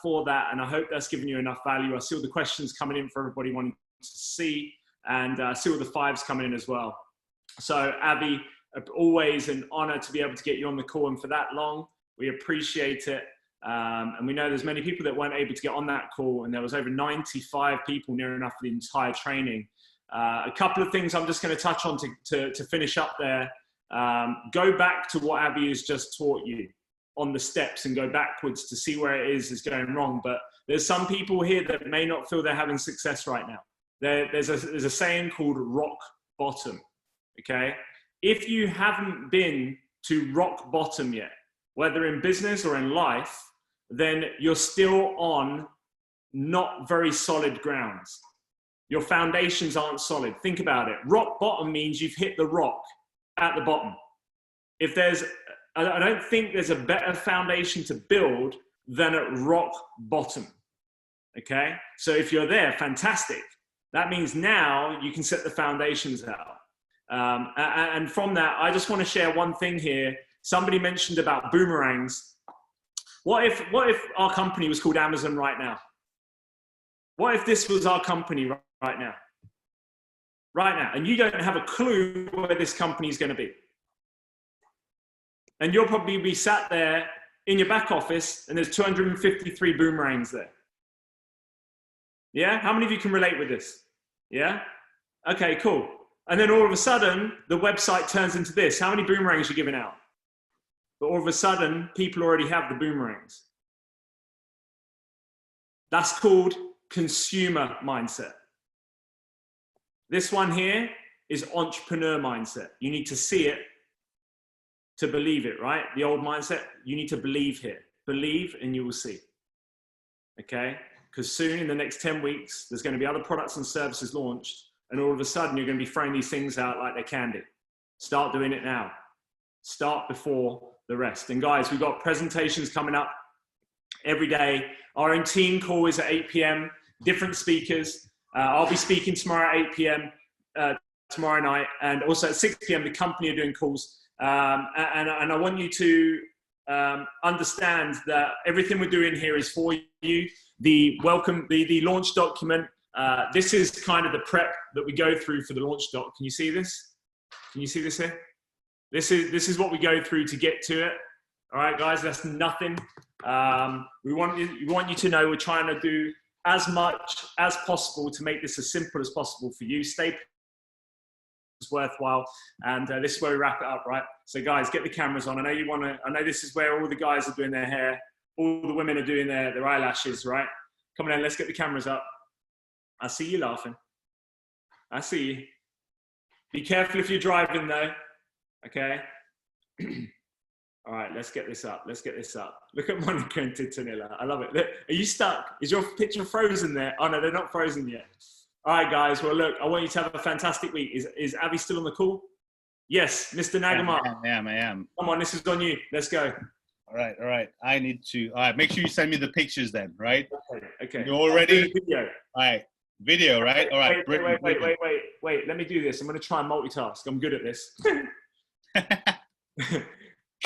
for that. And I hope that's given you enough value. I see all the questions coming in for everybody wanting to see, and I see all the 5s coming in as well. So Avi, always an honor to be able to get you on the call, and for that long. We appreciate it. And we know there's many people that weren't able to get on that call, and there was over 95 people near enough for the entire training. A couple of things I'm just going to touch on to finish up there. Go back to what Avi has just taught you on the steps and go backwards to see where it is going wrong. But there's some people here that may not feel they're having success right now. There's a saying called rock bottom, okay? If you haven't been to rock bottom yet, whether in business or in life, then you're still on not very solid grounds. Your foundations aren't solid. Think about it. Rock bottom means you've hit the rock at the bottom. I don't think there's a better foundation to build than at rock bottom, okay? So if you're there, fantastic. That means now you can set the foundations out. And from that, I just want to share one thing here. Somebody mentioned about boomerangs. What if our company was called Amazon right now? What if this was our company right now? Right now, and you don't have a clue where this company is going to be. And you'll probably be sat there in your back office and there's 253 boomerangs there. Yeah? How many of you can relate with this? Yeah? Okay, cool. And then all of a sudden, the website turns into this. How many boomerangs are you giving out? But all of a sudden, people already have the boomerangs. That's called consumer mindset. This one here is entrepreneur mindset. You need to see it to believe it, right? The old mindset, you need to believe here. Believe and you will see. Okay? Because soon, in the next 10 weeks, there's going to be other products and services launched, and all of a sudden, you're going to be throwing these things out like they're candy. Start doing it now. Start before the rest. And guys, we've got presentations coming up every day. Our own team call is at 8 p.m., different speakers. I'll be speaking tomorrow at 8 p.m. Tomorrow night, and also at 6 p.m. the company are doing calls. And I want you to understand that everything we're doing here is for you. The launch document, this is kind of the prep that we go through for the launch doc. Can you see this? Can you see this here? This is what we go through to get to it. All right, guys, that's nothing. We want you to know we're trying to do as much as possible to make this as simple as possible for you. Stay worthwhile, and this is where we wrap it up, right? So guys, get the cameras on. I know this is where all the guys are doing their hair, all the women are doing their eyelashes, right? Come on in, let's get the cameras up. I see you laughing. I see you. Be careful if you're driving though, okay? All right, let's get this up. Let's get this up. Look at Monica and Titanilla. I love it. Look, are you stuck? Is your picture frozen there? Oh no, they're not frozen yet. All right, guys. Well, look, I want you to have a fantastic week. Is Avi still on the call? Yes, Mr. Nagamah. I am. Come on, this is on you. Let's go. All right. I need to. All right, make sure you send me the pictures then, right? Okay. You all ready? Video. All right, video, right? All right. Wait. Let me do this. I'm going to try and multitask. I'm good at this.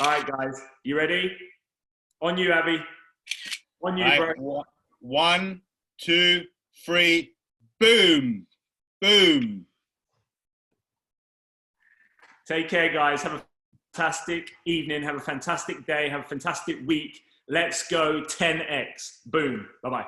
All right, guys. You ready? On you, Avi. On you, right, bro. 1, 2, 3. Boom. Boom. Take care, guys. Have a fantastic evening. Have a fantastic day. Have a fantastic week. Let's go 10x. Boom. Bye-bye.